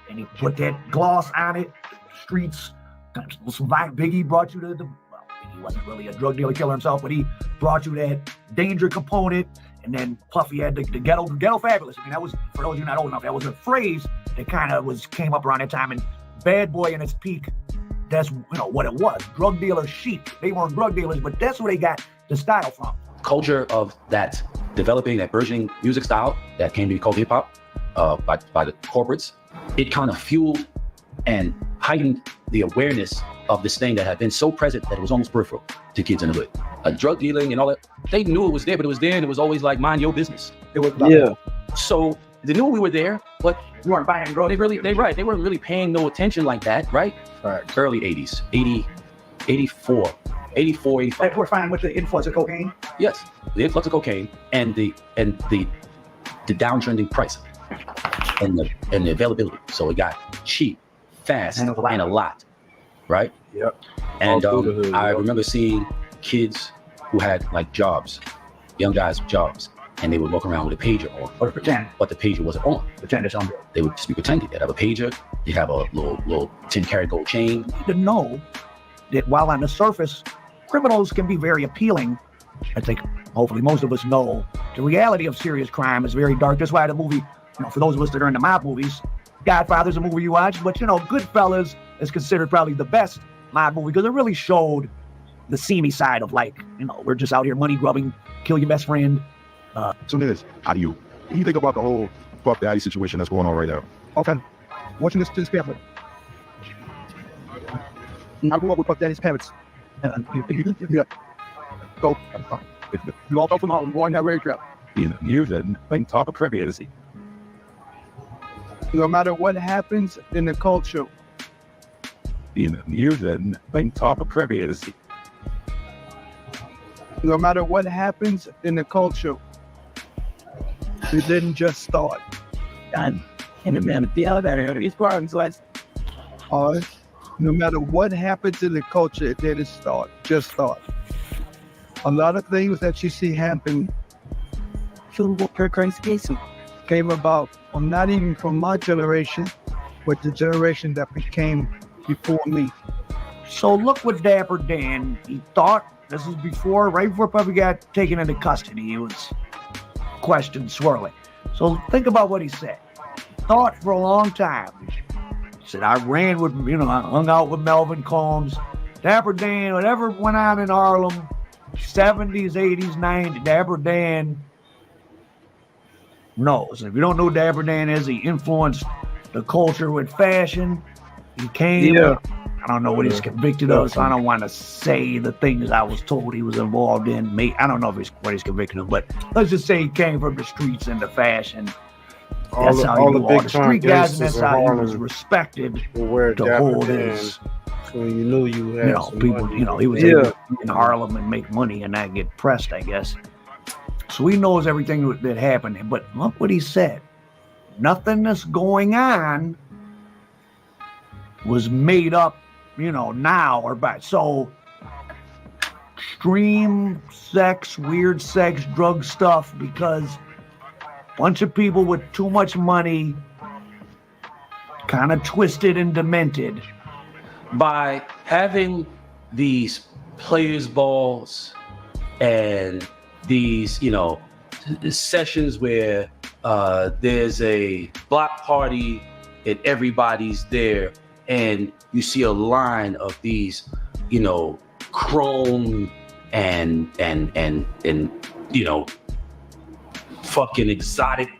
K: and he put that gloss on it. Streets, Biggie brought you to well, he wasn't really a drug dealer killer himself, but he brought you that danger component. And then Puffy had the ghetto fabulous. I mean, that was, for those of you not old enough, that was a phrase that kind of came up around that time. And Bad Boy in its peak, that's, you know, what it was. Drug dealer chic. They weren't drug dealers, but that's where they got the style from.
O: Culture of that developing, that burgeoning music style that came to be called hip hop by the corporates, it kind of fueled and heightened the awareness of this thing that had been so present that it was almost peripheral to kids in the hood. Drug dealing and all that, they knew it was there, but it was there and it was always like, mind your business. It was So they knew we were there, but
K: you weren't buying drugs.
O: They weren't really paying no attention like that, right? Early 80s, 80, 84, 85.
K: We're fine with the influence of cocaine?
O: Yes, the influx of cocaine and the downtrending price and the availability. So it got cheap, fast, and a lot, right?
B: Yep.
O: And I remember seeing kids who had like jobs, young guys with jobs, and they would walk around with a pager on,
K: or pretend,
O: but the pager wasn't on.
K: Pretend it's on.
O: They would just be pretending. They'd have a pager. They have a little 10-karat gold chain.
K: You need to know that while on the surface, criminals can be very appealing. I think hopefully most of us know the reality of serious crime is very dark. That's why the movie, you know, for those of us that are into mob movies, Godfather's a movie you watch, but you know, Goodfellas is considered probably the best mob movie because it really showed the seamy side of, like, you know, we're just out here money grubbing, kill your best friend.
V: So this, how do you think about the whole Puff Daddy situation that's going on right now?
W: Okay, watching this family. I grew up with Puff Daddy's parents. So, you all talk from Harlem, going that very trap.
V: You didn't think talk of privacy.
W: No matter what happens in the culture.
V: You didn't think talk of privacy.
W: No matter what happens in the culture, it didn't just start.
Y: And the other is
W: no matter what happens in the culture, it didn't start, just start. A lot of things that you see happen came about, well, not even from my generation, but the generation that became before me.
K: So look what Dapper Dan, he thought, this is before, right before Puffy got taken into custody, he was questioned, swirling. So think about what he said. Thought for a long time. He said, I ran with, you know, I hung out with Melvin Combs, Dapper Dan, whatever went on in Harlem, 70s, 80s, 90s, Dapper Dan knows. And if you don't know who Dapper Dan is, he influenced the culture with fashion. He came, I don't know what he's convicted of, so I don't want to say the things I was told he was involved in. I don't know if what he's convicted of, but let's just say he came from the streets into fashion. That's how he knew all the street guys, and that's how he was respected to hold his,
B: so you knew you had,
K: you know, people, money. You know, he was able to in Harlem and make money and not get pressed, I guess. So he knows everything that happened. But look what he said. Nothing that's going on was made up, you know, now or back. So extreme sex, weird sex, drug stuff, because a bunch of people with too much money, kind of twisted and demented.
O: By having these players' balls and these, you know, sessions where there's a block party and everybody's there, and you see a line of these, you know, chrome and you know, fucking exotic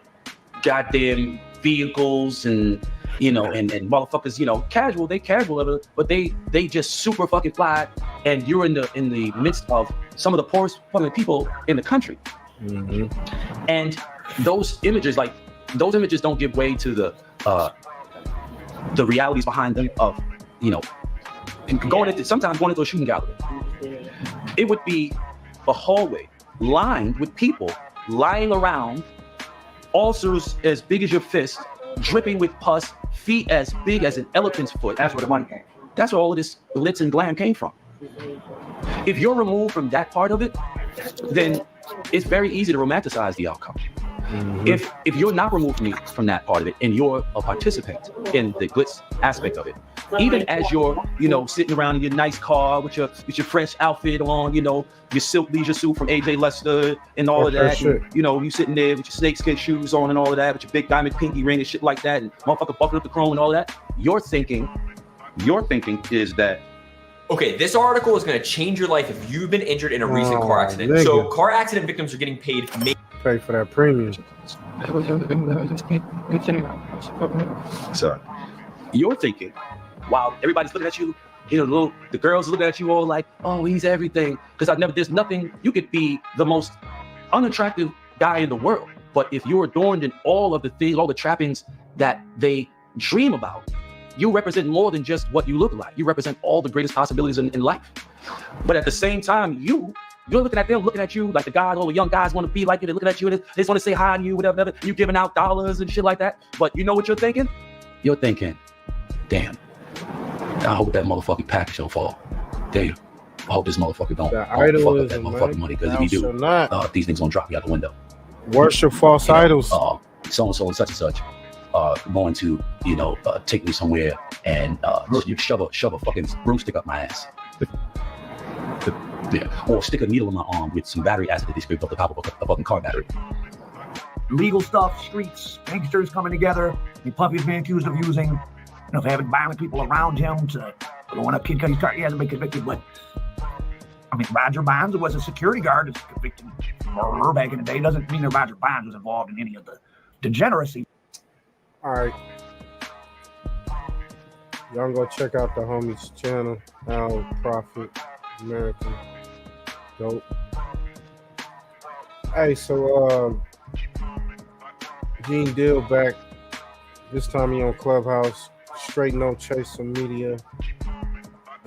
O: goddamn vehicles and and motherfuckers, casual, they casual, but they just super fucking fly, and you're in the midst of some of the poorest fucking people in the country. And those images don't give way to the realities behind them of sometimes going into a shooting gallery. It would be a hallway lined with people lying around, ulcers as big as your fist, dripping with pus, feet as big as an elephant's foot. That's where the money came. That's where all of this glitz and glam came from. If you're removed from that part of it, then it's very easy to romanticize the outcome. If you're not removed from that part of it, and you're a participant in the glitz aspect of it, even as you're sitting around in your nice car with your fresh outfit on, your silk leisure suit from AJ Lester and all of that, and, you sitting there with your snakeskin shoes on and all of that, with your big diamond pinky ring and shit like that, and motherfucker bucking up the chrome and all of that, your thinking is that,
A: okay, this article is going to change your life if you've been injured in a recent car accident.
B: Nigga.
A: So car accident victims are getting paid.
B: Pay for that premium.
O: So you're thinking, while everybody's looking at you, the girls looking at you all like, oh, he's everything. Because there's nothing, you could be the most unattractive guy in the world. But if you're adorned in all of the things, all the trappings that they dream about, you represent more than just what you look like. You represent all the greatest possibilities in life. But at the same time, you're looking at them, looking at you like the guys, all the young guys want to be like you. They're looking at you and they just want to say hi to you, whatever. And you're giving out dollars and shit like that. But you know what you're thinking? You're thinking, damn, I hope that motherfucking package don't fall. Damn, I hope this motherfucker don't fuck up that motherfucking money. Because if he do, these things gonna drop you out the window.
B: Worship false idols.
O: So-and-so and such going to, take me somewhere and you shove a fucking broomstick up my ass. Yeah. Or stick a needle in my arm with some battery acid that they scraped up the top of a fucking car battery.
K: Legal stuff, streets, gangsters coming together. Puffy's being accused of using, having violent people around him to going up Kid Cudi's car. He hasn't been convicted, but Roger Bonds was a security guard that's convicted of murder back in the day. Doesn't mean that Roger Bonds was involved in any of the degeneracy.
B: All right. Y'all go check out the homie's channel, Al Prophet American. Dope. Hey, so Gene Deal back. This time he on Clubhouse. Straight No Chaser Media.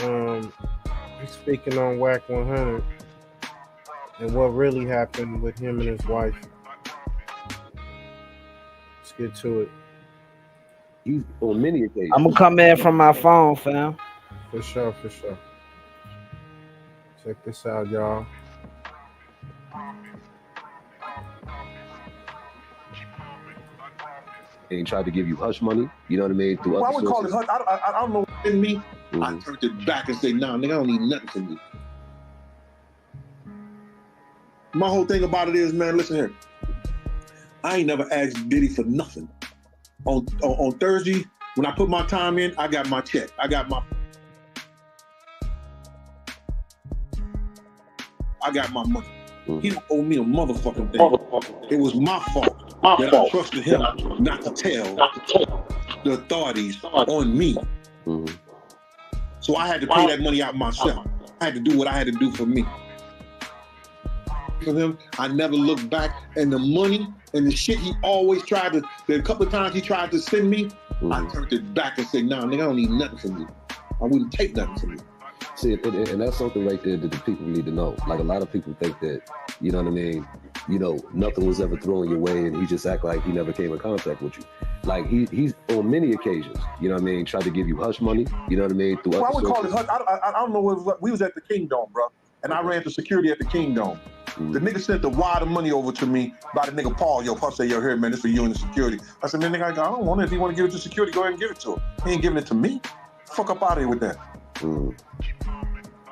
B: He's speaking on Whack 100 and what really happened with him and his wife. Let's get to it.
D: He's on many occasions.
H: I'm gonna come in from my phone, fam.
B: For sure. Check this out, y'all.
D: And he tried to give you hush money, you know what I mean?
V: Well, I wouldn't call it hush. I don't know what in me. I turned it back and say, nah, nigga, I don't need nothing from you. My whole thing about it is, man, listen here. I ain't never asked Diddy for nothing. On Thursday, when I put my time in, I got my check. I got my money. He don't owe me a motherfucking thing. It was my fault that I trusted him not to tell the authorities on me. So I had to pay that money out myself. I had to do what I had to do for me. For him, I never looked back, and the money and the shit he always tried to, the couple of times he tried to send me, I turned it back and said, nah, nigga, I don't need nothing from you. I wouldn't take nothing from you.
D: See, and that's something right there that the people need to know. Like, a lot of people think that, you know what I mean, nothing was ever thrown your way and he just act like he never came in contact with you. Like, he's on many occasions, you know what I mean, tried to give you hush money, you know what I mean?
V: Well, I wouldn't call it hush. I don't know what we was at the Kingdom, bro, and I ran for security at the Kingdom. The nigga sent the wad of money over to me by the nigga Paul. Yo, Puff say, yo, here, man, this for you and the security. I said, man, nigga, I don't want it. If you want to give it to security, go ahead and give it to him. He ain't giving it to me. Fuck up out of here with that.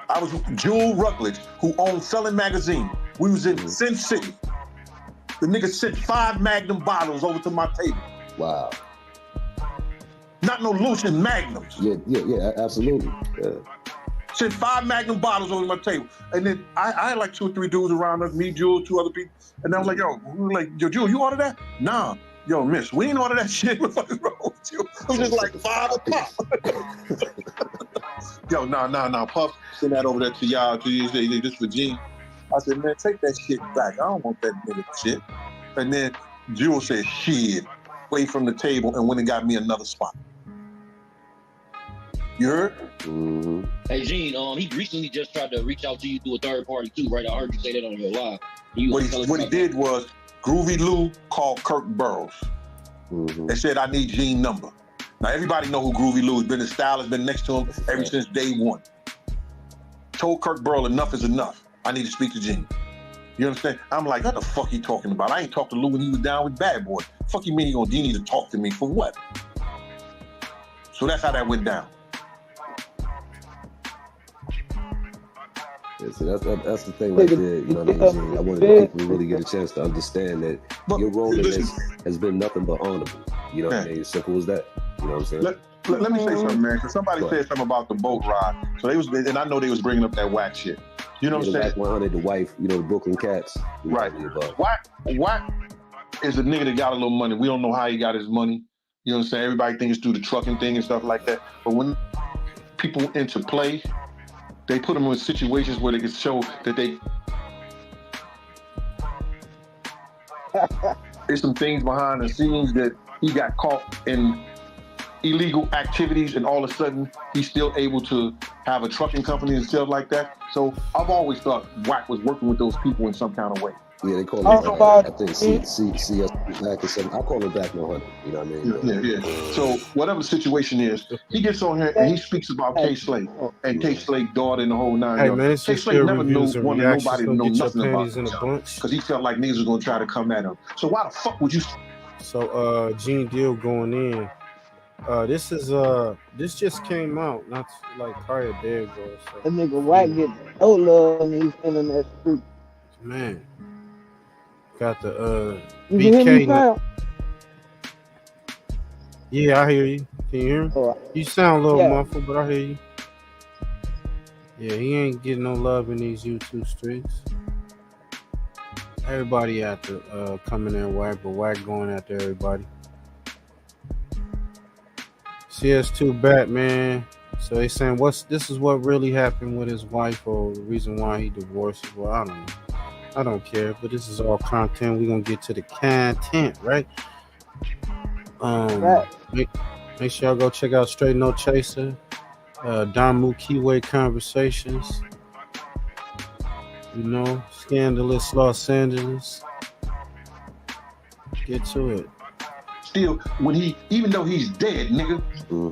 V: I was Jewel Rutledge, who owned Selling Magazine. We was in Sin City. The nigga sent 5 Magnum bottles over to my table.
D: Wow.
V: Not no Lucian Magnums.
D: Yeah, absolutely. Yeah.
V: Sent 5 Magnum bottles over my table. And then I had like 2 or 3 dudes around us, me, Jewel, 2 other people. And I was like, yo, Jewel, you ordered that? Nah. Yo, miss, we ain't order that shit. What the fuck is wrong with you? It was just like $5 a pop. Yo, nah, Puff, send that over there to y'all. This for Gene. I said, man, take that shit back. I don't want that nigga shit. And then Jewel said, shit, away from the table and went and got me another spot. You heard?
D: Mm-hmm.
F: Hey, Gene, he recently just tried to reach out to you through a third party too, right? I heard you say that on your live.
V: What he did was, Groovy Lou called Kirk Burrows and said, I need Gene's number. Now, everybody know who Groovy Lou is. Been his style, has been next to him ever since day one. Told Kirk Burrows, enough is enough. I need to speak to Gene. You understand? I'm like, what the fuck he talking about? I ain't talked to Lou when he was down with Bad Boy. Fuck you mean you need to talk to me for what? So that's how that went down.
D: Yeah, so that's the thing right there. You know what I mean, Gene? I wanted people to really get a chance to understand that your role in this has been nothing but honorable. You know what I mean? As simple as that. You know what I'm saying?
V: Let me say something, man, because somebody said something about the boat ride. So and I know they was bringing up that whack shit. You know what I'm saying?
D: Whack 100, the wife, the Brooklyn Cats.
V: Right. Whack is a nigga that got a little money. We don't know how he got his money. You know what I'm saying? Everybody thinks it's through the trucking thing and stuff like that. But when people enter play, they put them in situations where they can show that they... There's some things behind the scenes that he got caught in illegal activities, and all of a sudden he's still able to have a trucking company and stuff like that. So I've always thought Wack was working with those people in some kind of way.
D: Yeah, they call him I think CS Black or something. I call him Black 100. You know what I mean?
V: Yeah. So whatever the situation is, he gets on here and he speaks about K Slade and K Slade's daughter and the whole nine.
B: Hey man, it's
V: K
B: just
V: Slade never wanted nobody to know
B: get
V: nothing
B: your
V: about
B: panties in a bunch.
V: because he felt like niggas was gonna try to come at him. So why the fuck would you?
B: So Gene Deal going in. This just came out not like probably a day ago. So.
H: That nigga Wack get no love in these internet streets.
B: Man. Got the
H: You can hear me, Kyle?
B: Yeah, I hear you. Can you hear me? You sound a little muffled, but I hear you. Yeah, he ain't getting no love in these YouTube streets. Everybody after coming in Wack, but Wack going after everybody. CS2 Batman. So they saying this is what really happened with his wife, or the reason why he divorced. Well, I don't know. I don't care, but this is all content. We're gonna get to the content, right? Make sure y'all go check out Straight No Chaser, Damu Keyway Conversations. Scandalous Los Angeles. Get to it.
V: Still, even though he's dead, nigga,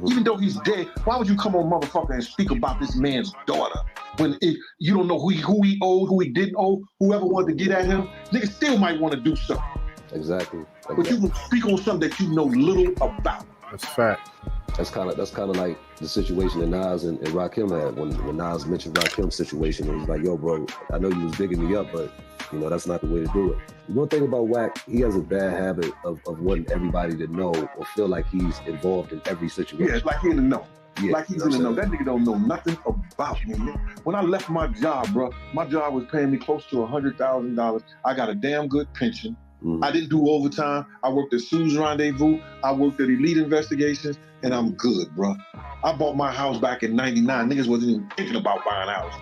V: even though he's dead, why would you come on, motherfucker, and speak about this man's daughter? When you don't know who he owed, who he didn't owe, whoever wanted to get at him, nigga still might want to do something.
D: Exactly.
V: But you can speak on something that you know little about.
B: That's fact.
D: That's kind of like the situation that Nas and Rakim had when Nas mentioned Rakim's situation. And he's like, yo, bro, I know you was bigging me up, but that's not the way to do it. One thing about Wack, he has a bad habit of wanting everybody to know or feel like he's involved in every situation.
V: Yeah, it's like he in the know.
D: Yeah,
V: like he's in the know. That nigga don't know nothing about me. When I left my job, bro, my job was paying me close to $100,000. I got a damn good pension. I didn't do overtime. I worked at Sue's Rendezvous. I worked at Elite Investigations, and I'm good, bro. I bought my house back in '99. Niggas wasn't even thinking about buying a house.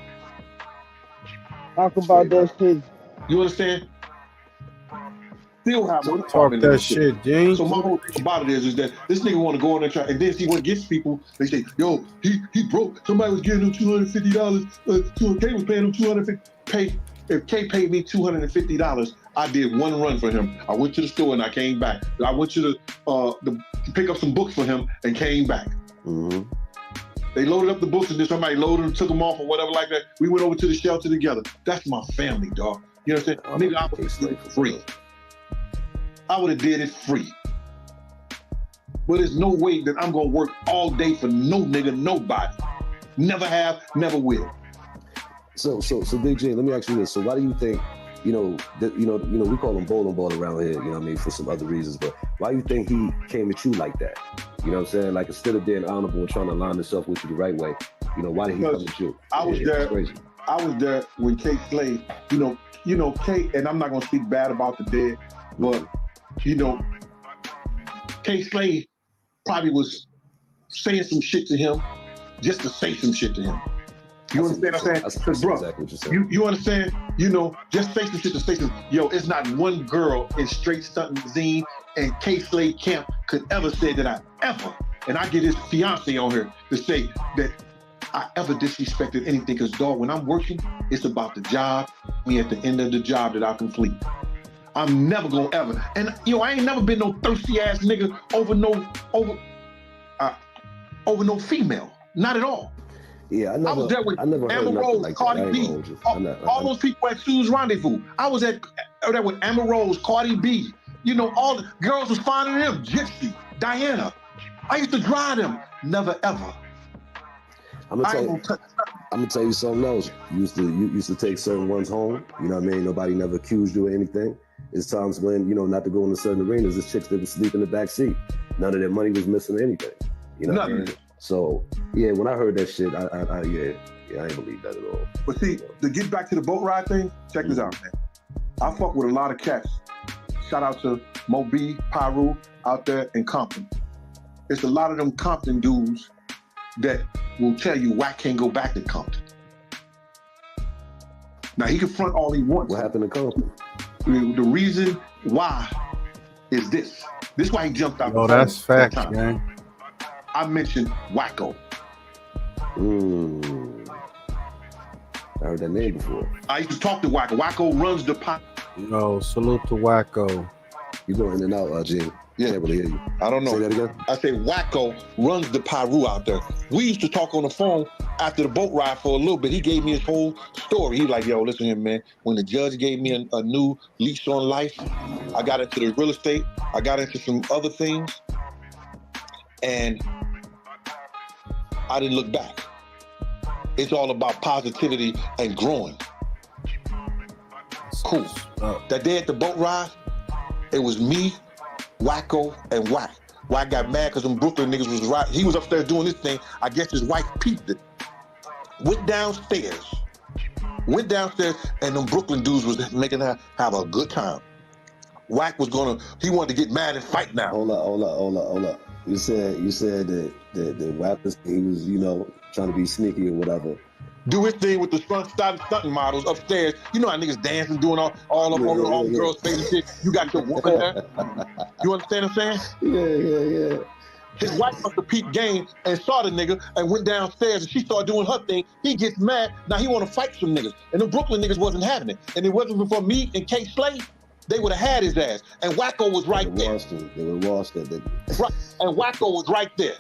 H: Talk about that shit.
V: You understand? Still have one
B: talk that shit, James.
V: So my whole thing about it is that this nigga want to go on there and then see what gets people. They say, yo, he broke. Somebody was giving him $250. K was paying him $250. If K paid me $250, I did one run for him. I went to the store and I came back. I went to the pick up some books for him and came back. They loaded up the books and then somebody loaded them, took them off or whatever like that. We went over to the shelter together. That's my family, dog. You know what I'm saying? Nigga, I would have did it free. I would have did it free. But there's no way that I'm gonna work all day for no nigga, nobody. Never have, never will.
D: So Big J, let me ask you this. So why do you think, we call him bowling ball around here, you know what I mean, for some other reasons, but why do you think he came at you like that? You know what I'm saying? Like, instead of being honorable and trying to line himself with you the right way, why did he come at you?
V: I was there when K Slade, K, and I'm not gonna speak bad about the dead, but K-Slade probably was saying some shit to him just to say some shit to him. You understand what I'm saying? Because, bro,
D: exactly what you're saying.
V: you understand? You know, just say some shit to say some. Yo, it's not one girl in Straight Stunting Zine and K-Slade Camp could ever say that I ever, and I get his fiance on here to say that I ever disrespected anything. Because, dog, when I'm working, it's about the job, me at the end of the job that I complete. I'm never gonna ever. And, yo, I ain't never been no thirsty ass nigga over no female. Not at all.
D: Yeah,
V: I was there with Amber Rose, Cardi B, all those people at Sue's Rendezvous. I was there with Amber Rose, Cardi B. You know, all the girls was finding them. Gypsy, Diana. I used to drive them. Never ever.
D: I'm gonna tell you something else. You used to take certain ones home. You know what I mean? Nobody never accused you of anything. There's times when, you know, not to go into certain arenas, there's chicks that would sleep in the back seat. None of their money was missing or anything. You know what I mean? So yeah, when I heard that shit, I ain't believe that at all.
V: But see, to get back to the boat ride thing, check this out, man. I fuck with a lot of cats. Shout out to Moby, Pyru out there in Compton. It's a lot of them Compton dudes that will tell you why can't go back to Compton. Now he can front all he wants.
D: What happened to Compton?
V: The reason why is this. This is why he jumped out.
B: Oh, that's facts, man.
V: I mentioned Wacko.
D: I heard that name before.
V: I used to talk to Wacko. Wacko runs the pot.
B: Yo, salute to Wacko.
D: You going in and out, G.
V: Yeah,
D: can't really hear you.
V: I don't know.
D: Say that again?
V: I say Wacko runs the Pyru out there. We used to talk on the phone after the boat ride for a little bit. He gave me his whole story. He like, yo, listen here, man. When the judge gave me a new lease on life, I got into the real estate. I got into some other things. And I didn't look back. It's all about positivity and growing. Cool. That day at the boat ride, it was me, Wacko, and Wack. Wack got mad because them Brooklyn niggas was right. He was upstairs doing this thing. I guess his wife peeped it. Went downstairs, and them Brooklyn dudes was making her have a good time. Wack was he wanted to get mad and fight now.
D: Hold up. You said that Wack was, he was, you know, trying to be sneaky or whatever.
V: Do his thing with the stunting models upstairs. You know how niggas dancing, doing all girls' face and shit. You got your woman there. You understand what I'm saying?
D: Yeah.
V: His wife must have peeped game and saw the nigga and went downstairs and she started doing her thing. He gets mad. Now he want to fight some niggas. And the Brooklyn niggas wasn't having it. And it wasn't for me and K-Slade. They would have had his ass. And Wacko was right there.
D: They would have lost it.
V: Right. And Wacko was right there.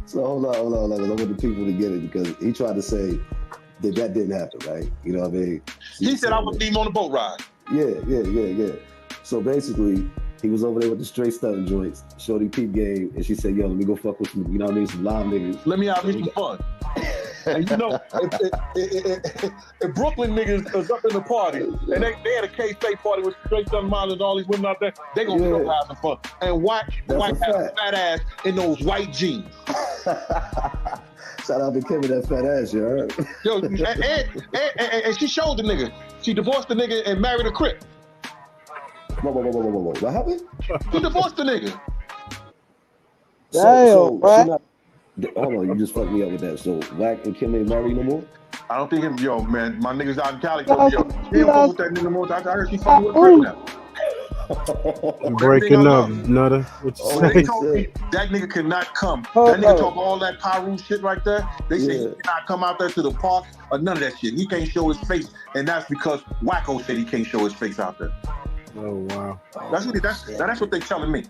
D: So hold on. I want the people to get it because he tried to say that didn't happen, right? You know what I mean?
V: He said I would leave him on the boat ride.
D: Yeah. So basically, he was over there with the straight stunting joints, shorty peep game, and she said, yo, let me go fuck with some, you know what I mean, some live niggas.
V: Let me have me some fun. And you know, if Brooklyn niggas is up in the party, and they had a K-State party with straight stunting models and all these women out there, they gonna be up having fun. And White had a fat ass in those white jeans.
D: Shout out to Kim with that fat ass, you heard?
V: Yo, and she showed the nigga. She divorced the nigga and married a Crip.
D: Whoa. What happened?
V: She divorced the nigga.
D: So hold on, you just fucked me up with that. So Wack and Kim ain't married no more?
V: I don't think him, yo, man, my niggas out in Cali told me, yo, she don't fuck with that nigga no more. I heard she fucking with Crip now.
B: Breaking up, Nutter. What you
V: They
B: say?
V: told me that nigga cannot come. That nigga talk all that Pyru shit right there. They say he cannot come out there to the park or none of that shit. He can't show his face, and that's because Wacko said he can't show his face out there.
B: Oh wow.
V: That's what they telling me.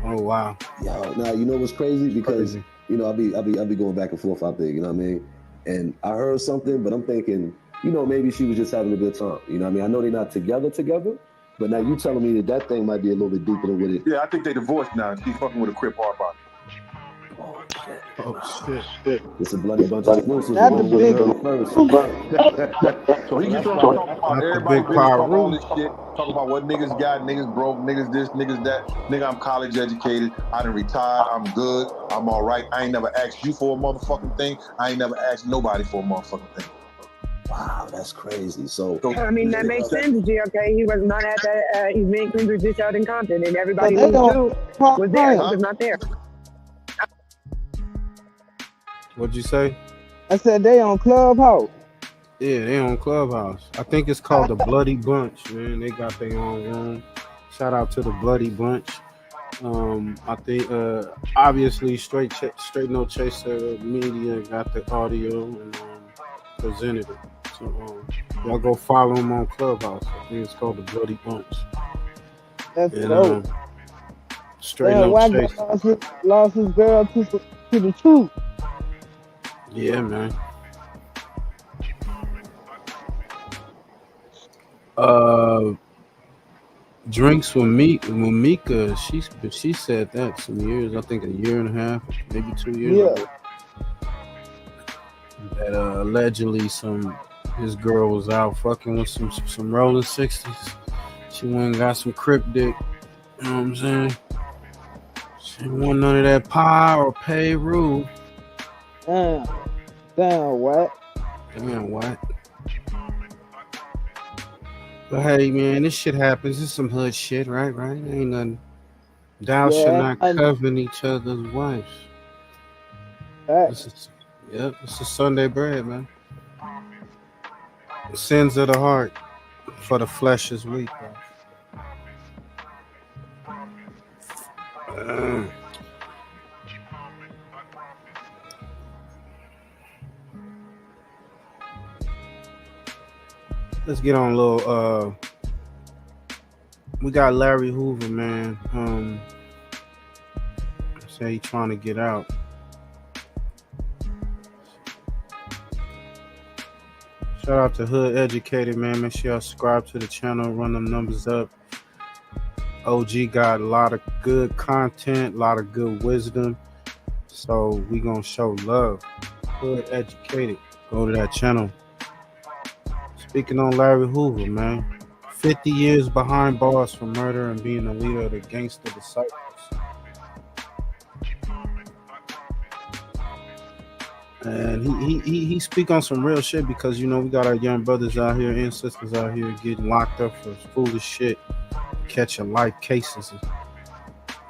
B: Oh wow.
D: Yo, now you know what's crazy because you know I'll be going back and forth out there. You know what I mean? And I heard something, but I'm thinking, you know, maybe she was just having a good time. You know what I mean? I know they're not together, but now you telling me that thing might be a little bit deeper than what it.
V: Yeah, I think they divorced now. She's fucking with a Crip hard body.
D: Oh shit. It's a bloody bunch of exclusives.
V: Not the big
D: first.
V: So he gets on talking about everybody talking all this shit, talking about what niggas got, niggas broke, niggas this, niggas that. Nigga, I'm college educated. I done retired. I'm good. I'm all right. I ain't never asked you for a motherfucking thing. I ain't never asked nobody for a motherfucking thing.
D: Wow, that's crazy. So
M: I mean, that makes sense, G. Okay, he was not at that event Kendrick just out in Compton, and everybody
W: But they
M: who
W: don't
M: knew was there. He
W: Huh?
M: was not there.
B: What'd you say?
W: I said they on Clubhouse.
B: Yeah, they on Clubhouse. I think it's called the Bloody Bunch, man. They got their own room. Shout out to the Bloody Bunch. I think obviously straight no chaser media got the audio and presented it. So y'all go follow them on Clubhouse. I think it's called the Bloody Bunch.
W: That's
B: And,
W: dope.
B: straight
W: Damn,
B: no
W: white guy
B: chaser.
W: lost his girl to the truth.
B: Yeah, man. Drinks with Mika. She said that some years. I think a year and a half, maybe 2 years
W: Yeah.
B: ago. That allegedly his girl was out fucking with some rolling 60s. She went and got some Crip dick. You know what I'm saying? She didn't want none of that pie or pay rule.
W: Damn, what?
B: Damn, what? But hey, man, this shit happens. It's some hood shit, right? Ain't nothing. Thou should not covet each other's wives. This is Sunday bread, man. Sins of the heart, for the flesh is weak, bro. Let's get on a little we got Larry Hoover, man. Say he trying to get out. Shout out to Hood Educated, man. Make sure y'all subscribe to the channel, run them numbers up. OG got a lot of good content, a lot of good wisdom. So we gonna show love. Hood Educated. Go to that channel. Speaking on Larry Hoover, man. 50 years behind bars for murder and being the leader of the Gangster Disciples. And he speak on some real shit because, you know, we got our young brothers out here and sisters out here getting locked up for foolish shit, catching life cases, and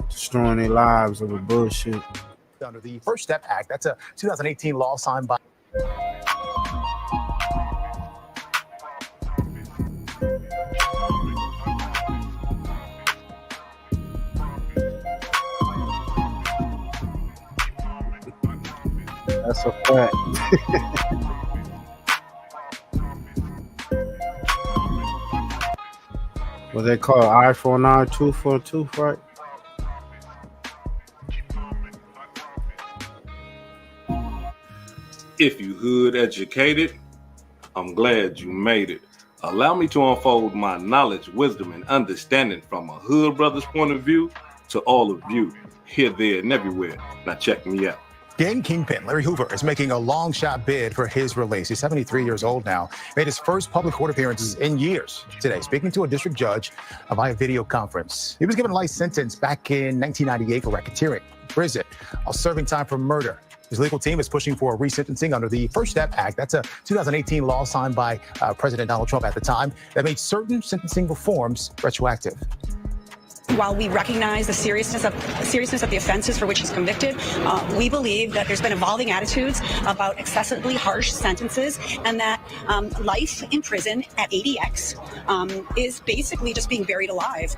B: destroying their lives over bullshit.
Q: Under the First Step Act, that's a 2018 law signed by...
B: That's a fact. What they call it, eye for an eye, tooth for a tooth, right?
R: If you hood educated, I'm glad you made it. Allow me to unfold my knowledge, wisdom, and understanding from a hood brother's point of view to all of you, here, there, and everywhere. Now check me out.
T: Gang kingpin Larry Hoover is making a long shot bid for his release. He's 73 years old now, made his first public court appearances in years today, speaking to a district judge via video conference. He was given a life sentence back in 1998 for racketeering, prison, while serving time for murder. His legal team is pushing for a resentencing under the First Step Act. That's a 2018 law signed by President Donald Trump at the time that made certain sentencing reforms retroactive.
X: While we recognize the seriousness of the offenses for which he's convicted, we believe that there's been evolving attitudes about excessively harsh sentences, and that life in prison at ADX is basically just being buried alive.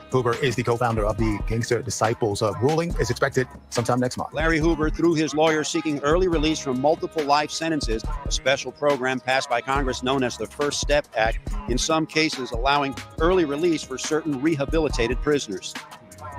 T: Hoover is the co-founder of the Gangster Disciples. Ruling is expected sometime next month.
Z: Larry Hoover, through his lawyer, seeking early release from multiple life sentences, a special program passed by Congress known as the First Step Act, in some cases allowing early release for certain rehabilitated prisoners.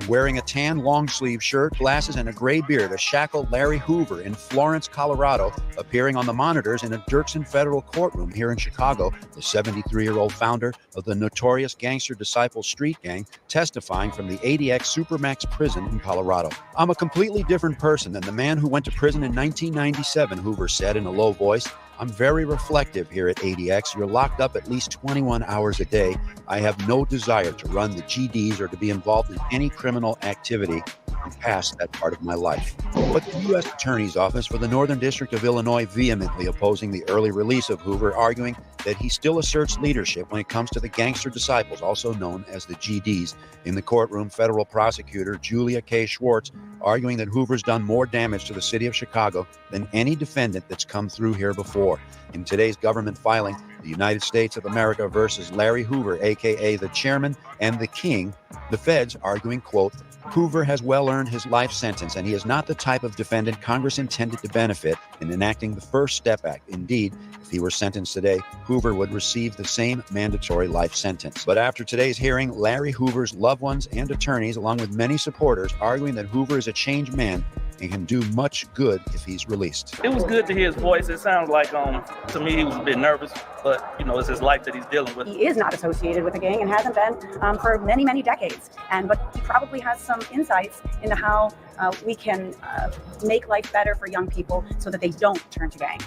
Z: Wearing a tan long-sleeve shirt, glasses, and a gray beard, a shackled Larry Hoover in Florence, Colorado, appearing on the monitors in a Dirksen federal courtroom here in Chicago, the 73-year-old founder of the notorious Gangster Disciples street gang, testifying from the ADX Supermax prison in Colorado. I'm a completely different person than the man who went to prison in 1997, Hoover said in a low voice. I'm very reflective here at ADX. You're locked up at least 21 hours a day. I have no desire to run the GDs or to be involved in any criminal activity. past that part of my life. But the U.S. Attorney's Office for the Northern District of Illinois vehemently opposing the early release of Hoover, arguing that he still asserts leadership when it comes to the gangster disciples, also known as the GDs. In the courtroom, federal prosecutor Julia K. Schwartz arguing that Hoover's done more damage to the city of Chicago than any defendant that's come through here before. In today's government filing, the United States of America versus Larry Hoover, a.k.a. the chairman and the king, the feds arguing, quote, Hoover has well earned his life sentence, and he is not the type of defendant Congress intended to benefit in enacting the First Step Act. Indeed, if he were sentenced today, Hoover would receive the same mandatory life sentence. But after today's hearing, Larry Hoover's loved ones and attorneys, along with many supporters, arguing that Hoover is a changed man and can do much good if he's released.
G: It was good to hear his voice. It sounds like, to me, he was a bit nervous, but, it's his life that he's dealing with.
X: He is not associated with a gang and hasn't been for many, many decades. But he probably has some insights into how we can make life better for young people so that they don't turn to gangs.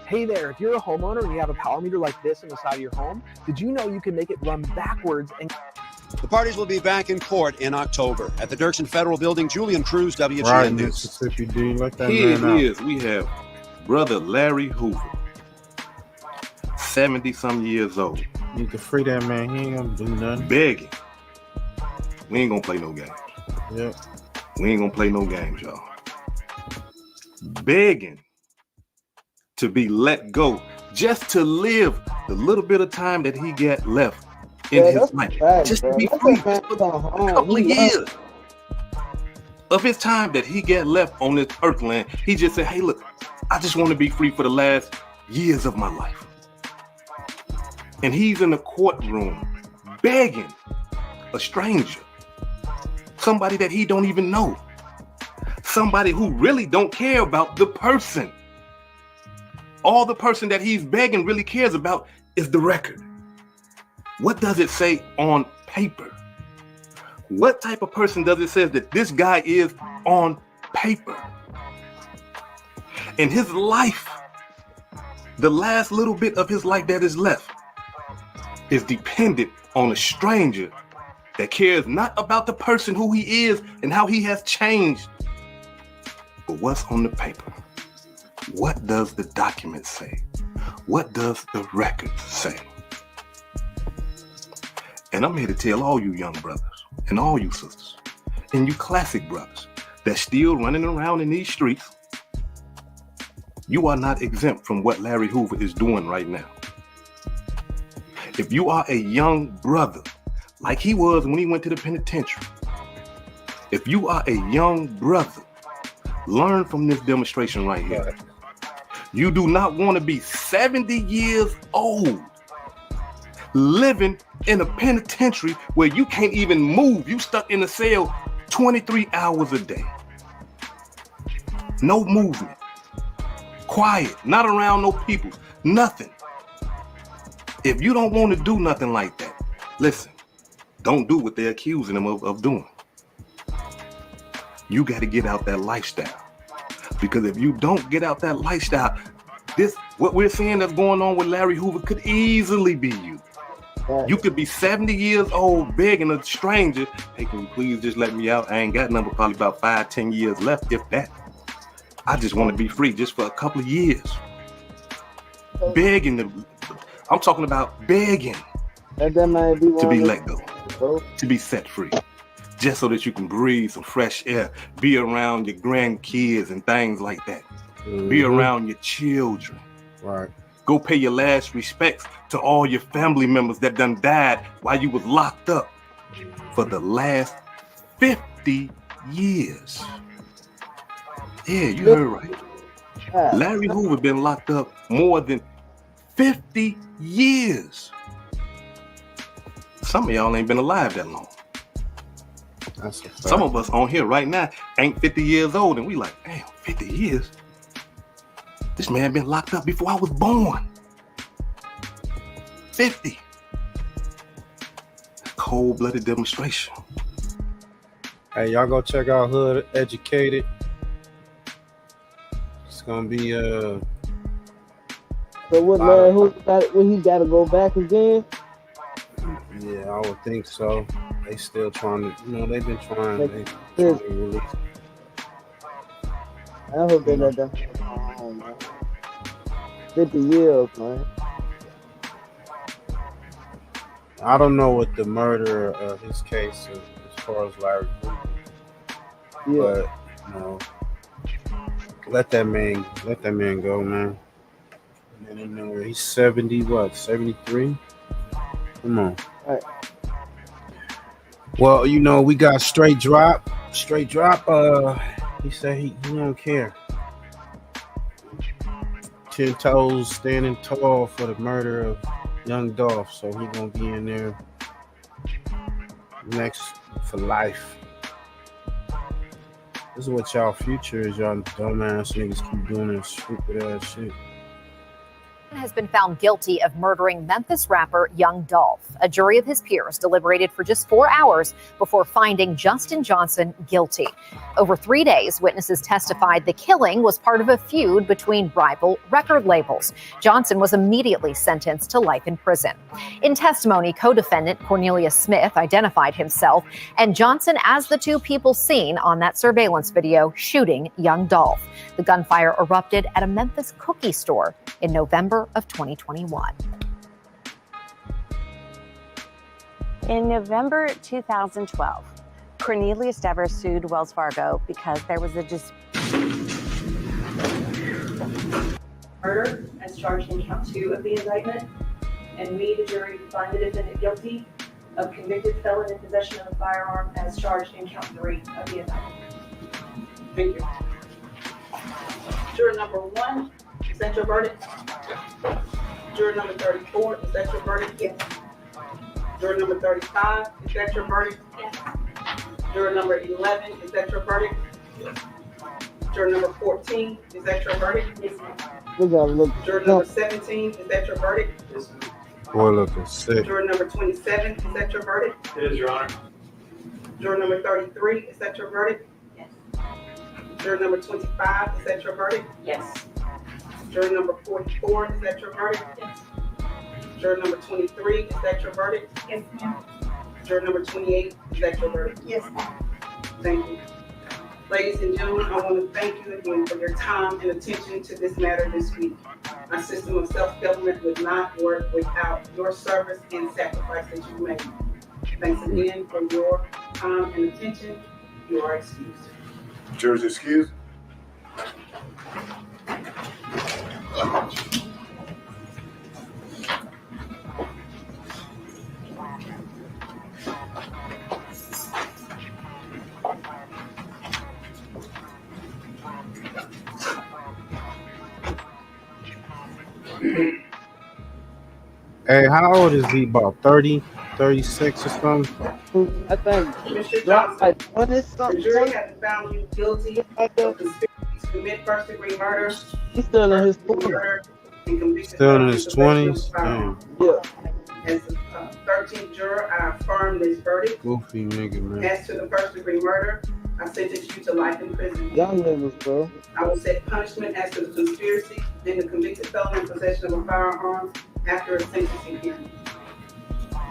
I: Hey there, if you're a homeowner and you have a power meter like this on the side of your home, did you know you can make it run backwards and...
Z: The parties will be back in court in October. At the Dirksen Federal Building, Julian Cruz, WGN
B: Right,
Z: News.
B: Mississippi D, let that
R: Here
B: man out.
R: it is. We have brother Larry Hoover, 70-some years old.
B: You can free that man. He ain't gonna do nothing.
R: Begging. We ain't gonna play no games.
B: Yep.
R: We ain't gonna play no games, y'all. Begging to be let go, just to live the little bit of time that he got left in his life, just to be free for a couple of years of his time that he got left on this earth land. He just said, hey, look, I just want to be free for the last years of my life. And he's in the courtroom begging a stranger, somebody that he don't even know, somebody who really don't care about the person. All the person that he's begging really cares about is the record. What does it say on paper? What type of person does it say that this guy is on paper? In his life, the last little bit of his life that is left is dependent on a stranger that cares not about the person who he is and how he has changed, but what's on the paper. What does the document say? What does the record say? And I'm here to tell all you young brothers and all you sisters and you classic brothers that's still running around in these streets, you are not exempt from what Larry Hoover is doing right now. If you are a young brother, like he was when he went to the penitentiary, if you are a young brother, learn from this demonstration right here. You do not want to be 70 years old, living in a penitentiary where you can't even move. You stuck in a cell 23 hours a day. No movement. Quiet, not around no people, nothing. If you don't want to do nothing like that, listen, don't do what they're accusing him of doing. You got to get out that lifestyle. Because if you don't get out that lifestyle, what we're seeing that's going on with Larry Hoover could easily be you. You could be 70 years old begging a stranger, hey, can you please just let me out? I ain't got nothing but probably about 5-10 years left, if that. I just want to be free just for a couple of years. Begging, I'm talking about begging to be let go, to be set free. Just so that you can breathe some fresh air, be around your grandkids and things like that. Be around your children.
B: Right.
R: Go pay your last respects to all your family members that done died while you was locked up for the last 50 years. Yeah, you heard right. Larry Hoover been locked up more than 50 years. Some of y'all ain't been alive that long. Some of us on here right now ain't 50 years old, and we like, damn, 50 years? This man been locked up before I was born. 50. Cold-blooded demonstration.
B: Hey, y'all go check out Hood Educated. It's gonna be
L: So what, Larry, when he gotta go back again?
B: Yeah, I would think so. they still trying to, they've been trying. They
L: Yes.
B: trying to release.
L: I hope they let them go home, man. 50 years, man.
B: I don't know what the murder of his case is as far as Larry Hoover, but let that man go, man. And then, he's 70, 73? Come on.
L: Right.
B: Well, we got straight drop. Straight drop. He said he don't care. 10 toes standing tall for the murder of young Dolph, so he gonna be in there next for life. This is what y'all future is. Y'all dumbass niggas keep doing that stupid ass shit.
E: Has been found guilty of murdering Memphis rapper Young Dolph. A jury of his peers deliberated for just 4 hours before finding Justin Johnson guilty. Over 3 days, witnesses testified the killing was part of a feud between rival record labels. Johnson was immediately sentenced to life in prison. In testimony, co-defendant Cornelius Smith identified himself and Johnson as the two people seen on that surveillance video shooting Young Dolph. The gunfire erupted at a Memphis cookie store in November of 2021.
J: In November 2012, Cornelius Devers sued Wells Fargo because there was a
N: murder as charged in count 2 of the indictment, and we, the jury, find the defendant guilty of convicted felon in possession of a firearm as charged in count 3 of the indictment. Thank you. Juror number 1, is that your verdict? Juror number 34, is that your verdict? Yes. Juror number 35, is that your verdict? Yes. Juror number 11, is that your verdict? Yes. Juror number 14, is that your verdict? Yes, ma'am. Juror number 17, is that your verdict? Yes, ma'am.
B: Boy, looking sick.
N: Juror number 27, is that your verdict?
P: It is, Your Honor.
N: Juror number 33, is that your verdict? Yes. Juror number 25, is that your verdict? Yes. Juror number 44, is that your verdict? Yes. Juror number 23, is that your verdict? Yes, ma'am. Juror number 28, is that your verdict? Yes, ma'am. Thank you. Ladies and gentlemen, I want to thank you again for your time and attention to this matter this week. Our system of self-government would not work without your service and sacrifice that you made. Thanks again for your time and attention. You are excused.
V: Jurors excused.
B: Hey, how old is he? About 30, 36 or something?
L: I think
N: Mr.
L: drop
N: Johnson,
L: like 20
N: the
L: something.
N: jury has found you guilty of conspiracy to commit first-degree murder.
L: He's still in his
N: 20s.
B: Still in his 20s? Damn.
L: Yeah.
N: As the 13th juror, I affirm this verdict.
B: Goofy nigga, man.
N: As to the first-degree murder, I sentence you to life in prison.
L: Young niggas, bro.
N: I will set punishment as to the conspiracy, then the convicted felon in possession of a firearm after a sentencing hearing.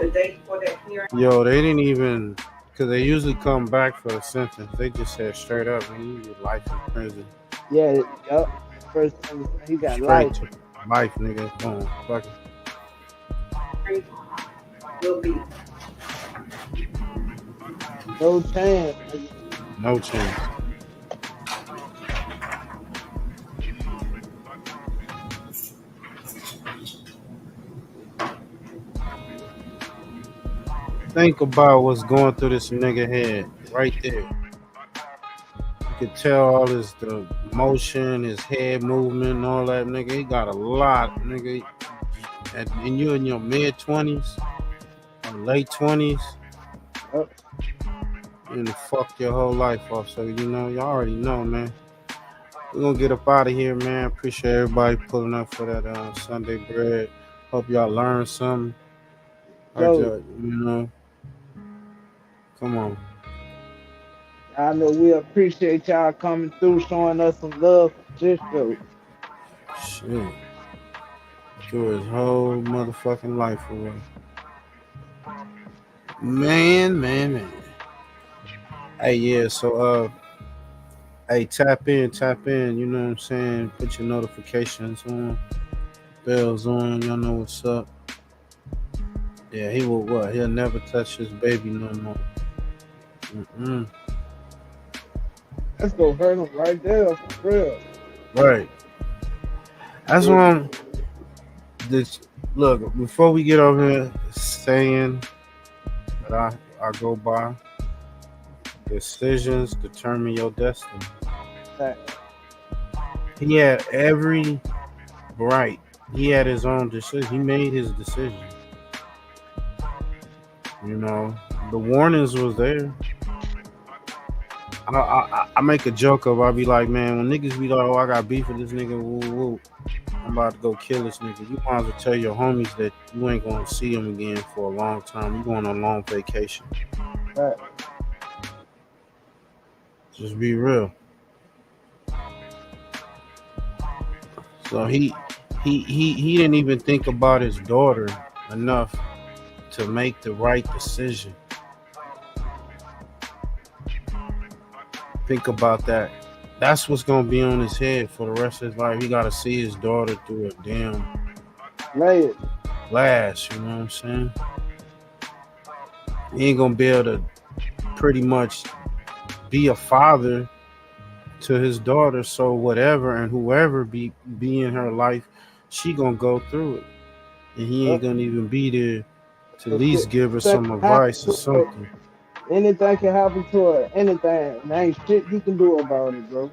N: The date for that hearing.
B: Yo, they didn't even, because they usually come back for a sentence. They just said straight up, man, you get life in prison.
L: Yeah, yup. First time he got
B: Straight
L: life.
B: to life, nigga. Come on, fuck it.
N: Will be.
L: No chance.
B: No chance. Think about what's going through this nigga head right there. You could tell all the motion, his head movement, and all that, nigga. He got a lot, nigga. And you in your mid 20s or late 20s, and fuck your whole life off. So y'all already know, man. We're gonna get up out of here, man. Appreciate everybody pulling up for that Sunday bread. Hope y'all learned something. Come on.
L: I know we appreciate y'all coming through, showing us some love for this show.
B: Shit. Threw his whole motherfucking life away. Man. Hey, yeah, so hey, tap in, you know what I'm saying? Put your notifications on, bells on, y'all know what's up. Yeah, he will what? He'll never touch his baby no more.
L: That's gonna hurt him right there, for real.
B: Right. That's why I'm look, before we get over here saying that I go by, decisions determine your destiny.
L: Right.
B: He had every right. He had his own decision. He made his decision. You know, the warnings was there. I make a joke of, I'll be like, man, when niggas be like, oh, I got beef with this nigga, woo, I'm about to go kill this nigga. You might as well tell your homies that you ain't gonna see him again for a long time. You going on a long vacation.
L: Right.
B: Just be real. So he didn't even think about his daughter enough to make the right decision. Think about that. That's what's gonna be on his head for the rest of his life. He gotta see his daughter through a damn glass, you know what I'm saying? He ain't gonna be able to pretty much be a father to his daughter, so whatever and whoever be in her life, she gonna go through it. And he ain't gonna even be there to at least give her some advice or something.
L: Anything can happen to her. Anything. There ain't shit you can do about it, bro.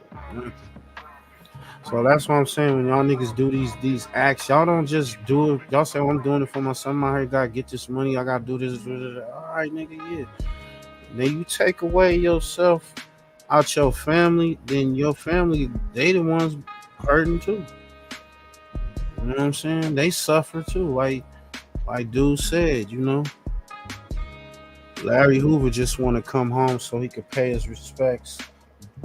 B: So that's what I'm saying. When y'all niggas do these acts, y'all don't just do it. Y'all say, oh, I'm doing it for my son. I gotta get this money. I gotta do this. All right, nigga, yeah. Then you take away yourself out your family, then your family, they the ones hurting too. You know what I'm saying? They suffer too. Like dude said, you know. Larry Hoover just want to come home so he could pay his respects.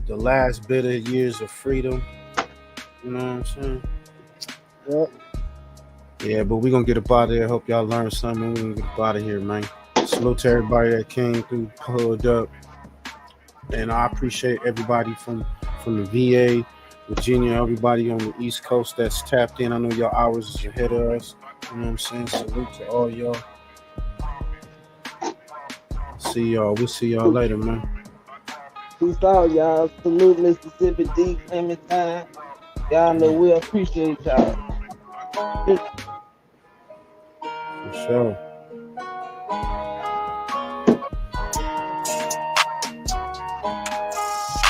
B: The last bit of years of freedom. You know what I'm saying?
L: Yep.
B: Yeah, but we're going to get up out of there. Hope y'all learned something. We're going to get up out of here, man. Salute to everybody that came through, pulled up. And I appreciate everybody from the VA, Virginia, everybody on the East Coast that's tapped in. I know your hours is ahead of us. You know what I'm saying? Salute to all y'all. See y'all. We'll see y'all later, man.
L: Peace out, y'all. Salute Mississippi D. Clementine. Y'all know we appreciate y'all.
B: For sure.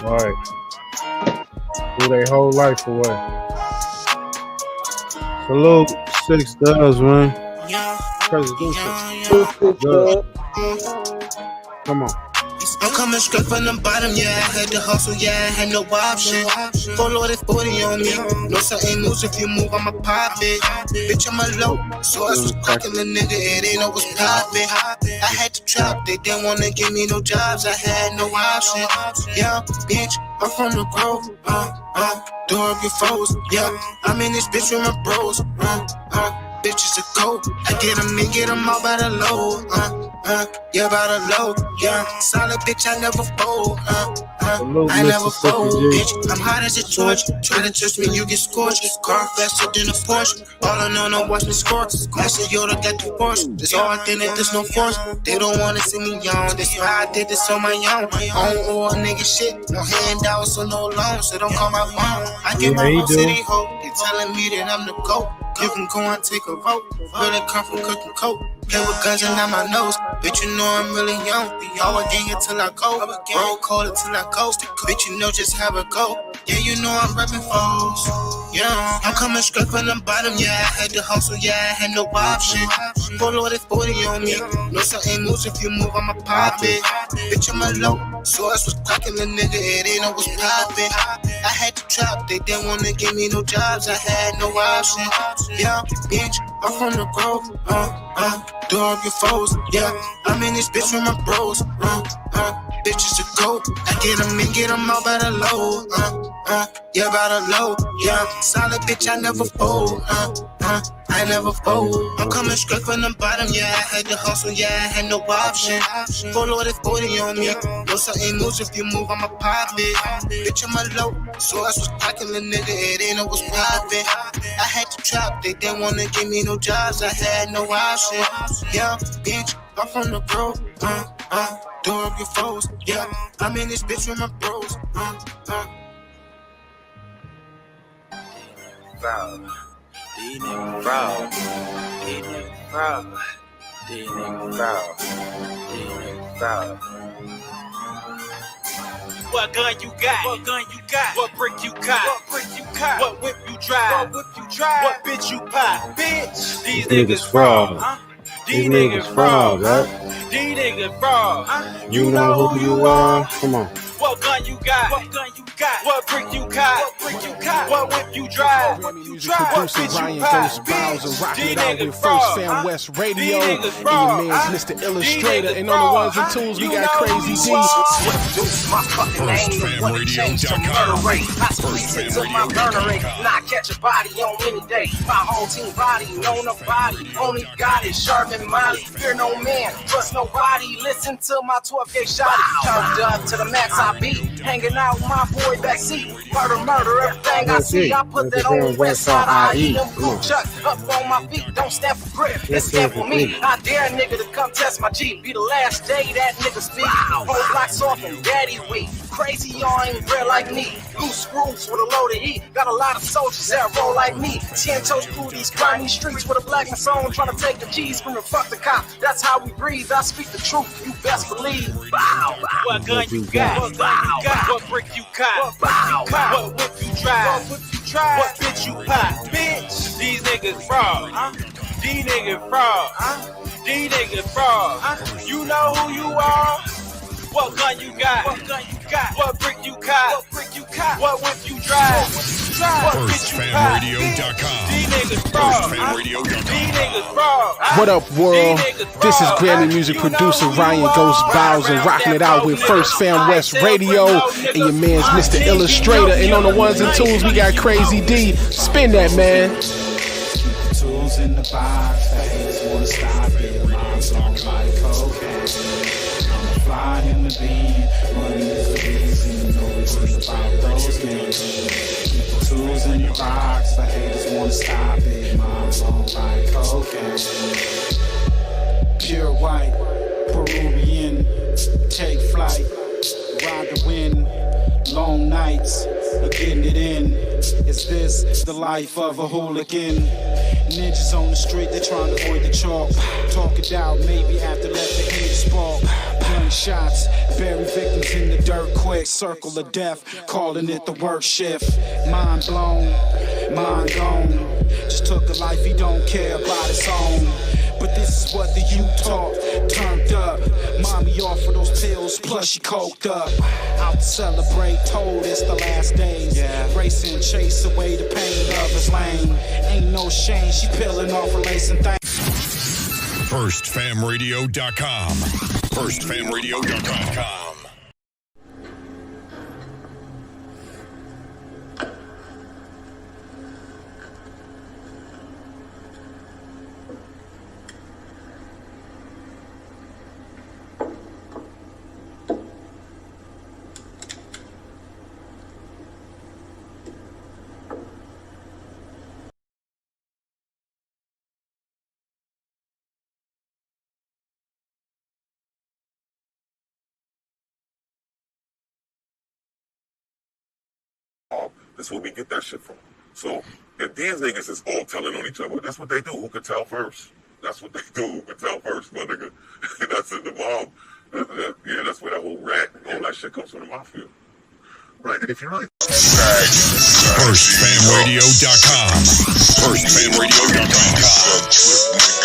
B: All right. Threw their whole life away. Salute 6 Dubs, man. President. Come on.
A: I'm coming straight from the bottom, yeah. I had to hustle, yeah. I had no option. Full loaded 40 on me. No certain moves, if you move, I'ma pop it. Bitch, I'm a low. So I was cracking the nigga, it ain't no was poppin'. I had to trap, they didn't wanna give me no jobs. I had no option. Yeah, bitch, I'm from the grove. Door up your foes, yeah. I'm in this bitch with my bros. Bitches a go. I get them all by the low. Yeah, by the low. Yeah, solid bitch, I never fold. I never fold, bitch. I'm hot as a torch. Try to touch me, you get scorched. Car faster than a Porsche. All I know, no watch me score. Master Yoda got the force. There's all I think that there's no force. They don't wanna see me young. That's why I did this on my own. I don't owe a nigga shit. No handouts, so no loans. So don't call my phone. I get my own city hope. They telling me that I'm the GOAT. You can go and take a vote. Really come from cooking coke. Play with guns and on my nose. Bitch, you know I'm really young. Always gang it till I go. Roll cold until I coast. Bitch, you know just how it go. Yeah, you know I'm reppin' foes. Yeah, I'm coming straight from the bottom. Yeah, I had to hustle. Yeah, I had no option. Full loaded 40 on me. No certain moves, if you move, I'ma pop it. Bitch, I'm a low. So I was cracking the nigga, it ain't no was poppin'. I had to trap, they didn't wanna give me no jobs. I had no option. Yeah, bitch, I'm from the grove. Door up your foes. Yeah, I'm in this bitch with my bros. Bitches a go. I get them all by the low. Yeah, by the low. Yeah, solid bitch, I never fold. I never fold. I'm coming straight from the bottom, yeah. I had to hustle, yeah. I had no option. Full of this 40 on me. No certain moves, if you move, I'ma pop it. Bitch, I'm a low, so I was cracking the nigga. It ain't no was poppin'. I had to trap, they didn't wanna give me no jobs. I had no option. Yeah, bitch, I'm from the bro. Door up your foes, yeah. I'm in this bitch with my bros.
C: Proud. These niggas proud. These niggas proud. These niggas proud. These niggas proud.
O: What gun you got? What gun you got? What brick you caught? What brick you caught? What whip you drive? What whip you drive? What bitch you pop? Bitch, these niggas fraud.
B: These niggas fraud, right?
O: These niggas fraud.
B: You know who you are? Come on.
O: What gun you got? What gun you got? What brick you caught? What brick you caught? What whip you drive? What you drive? What bitch you pop?
P: Bitch, rocking it out with First Fam West Radio. And your man's Mr. Illustrator. And on the ones and twos, we got Crazy D.
O: Not catch a body on any day. My whole team body, know nobody. Only got it, sharp and Molly. Fear no man, trust nobody. Listen to my 12K shot. Turned up to the max I beat. Hanging out with my boy backseat. Murder, everything I see. I put that on the west side. I eat them cool chucks up on my feet. Don't stand for grip, it's stand for me. I dare a nigga to come test my Jeep. Be the last day that nigga speak. Whole block soft and daddy weak. Crazy, y'all ain't real like me. Loose screws with a load of heat. Got a lot of soldiers that roll like me. 10 toes through these grimy streets with a blackness on. Trying to take the G's from the fuck the cop. That's how we breathe. I speak the truth. You best believe. Bow. What gun you got? What gun you got? What brick you caught? What whip you drive? What whip you drive? What bitch you pop? Bitch, these niggas fraud. These niggas fraud. These niggas fraud. You know who you are? What gun you got? What gun you got? What brick you caught? What brick you caught? What whip you drive? What bitch you pop? These niggas fraud. These niggas fraud.
P: What up, world? This is Grammy music producer Ryan Ghost Bowser rocking it out with First Fam West Radio and your man's Mr. Illustrator. And on the ones and twos, we got Crazy D. Spin that, man.
S: Tools in the box, the haters wanna stop it. Mom's on like cocaine. I'm fly in the beam, money is the reason. You know it's about those games. Keep the tools in the box, the haters wanna stop it. Mom's on like cocaine. Pure white, Peruvian, take flight, ride the wind, long nights, getting it in. Is this the life of a hooligan? Ninjas on the street, they trying to avoid the chalk. Talk it out, maybe have to let the heat spark. Gunshots, bury victims in the dirt quick. Circle of death, calling it the work shift. Mind blown, mind gone. Just took a life he don't care about his own. But this is what the youth taught, turned up. Mommy offered those pills, plus she coked up. Out to celebrate, told it's the last days. Racing, chase away the pain of his lane. Ain't no shame, she peeling off her lace and things.
U: FirstFamRadio.com. FirstFamRadio.com.
Y: That's where we get that shit from. So if these niggas is all telling on each other, that's what they do. Who can tell first? That's what they do. Who can tell first, my nigga? That's in the mob. Yeah, that's where that whole rat, all that shit comes from the mafia. Right, and if you really...
U: FirstFamRadio.com. FirstFamRadio.com.